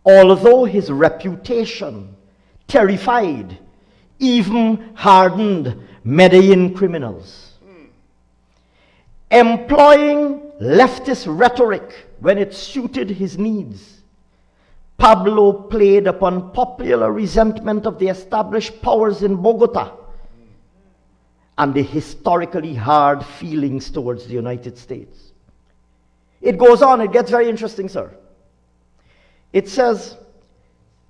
although his reputation terrified, even hardened Medellin criminals. Employing leftist rhetoric when it suited his needs, Pablo played upon popular resentment of the established powers in Bogota and the historically hard feelings towards the United States. It goes on, it gets very interesting, sir. It says,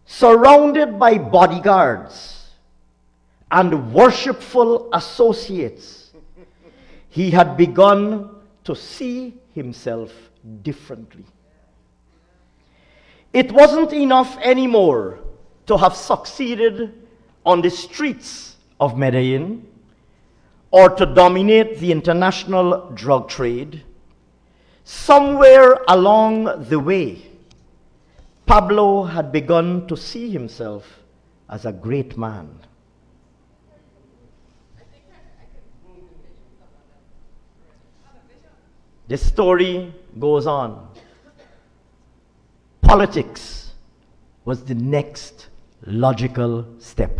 surrounded by bodyguards and worshipful associates, he had begun to see himself differently. It wasn't enough anymore to have succeeded on the streets of Medellin or to dominate the international drug trade. Somewhere along the way, Pablo had begun to see himself as a great man. The story goes on. Politics was the next logical step.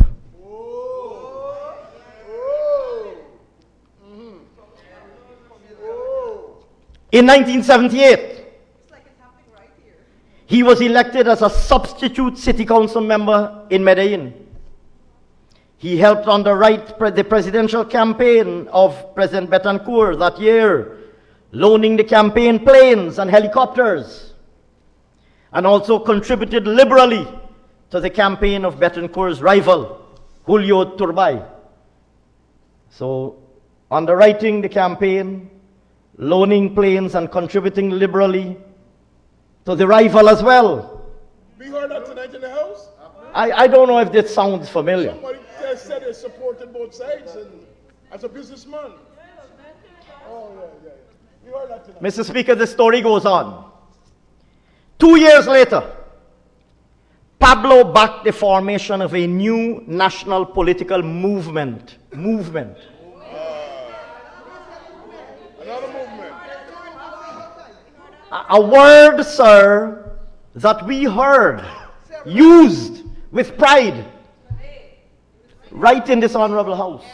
In 1978, he was elected as a substitute city council member in Medellin. He helped underwrite the presidential campaign of President Betancourt that year, loaning the campaign planes and helicopters, and also contributed liberally to the campaign of Betancourt's rival, Julio Turbay. So, underwriting the campaign, loaning planes, and contributing liberally to the rival as well. We heard that tonight in the House. I don't know if that sounds familiar. Somebody said they supported both sides, and as a businessman. Oh, yeah. Mr. Speaker, the story goes on. 2 years later, Pablo backed the formation of a new national political movement. Another movement. A word, sir, that we heard used with pride right in this honorable house.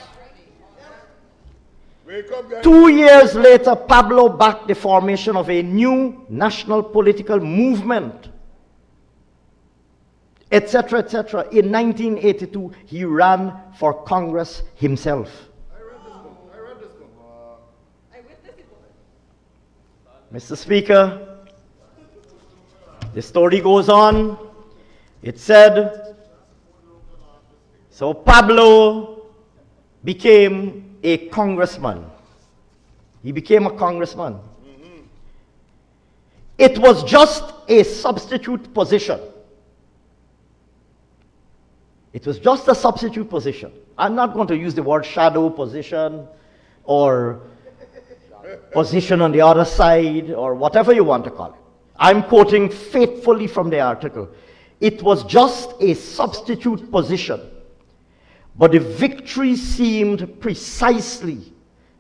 Wake up, guys. 2 years later, Pablo backed the formation of a new national political movement, etc., etc. In 1982, he ran for Congress himself. I read this book. Mr. Speaker, the story goes on. It said, so Pablo became a congressman. He became a congressman. It was just a substitute position. It was just a substitute position. I'm not going to use the word shadow position or position on the other side or whatever you want to call it. I'm quoting faithfully from the article. It was just a substitute position, but the victory seemed precisely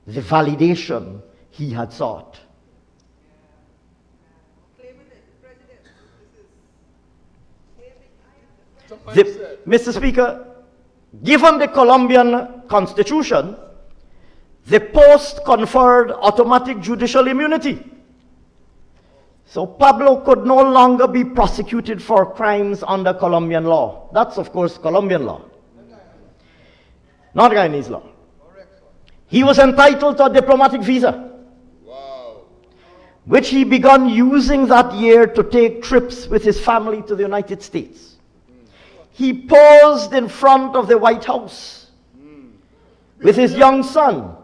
the validation he had sought. Mr. Speaker, given the Colombian Constitution, the post conferred automatic judicial immunity. So Pablo could no longer be prosecuted for crimes under Colombian law. That's, of course, Colombian law, not Guyanese law. He was entitled to a diplomatic visa, which he began using that year to take trips with his family to the United States. He posed in front of the White House with his young son.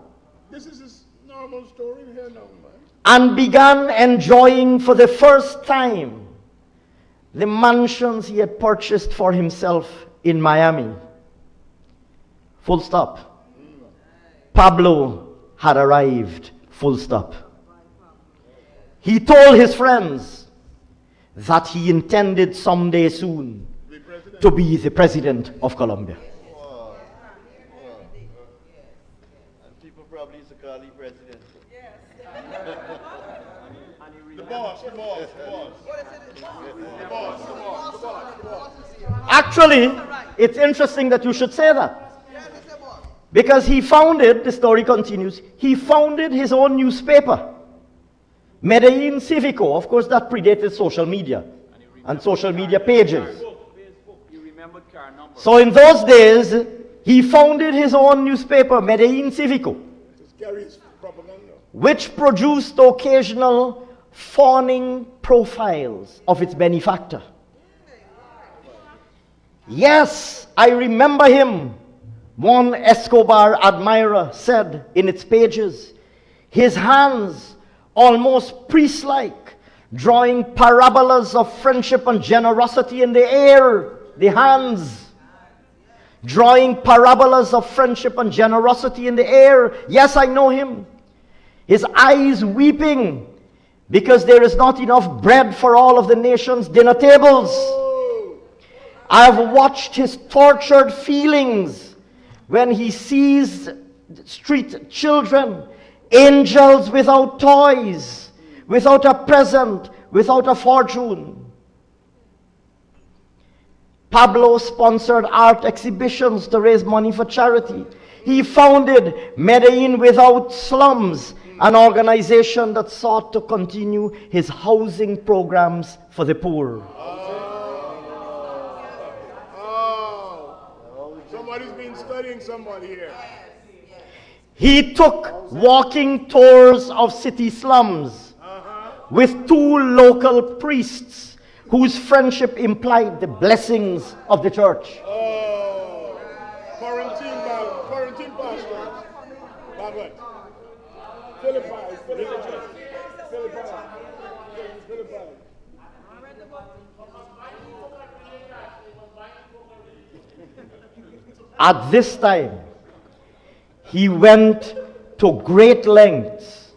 This is his normal story here now, man. And began enjoying for the first time the mansions he had purchased for himself in Miami. Full stop. Pablo had arrived. Full stop. He told his friends that he intended someday soon to be the president of Colombia. And people probably used to call him president. The boss. Actually, it's interesting that you should say that. Because he founded, the story continues, he founded his own newspaper, Medellin Civico. Of course, that predated social media and social media pages. So in those days, he founded his own newspaper, Medellin Civico, which produced occasional fawning profiles of its benefactor. Yes, I remember him, one Escobar admirer said in its pages, his hands almost priest-like, drawing parabolas of friendship and generosity in the air, the hands. Drawing parabolas of friendship and generosity in the air. Yes, I know him. His eyes weeping because there is not enough bread for all of the nation's dinner tables. I have watched his tortured feelings when he sees street children, angels without toys, without a present, without a fortune. Pablo sponsored art exhibitions to raise money for charity. He founded Medellin Without Slums, an organization that sought to continue his housing programs for the poor. Somebody's been studying somebody here. He took walking tours of city slums with 2 local priests whose friendship implied the blessings of the church. Quarantine pastors. Bagot. Philippi. At this time, he went to great lengths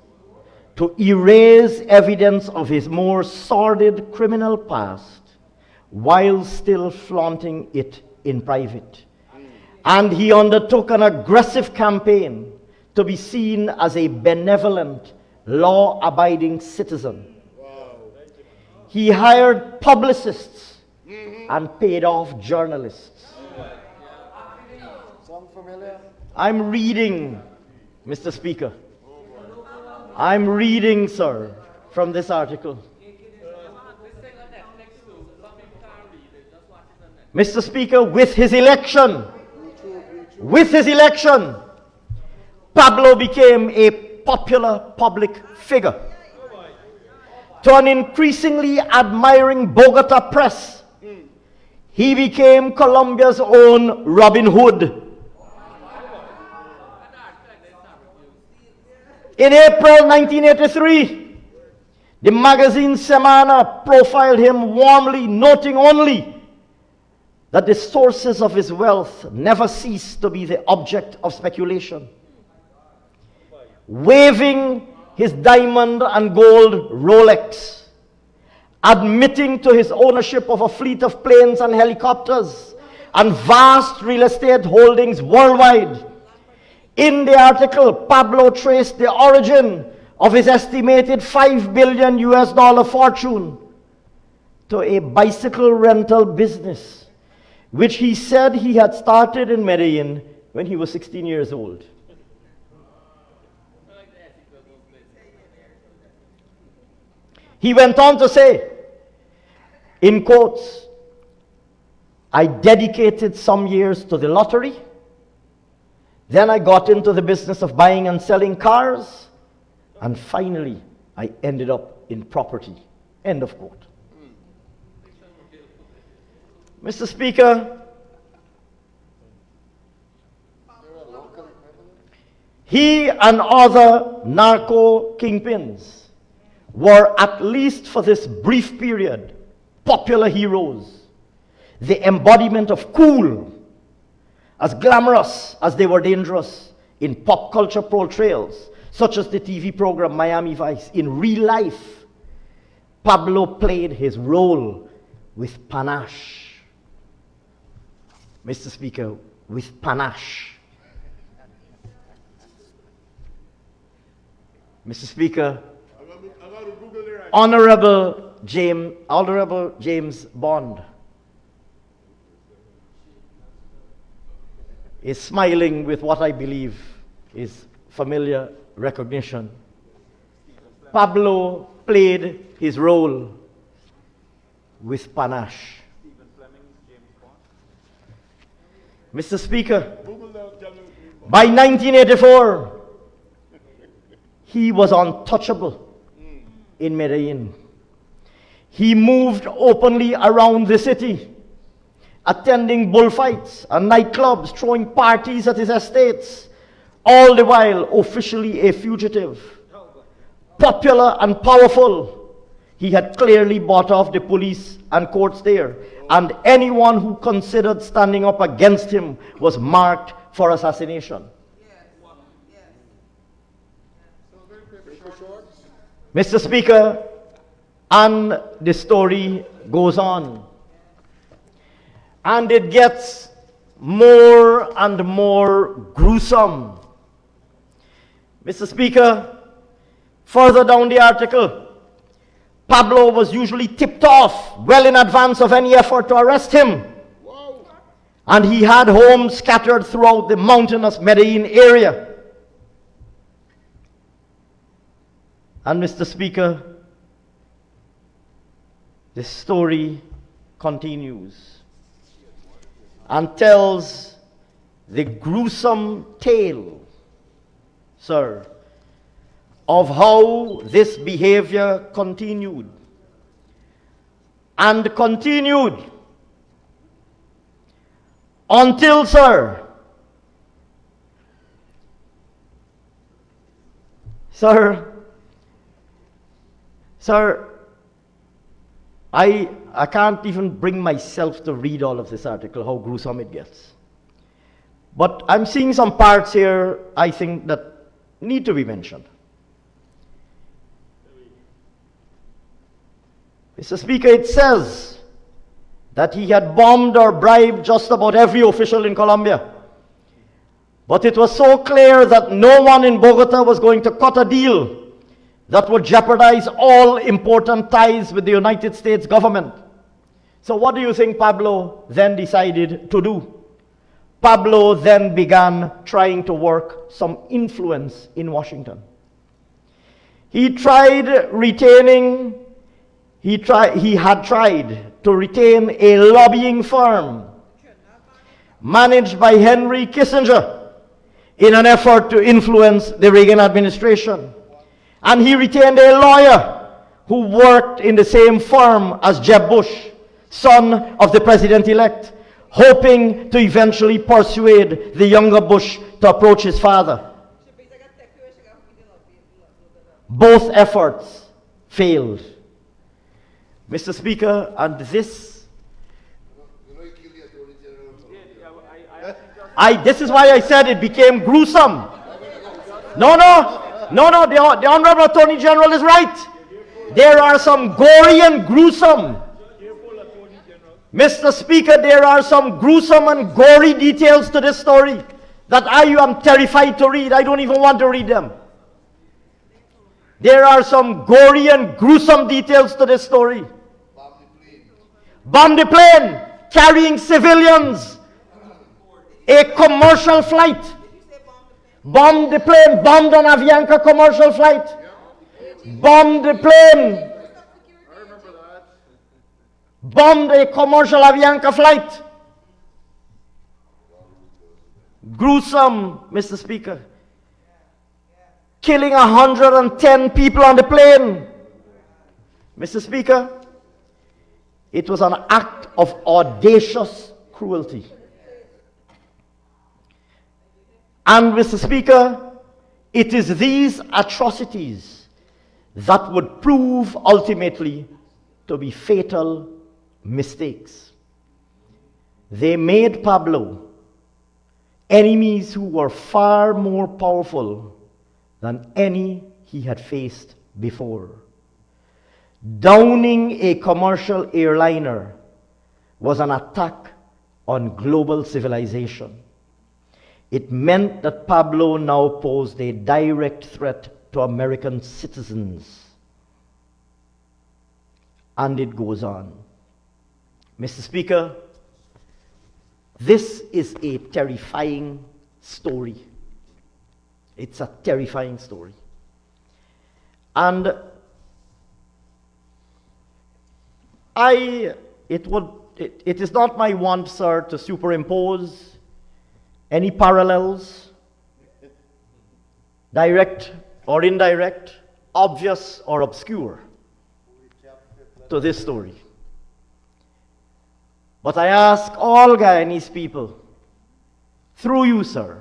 to erase evidence of his more sordid criminal past while still flaunting it in private. And he undertook an aggressive campaign to be seen as a benevolent, law-abiding citizen. He hired publicists and paid off journalists. Sound familiar? I'm reading, Mr. Speaker. I'm reading, sir, from this article. Mr. Speaker, with his election, Pablo became a popular public figure. To an increasingly admiring Bogota press, he became Colombia's own Robin Hood. In April 1983, the magazine Semana profiled him warmly, noting only that the sources of his wealth never ceased to be the object of speculation. Waving his diamond and gold Rolex, admitting to his ownership of a fleet of planes and helicopters and vast real estate holdings worldwide. In the article, Pablo traced the origin of his estimated $5 billion fortune to a bicycle rental business, which he said he had started in Medellin when he was 16 years old. He went on to say, in quotes, "I dedicated some years to the lottery. Then I got into the business of buying and selling cars. And finally, I ended up in property." End of quote. Mr. Speaker, he and other narco kingpins were, at least for this brief period, popular heroes, the embodiment of cool, as glamorous as they were dangerous in pop culture portrayals, such as the TV program Miami Vice. In real life, Pablo played his role with panache. Mr. Speaker, with panache. Mr. Speaker, Honorable James Bond is smiling with what I believe is familiar recognition. Pablo played his role with panache. Mr. Speaker, by 1984, he was untouchable in Medellin. He moved openly around the city, attending bullfights and nightclubs, throwing parties at his estates, all the while officially a fugitive. Popular and powerful, he had clearly bought off the police and courts there, and anyone who considered standing up against him was marked for assassination. Mr. Speaker, and the story goes on. And it gets more and more gruesome. Mr. Speaker, further down the article, Pablo was usually tipped off well in advance of any effort to arrest him. And he had homes scattered throughout the mountainous Medellin area. And Mr. Speaker, the story continues and tells the gruesome tale, sir, of how this behavior continued and continued until, sir, I can't even bring myself to read all of this article, how gruesome it gets. But I'm seeing some parts here I think that need to be mentioned. Mr. Speaker, it says that he had bombed or bribed just about every official in Colombia. But it was so clear that no one in Bogota was going to cut a deal that would jeopardize all important ties with the United States government. So what do you think Pablo then decided to do? Pablo then began trying to work some influence in Washington. He had tried to retain a lobbying firm managed by Henry Kissinger in an effort to influence the Reagan administration. And he retained a lawyer who worked in the same firm as Jeb Bush, son of the president-elect, hoping to eventually persuade the younger Bush to approach his father. Both efforts failed. Mr. Speaker, and this is why I said it became gruesome. No, the Honorable Attorney General is right. There are some gory and gruesome. Mr. Speaker, there are some gruesome and gory details to this story that I am terrified to read. I don't even want to read them. There are some gory and gruesome details to this story. Bomb the plane, carrying civilians, a commercial flight. Bomb the plane, bombed an Avianca commercial flight. Bombed the plane. Bombed a commercial Avianca flight. Gruesome, Mr. Speaker. Killing 110 people on the plane. Mr. Speaker, it was an act of audacious cruelty. And Mr. Speaker, it is these atrocities that would prove ultimately to be fatal mistakes. They made Pablo enemies who were far more powerful than any he had faced before. Downing a commercial airliner was an attack on global civilization. It meant that Pablo now posed a direct threat to American citizens. And it goes on. Mr. Speaker, this is a terrifying story. It's a terrifying story. And it is not my want, sir, to superimpose any parallels, direct or indirect, obvious or obscure, to this story. But I ask all Guyanese people, through you, sir,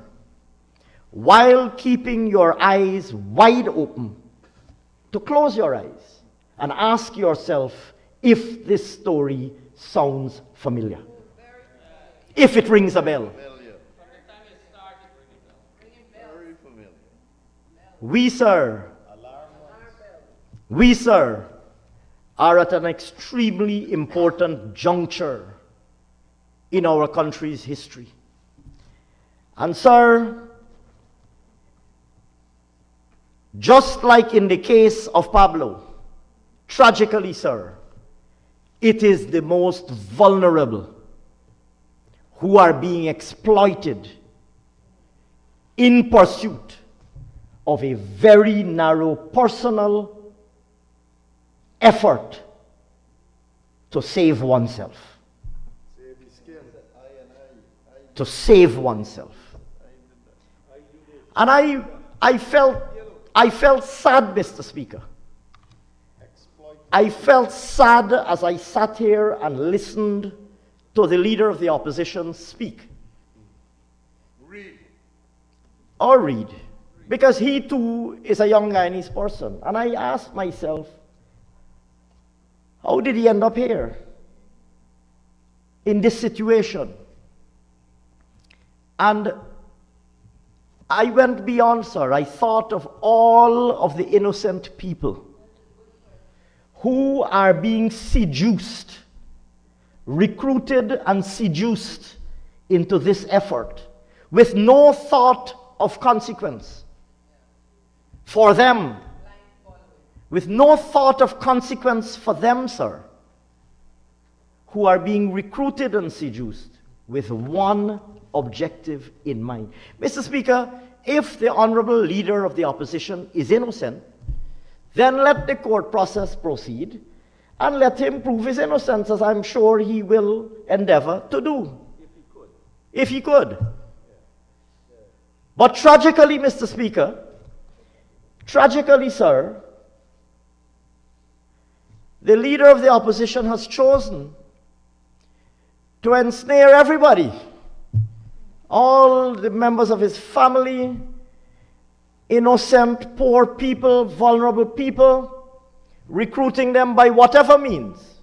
while keeping your eyes wide open, to close your eyes and ask yourself if this story sounds familiar. If it rings a bell. We, sir, are at an extremely important juncture in our country's history. And, sir, just like in the case of Pablo, tragically, sir, it is the most vulnerable who are being exploited in pursuit of a very narrow personal effort to save oneself. To save oneself. And I felt sad, Mr. Speaker. I felt sad as I sat here and listened to the leader of the opposition speak. Read. Because he too is a young Guyanese person. And I asked myself, how did he end up here? In this situation? And I went beyond, sir. I thought of all of the innocent people who are being seduced, recruited and seduced into this effort with no thought of consequence for them, with no thought of consequence for them, sir, who are being recruited and seduced with one objective in mind. Mr. Speaker, if the honorable leader of the opposition is innocent, then let the court process proceed and let him prove his innocence, as I'm sure he will endeavor to do. If he could. But tragically, Mr. Speaker, tragically, sir, the leader of the opposition has chosen to ensnare everybody, all the members of his family, innocent, poor people, vulnerable people, recruiting them by whatever means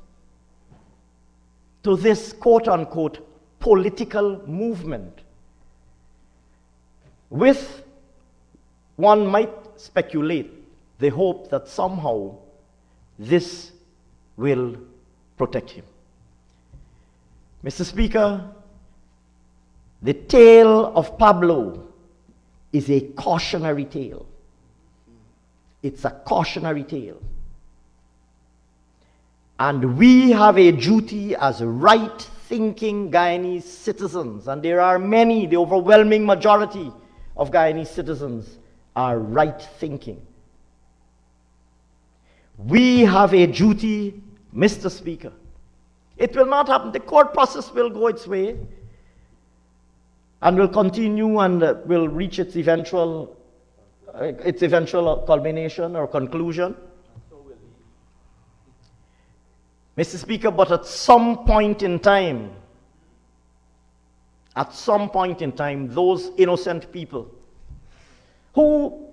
to this quote-unquote political movement, with, one might speculate, the hope that somehow this will protect him. Mr. Speaker, the tale of Pablo is a cautionary tale. It's a cautionary tale. And we have a duty as right-thinking Guyanese citizens, and there are many, the overwhelming majority of Guyanese citizens are right-thinking. We have a duty, Mr. Speaker. It will not happen. The court process will go its way and will continue and will reach its eventual culmination or conclusion. Mr. Speaker, but at some point in time, those innocent people who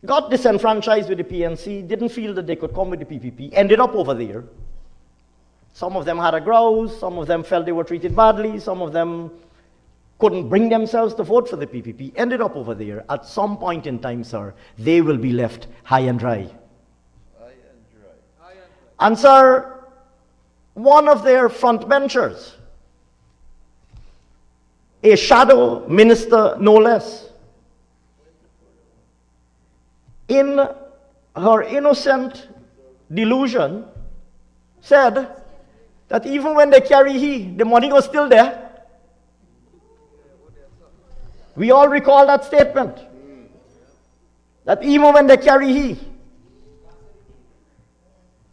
got disenfranchised with the PNC, didn't feel that they could come with the PPP, ended up over there. Some of them had a grouse, some of them felt they were treated badly, some of them couldn't bring themselves to vote for the PPP, ended up over there. At some point in time, sir, they will be left high and dry. And sir, one of their frontbenchers, a shadow minister no less, in her innocent delusion, said that even when they carry the money was still there. We all recall that statement. That even when they carry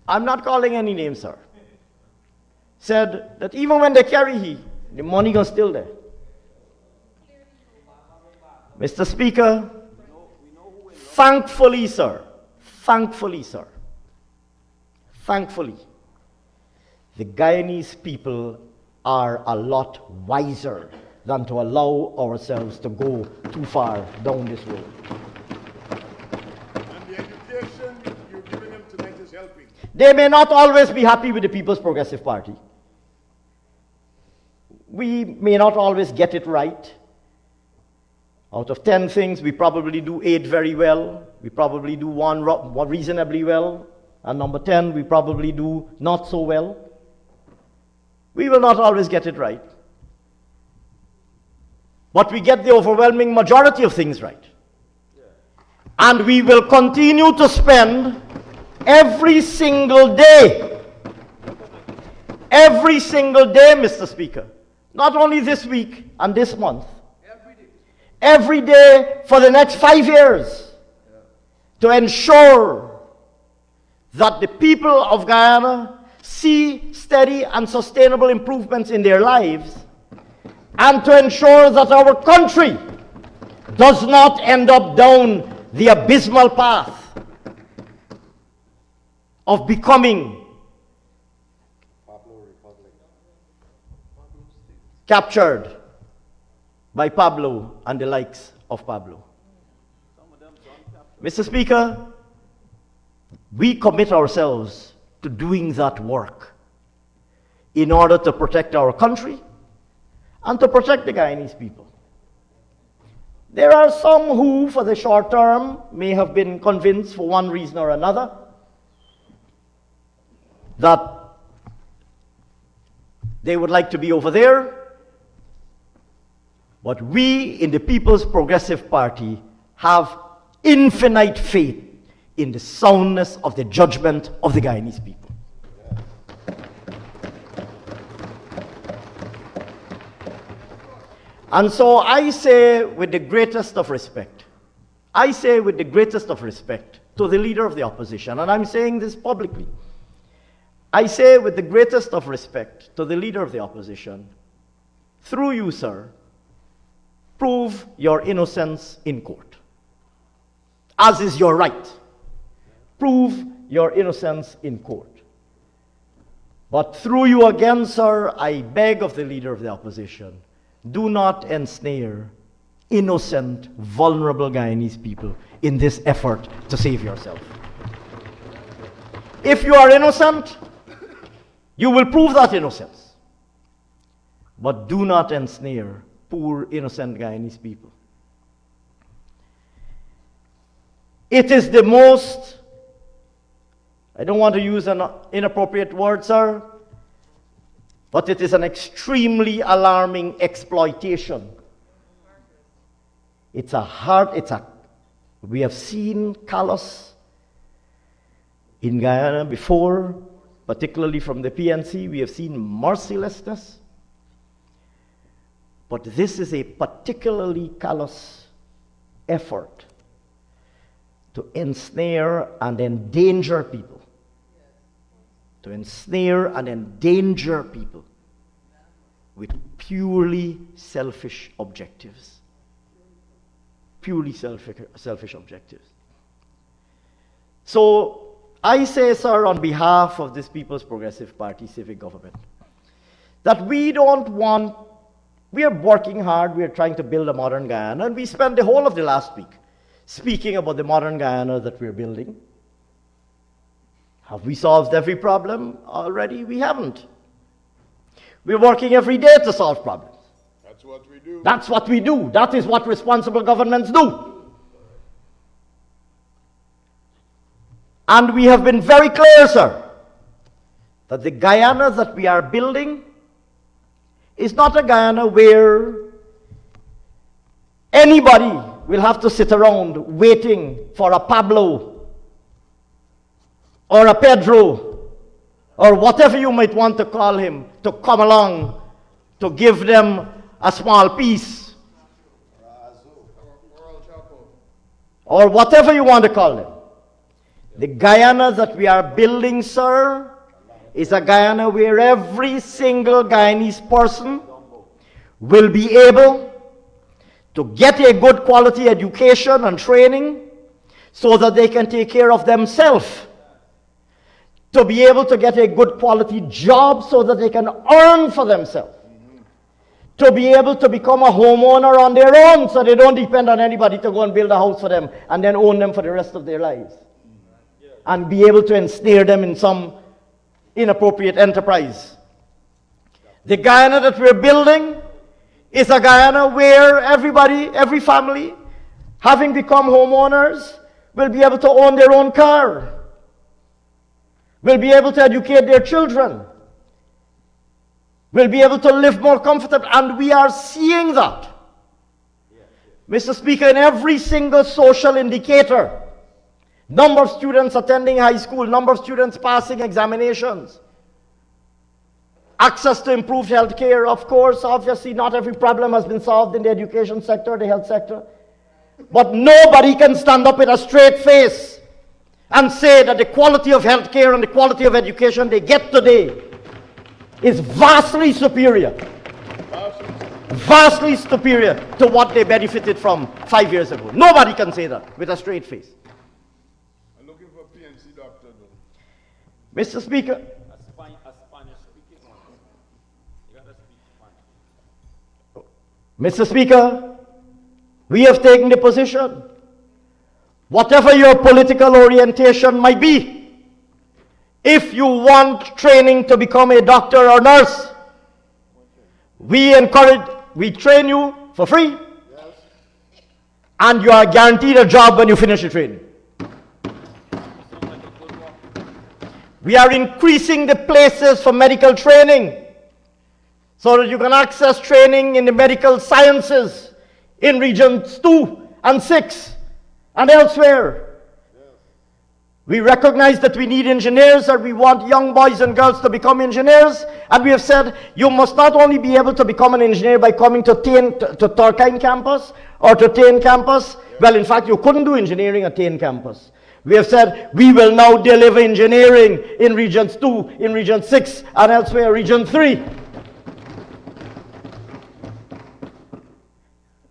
I'm not calling any names, sir, said that even when they carry the money was still there. Mr. Speaker, thankfully, the Guyanese people are a lot wiser than to allow ourselves to go too far down this road. And the education you're giving them tonight is helping. They may not always be happy with the People's Progressive Party. We may not always get it right. Out of 10 things, we probably do 8 very well. We probably do one reasonably well. And number 10, we probably do not so well. We will not always get it right. But we get the overwhelming majority of things right. And we will continue to spend every single day, Mr. Speaker, not only this week and this month, every day for the next 5 years, to ensure that the people of Guyana see steady and sustainable improvements in their lives, and to ensure that our country does not end up down the abysmal path of becoming captured by Pablo and the likes of Pablo. Mr. Speaker, we commit ourselves to doing that work in order to protect our country and to protect the Guyanese people. There are some who, for the short term, may have been convinced for one reason or another that they would like to be over there. But we in the People's Progressive Party have infinite faith in the soundness of the judgment of the Guyanese people. And so I say with the greatest of respect, to the leader of the opposition, and I'm saying this publicly, I say with the greatest of respect to the leader of the opposition, through you, sir, prove your innocence in court, as is your right. Prove your innocence in court. But through you again, sir, I beg of the leader of the opposition, do not ensnare innocent, vulnerable Guyanese people in this effort to save yourself. If you are innocent, you will prove that innocence. But do not ensnare poor, innocent Guyanese people. It is the most, I don't want to use an inappropriate word, sir, but it is an extremely alarming exploitation. We have seen callous in Guyana before, particularly from the PNC. We have seen mercilessness. But this is a particularly callous effort to ensnare and endanger people. To ensnare and endanger people with purely selfish objectives. Purely selfish objectives. So I say, sir, on behalf of this People's Progressive Party civic government, that we are working hard, we are trying to build a modern Guyana, and we spent the whole of the last week speaking about the modern Guyana that we're building. Have we solved every problem already? We haven't. We're working every day to solve problems. That's what we do. That's what we do. That is what responsible governments do. And we have been very clear, sir, that the Guyana that we are building is not a Guyana where anybody will have to sit around waiting for a Pablo or a Pedro or whatever you might want to call him to come along to give them a small piece or whatever you want to call them. The Guyana that we are building, sir, is a Guyana where every single Guyanese person will be able to get a good quality education and training so that they can take care of themselves, to be able to get a good quality job so that they can earn for themselves, to be able to become a homeowner on their own so they don't depend on anybody to go and build a house for them and then own them for the rest of their lives, and be able to ensnare them in some inappropriate enterprise. The Guyana that we're building is a Guyana where everybody, every family, having become homeowners, will be able to own their own car, will be able to educate their children, will be able to live more comfortably, and we are seeing that. Mr. Speaker, in every single social indicator, number of students attending high school, number of students passing examinations, access to improved health care, of course, obviously not every problem has been solved in the education sector, the health sector. But nobody can stand up with a straight face and say that the quality of health care and the quality of education they get today is vastly superior to what they benefited from 5 years ago. Nobody can say that with a straight face. I'm looking for a PNC doctor, though. Mr. Speaker, A Spanish speaking one. You gotta speak Spanish. Mr. Speaker, we have taken the position, whatever your political orientation might be, if you want training to become a doctor or nurse, we train you for free, and you are guaranteed a job when you finish your training. We are increasing the places for medical training so that you can access training in the medical sciences in regions 2 and 6 and elsewhere. We recognize that we need engineers, that we want young boys and girls to become engineers, and we have said you must not only be able to become an engineer by coming to Turkine campus or to Tain campus. Well, in fact, you couldn't do engineering at Tain campus. We have said we will now deliver engineering in regions 2, in region 6, and elsewhere, region 3.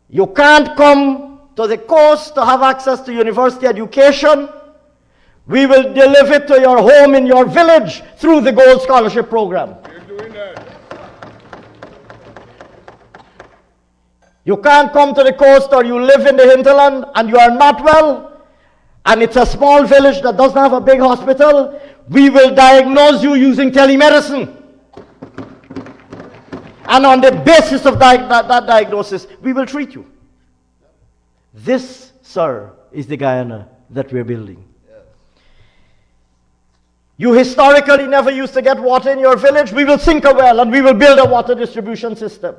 You can't come to the coast to have access to university education. We will deliver it to your home in your village through the Gold Scholarship Program. We're doing that. You can't come to the coast or you live in the hinterland and you are not well, and it's a small village that doesn't have a big hospital. We will diagnose you using telemedicine. And on the basis of that diagnosis, we will treat you. This, sir, is the Guyana that we're building. You historically never used to get water in your village. We will sink a well and we will build a water distribution system.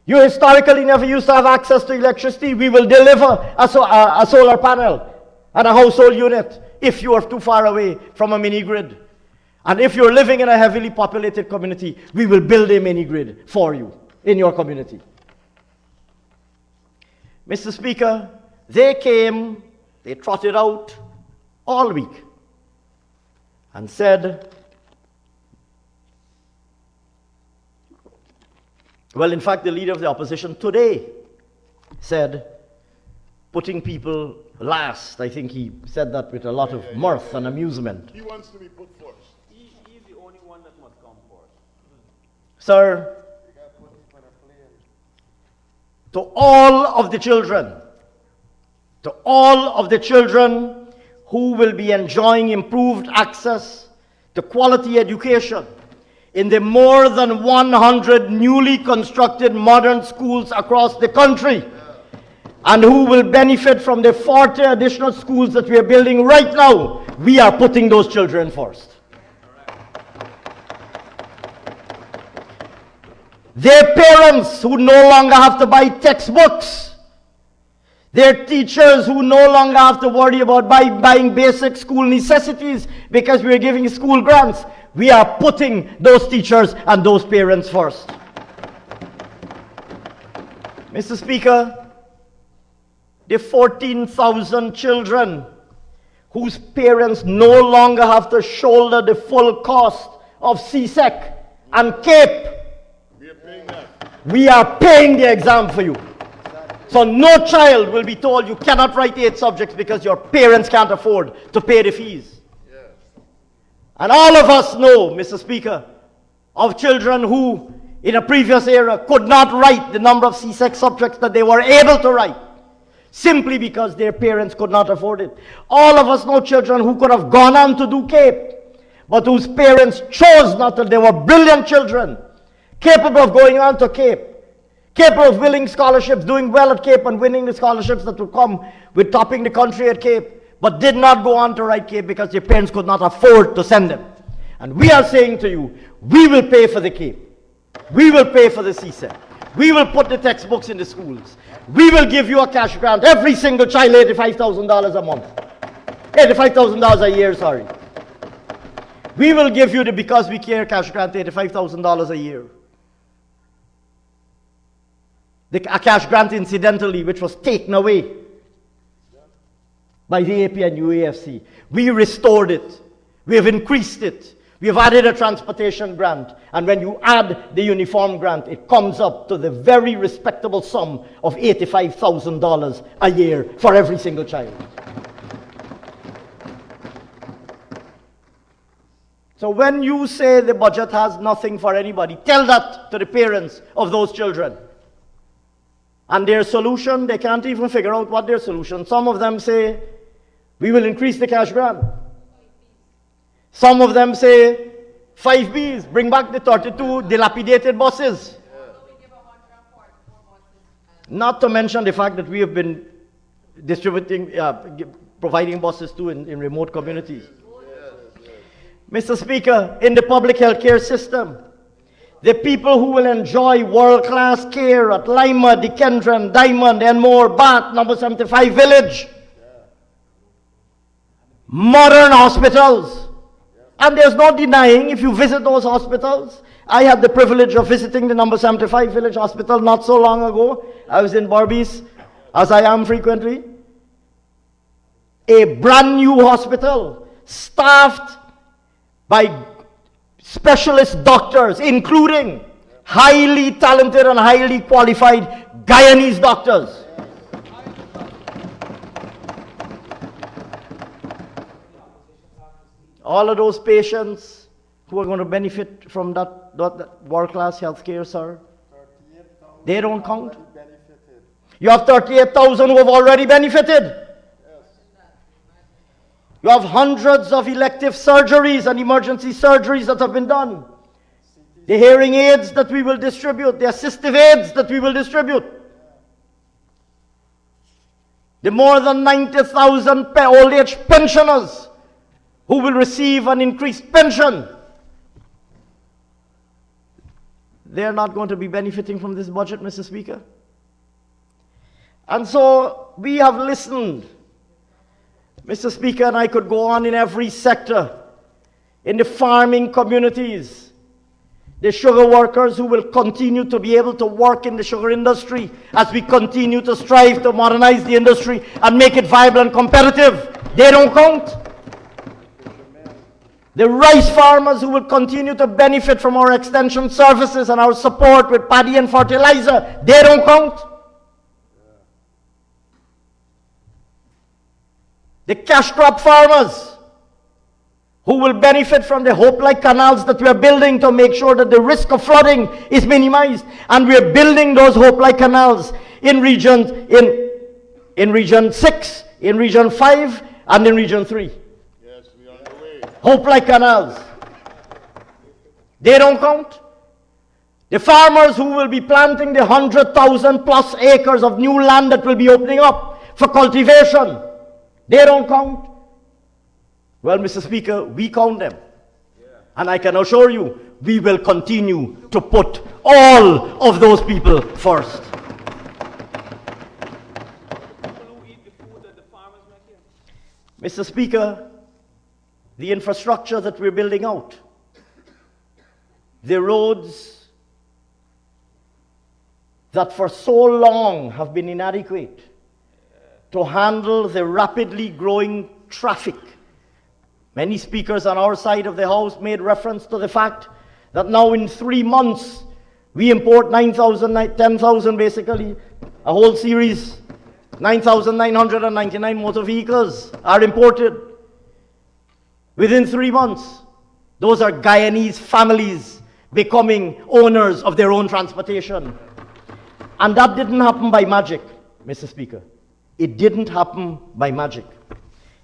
You historically never used to have access to electricity. We will deliver a solar panel and a household unit if you are too far away from a mini grid. And if you're living in a heavily populated community, we will build a mini grid for you in your community. Mr. Speaker, they came, they trotted out all week and said, well, in fact, the leader of the opposition today said, putting people last. I think he said that with a lot of mirth and amusement. He wants to be put first. He's the only one that must come first. Sir, to all of the children who will be enjoying improved access to quality education in the more than 100 newly constructed modern schools across the country, and who will benefit from the 40 additional schools that we are building right now, we are putting those children first. Their parents who no longer have to buy textbooks, their teachers who no longer have to worry about buying basic school necessities because we are giving school grants, we are putting those teachers and those parents first. Mr. Speaker, the 14,000 children whose parents no longer have to shoulder the full cost of 𝐁𝐔𝐃𝐆𝐄 and 𝐃𝐄𝐁, we are paying the exam for you. So no child will be told you cannot write 8 subjects because your parents can't afford to pay the fees. Yes. And all of us know, Mr. Speaker, of children who in a previous era could not write the number of 𝐶SEC subjects that they were able to write simply because their parents could not afford it. All of us know children who could have gone on to do 𝐃EP, but whose parents chose not to. They were brilliant children, capable of going on to 𝐃EP, capable of winning scholarships, doing well at 𝐃EP and winning the scholarships that would come with topping the country at 𝐃EP, but did not go on to write 𝐃EP because their parents could not afford to send them. And we are saying to you, we will pay for the 𝐃EP. We will pay for the 𝐶SEC. We will put the textbooks in the schools. We will give you a cash grant, every single child $85,000 a month. $85,000 a year, sorry. We will give you the Because We Care cash grant, $85,000 a year. A cash grant, incidentally, which was taken away by the AP and UAFC. We restored it. We have increased it. We have added a transportation grant. And when you add the uniform grant, it comes up to the very respectable sum of $85,000 a year for every single child. So when you say the budget has nothing for anybody, tell that to the parents of those children. And their solution, they can't even figure out what their solution. Some of them say, we will increase the cash grant. Some of them say, 5 Bs, bring back the 32 dilapidated buses. Not to mention the fact that we have been distributing, providing buses too in remote communities. Mr. Speaker, in the public health care system. The people who will enjoy world-class care at Lima, Dikendron, Diamond, Enmore, Bath, number 75 Village. Modern hospitals. And there's no denying, if you visit those hospitals, I had the privilege of visiting the number 75 Village Hospital not so long ago. I was in Barbies, as I am frequently. A brand new hospital, staffed by specialist doctors, including highly talented and highly qualified Guyanese doctors. All of those patients who are going to benefit from that world-class health care, sir, they don't count. You have 38,000 who have already benefited. You have hundreds of elective surgeries and emergency surgeries that have been done. The hearing aids that we will distribute, the assistive aids that we will distribute. The more than 90,000 old age pensioners who will receive an increased pension. They're not going to be benefiting from this budget, Mr. Speaker. And so we have listened, Mr. Speaker, and I could go on in every sector, in the farming communities, the sugar workers who will continue to be able to work in the sugar industry as we continue to strive to modernize the industry and make it viable and competitive. They don't count. The rice farmers who will continue to benefit from our extension services and our support with paddy and fertilizer, they don't count. The cash crop farmers who will benefit from the hope-like canals that we are building to make sure that the risk of flooding is minimized. And we are building those hope-like canals in regions, in Region 6, in Region 5, and in Region 3. Yes, we are on the way. Hope-like canals. They don't count. The farmers who will be planting the 100,000 plus acres of new land that will be opening up for cultivation, they don't count. Well, Mr. Speaker, we count them. And I can assure you, we will continue to put all of those people first. Mr. Speaker, the infrastructure that we're building out, the roads that for so long have been inadequate to handle the rapidly growing traffic. Many speakers on our side of the House made reference to the fact that now in 3 months, we import 10,000 basically, a whole series, 9,999 motor vehicles are imported. Within 3 months, those are Guyanese families becoming owners of their own transportation. And that didn't happen by magic, Mr. Speaker. It didn't happen by magic.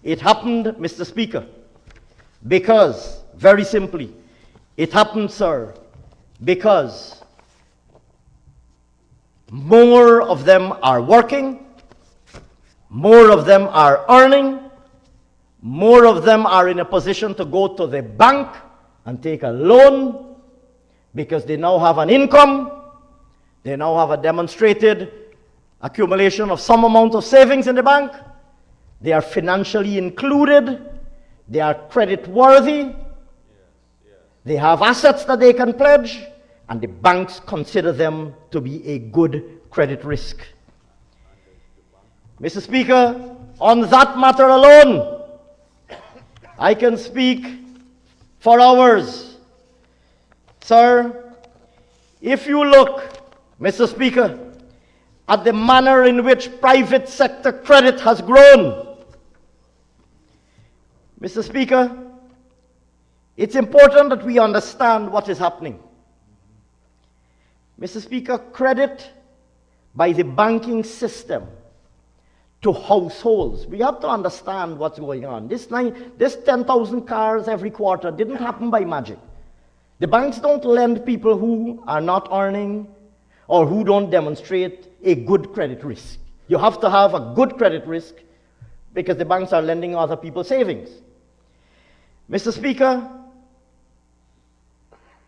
It happened, Mr. Speaker, because, very simply, it happened, sir, because more of them are working, more of them are earning, more of them are in a position to go to the bank and take a loan because they now have an income, they now have a demonstrated accumulation of some amount of savings in the bank, they are financially included, they are credit worthy, they have assets that they can pledge, and the banks consider them to be a good credit risk. Mr. Speaker, on that matter alone, I can speak for hours. Sir, if you look, Mr. Speaker, at the manner in which private sector credit has grown, Mr. Speaker, it's important that we understand what is happening. Mr. Speaker, credit by the banking system to households. We have to understand what's going on. This 10,000 cars every quarter didn't happen by magic. The banks don't lend people who are not earning or who don't demonstrate a good credit risk. You have to have a good credit risk because the banks are lending other people's savings. Mr. Speaker,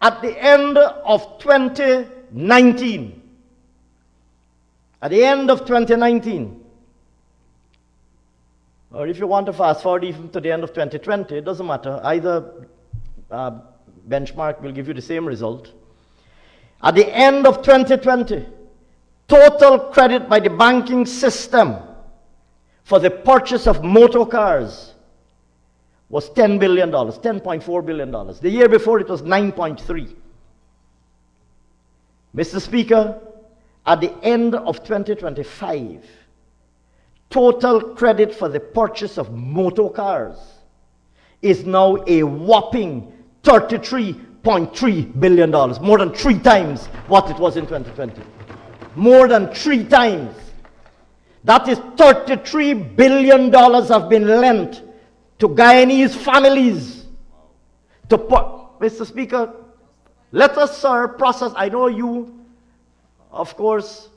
At the end of 2019, or if you want to fast forward even to the end of 2020, it doesn't matter. Either benchmark will give you the same result. At the end of 2020, total credit by the banking system for the purchase of motor cars was $10 billion, $10.4 billion. The year before it was 9.3. Mr. Speaker, at the end of 2025, total credit for the purchase of motor cars is now a whopping $33.3 billion, more than 3 times what it was in 2020. More than 3 times. That is $33 billion have been lent to Guyanese families. Mr. Speaker, let us, sir, process. I know you, of course,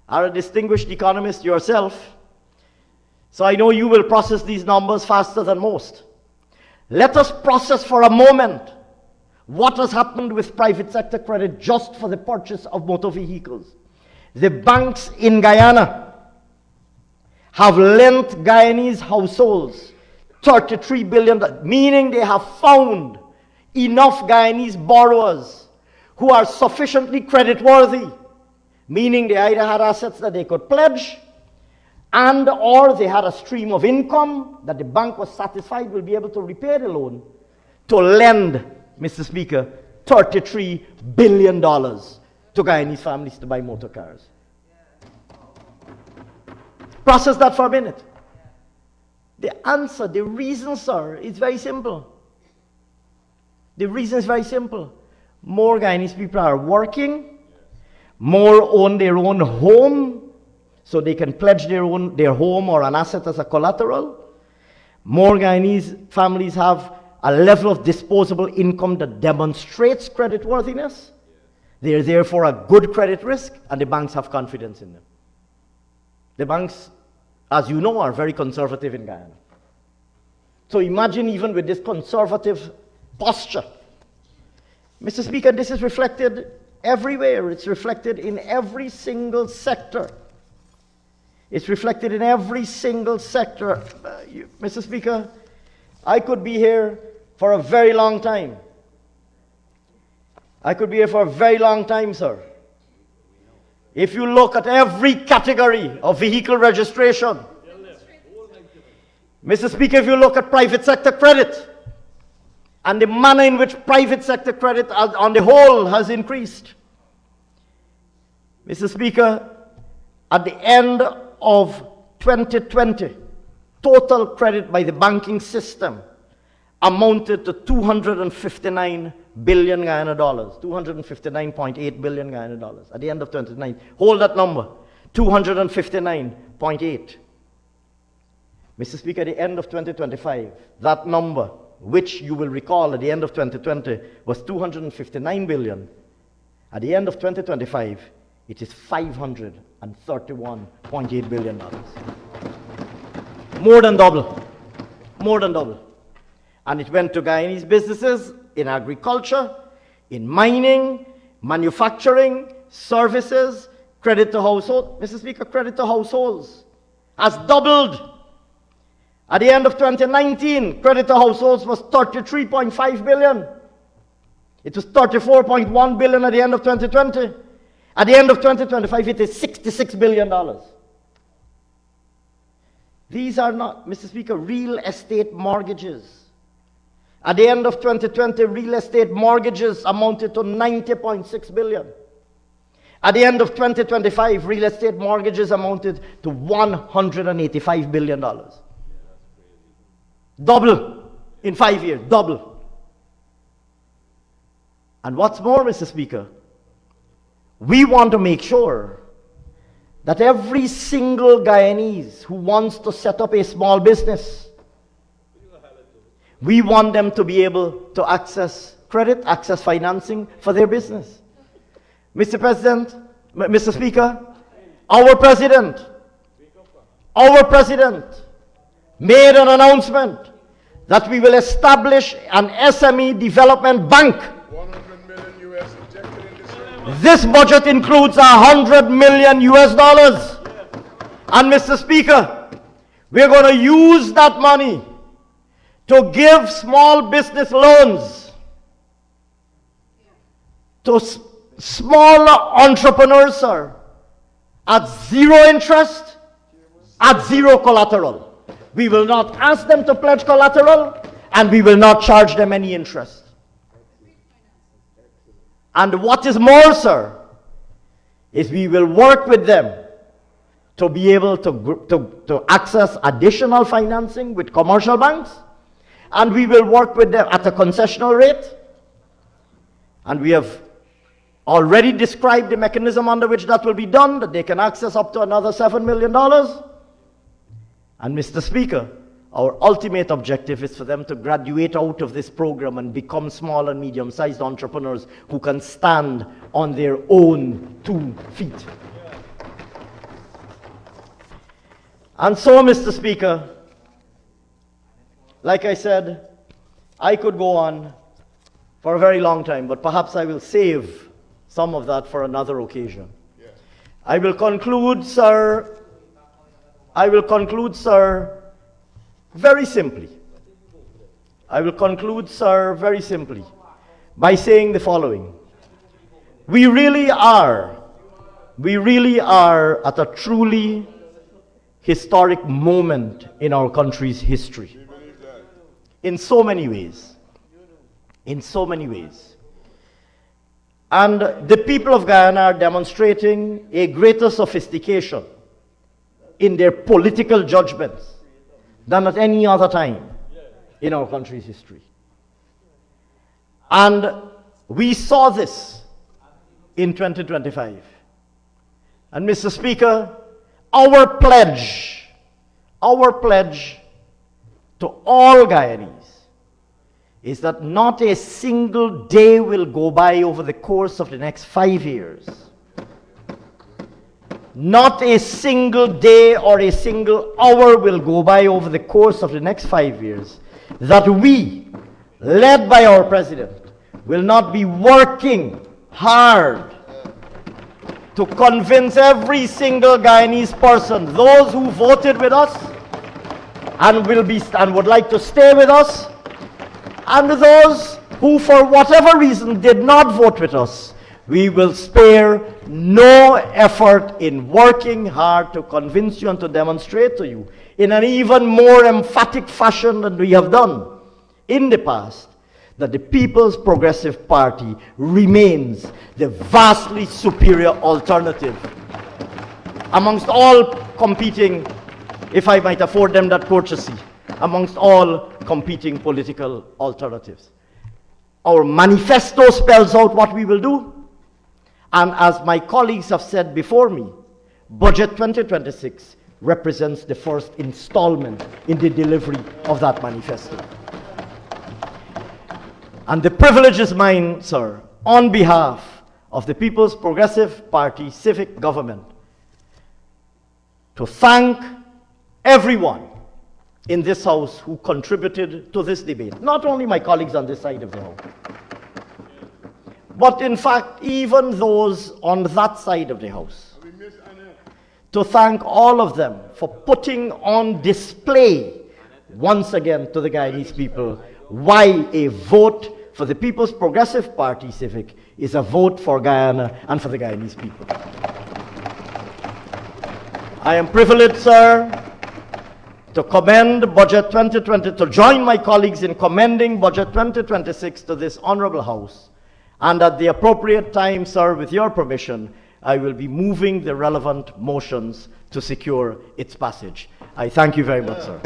are a distinguished economist yourself, so I know you will process these numbers faster than most. Let us process for a moment what has happened with private sector credit just for the purchase of motor vehicles. The banks in Guyana have lent Guyanese households $33 billion, meaning they have found enough Guyanese borrowers who are sufficiently creditworthy, meaning they either had assets that they could pledge and or they had a stream of income that the bank was satisfied will be able to repay the loan, to lend, Mr. Speaker, $33 billion to Guyanese families to buy motor cars. Process that for a minute. The answer, the reason, sir, is very simple. The reason is very simple. More Guyanese people are working, more own their own home, so they can pledge their home or an asset as a collateral. More Guyanese families have a level of disposable income that demonstrates creditworthiness. They are therefore a good credit risk, and the banks have confidence in them. The banks, as you know, are very conservative in Guyana. So imagine even with this conservative posture. Mr. Speaker, this is reflected everywhere. It's reflected in every single sector. It's reflected in every single sector. Mr. Speaker, I could be here for a very long time. I could be here for a very long time, sir. If you look at every category of vehicle registration, Mr. Speaker, if you look at private sector credit and the manner in which private sector credit on the whole has increased, Mr. Speaker, at the end of 2020, total credit by the banking system amounted to 259 billion Guyana dollars, 259.8 billion Guyana dollars at the end of 2019. Hold that number, 259.8. Mr. Speaker, at the end of 2025, that number, which you will recall at the end of 2020 was 259 billion. At the end of 2025, it is $531.8 billion. More than double. More than double. And it went to Guyanese businesses in agriculture, in mining, manufacturing, services, credit to households. Mr. Speaker, credit to households has doubled. At the end of 2019, credit to households was 33.5 billion. It was 34.1 billion at the end of 2020. At the end of 2025, it is $66 billion. These are not, Mr. Speaker, real estate mortgages. At the end of 2020, real estate mortgages amounted to 90.6 billion. At the end of 2025, real estate mortgages amounted to $185 billion. Double in 5 years, double. And what's more, Mr. Speaker, we want to make sure that every single Guyanese who wants to set up a small business, we want them to be able to access credit, access financing for their business. Mr. President, Mr. Speaker, our president made an announcement that we will establish an SME development bank This budget includes $100 million US. And Mr. Speaker, we're going to use that money to give small business loans to small entrepreneurs, sir, at zero interest, at zero collateral. We will not ask them to pledge collateral, and we will not charge them any interest. And what is more, sir, is we will work with them to be able to access additional financing with commercial banks, and we will work with them at a concessional rate. And we have already described the mechanism under which that will be done, that they can access up to another $7 million. And Mr. Speaker, our ultimate objective is for them to graduate out of this program and become small and medium-sized entrepreneurs who can stand on their own 2 feet. And so, Mr. Speaker, like I said, I could go on for a very long time, but perhaps I will save some of that for another occasion. I will conclude, sir, very simply. I will conclude, sir, very simply by saying the following. We really are at a truly historic moment in our country's history. In so many ways. In so many ways. And the people of Guyana are demonstrating a greater sophistication in their political judgments than at any other time in our country's history. And we saw this in 2025. And Mr. Speaker, our pledge to all Guyanese is that not a single day will go by over the course of the next 5 years. Not a single day or a single hour will go by over the course of the next 5 years that we, led by our president, will not be working hard to convince every single Guyanese person, those who voted with us and would like to stay with us, and those who for whatever reason did not vote with us, we will spare no effort in working hard to convince you and to demonstrate to you in an even more emphatic fashion than we have done in the past that the People's Progressive Party remains the vastly superior alternative amongst all competing, if I might afford them that courtesy, amongst all competing political alternatives. Our manifesto spells out what we will do, and as my colleagues have said before me, Budget 2026 represents the first installment in the delivery of that manifesto. And the privilege is mine, sir, on behalf of the People's Progressive Party civic government, to thank everyone in this House who contributed to this debate. Not only my colleagues on this side of the House, but in fact, even those on that side of the House. To thank all of them for putting on display, once again, to the Guyanese people, why a vote for the People's Progressive Party civic is a vote for Guyana and for the Guyanese people. I am privileged, sir, to commend Budget 2020, to join my colleagues in commending Budget 2026 to this Honorable House. And at the appropriate time, sir, with your permission, I will be moving the relevant motions to secure its passage. I thank you very much, sir.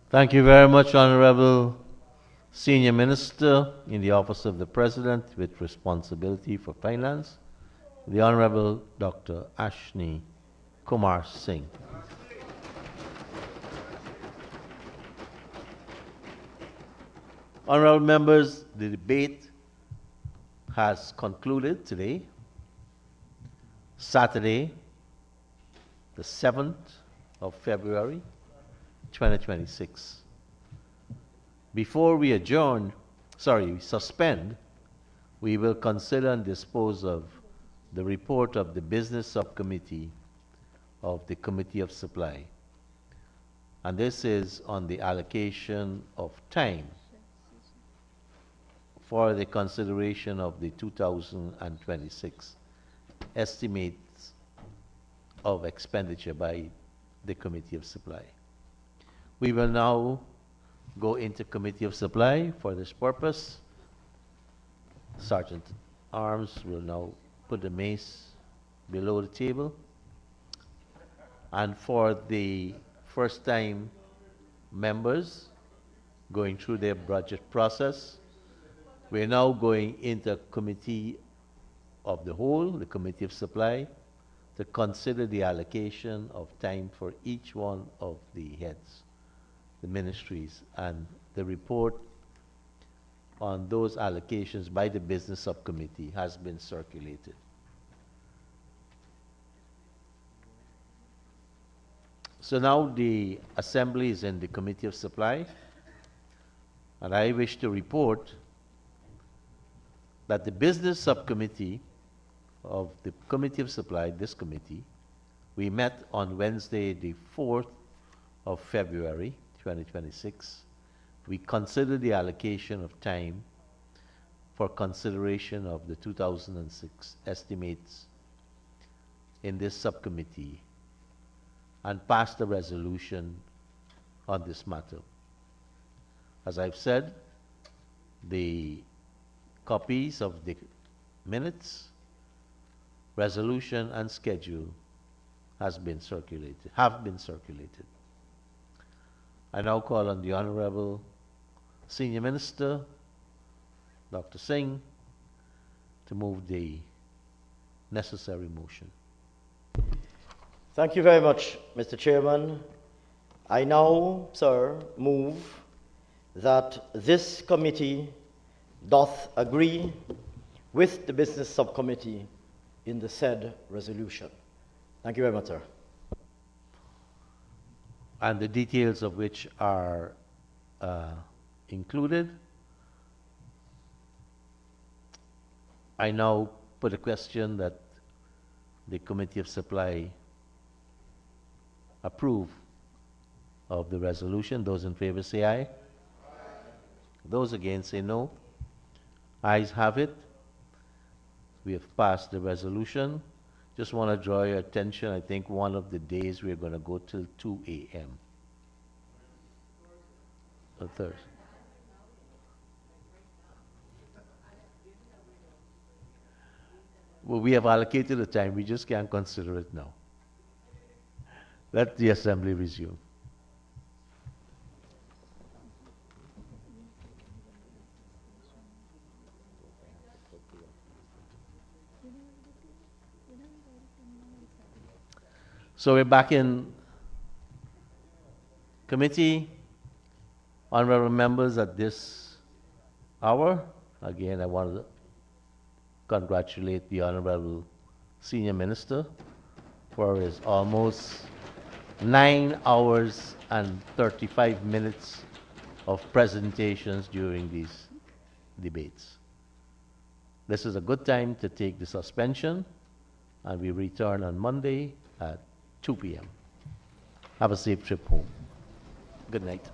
Thank you very much, Honorable Senior Minister in the Office of the President with responsibility for finance, the Honorable Dr. Ashni Singh. Honorable members, the debate has concluded today, Saturday, the 7th of February 2026. Before we suspend, we will consider and dispose of the report of the Business Subcommittee of the Committee of Supply. And this is on the allocation of time for the consideration of the 2026 estimates of expenditure by the Committee of Supply. We will now go into Committee of Supply for this purpose. Sergeant Arms will now put the mace below the table. And for the first-time members going through their budget process, we're now going into Committee of the Whole, the Committee of Supply, to consider the allocation of time for each one of the heads, the ministries, and the report on those allocations by the Business Subcommittee has been circulated. So now the Assembly is in the Committee of Supply, and I wish to report that the Business Subcommittee of the Committee of Supply, this committee, we met on Wednesday, the 4th of February, 2026. We considered the allocation of time for consideration of the 2006 estimates in this subcommittee and passed a resolution on this matter. As I've said, the copies of the minutes, resolution, and schedule have been circulated. I now call on the Honorable Senior Minister, Dr. Singh, to move the necessary motion. Thank you very much, Mr. Chairman. I now, sir, move that this committee doth agree with the Business Subcommittee in the said resolution. Thank you very much, sir. And the details of which are included. I now put a question that the Committee of Supply approve of the resolution. Those in favor say aye. Aye. Those against say no. Ayes have it. We have passed the resolution. Just want to draw your attention, I think one of the days we're going to go till 2 a.m. on Thursday. Well, we have allocated the time, we just can't consider it now. Let the Assembly resume. So we're back in committee. Honorable members, at this hour, again, I want to congratulate the Honorable Senior Minister for his almost 9 hours and 35 minutes of presentations during these debates. This is a good time to take the suspension, and we return on Monday at 2 p.m. Have a safe trip home. Good night.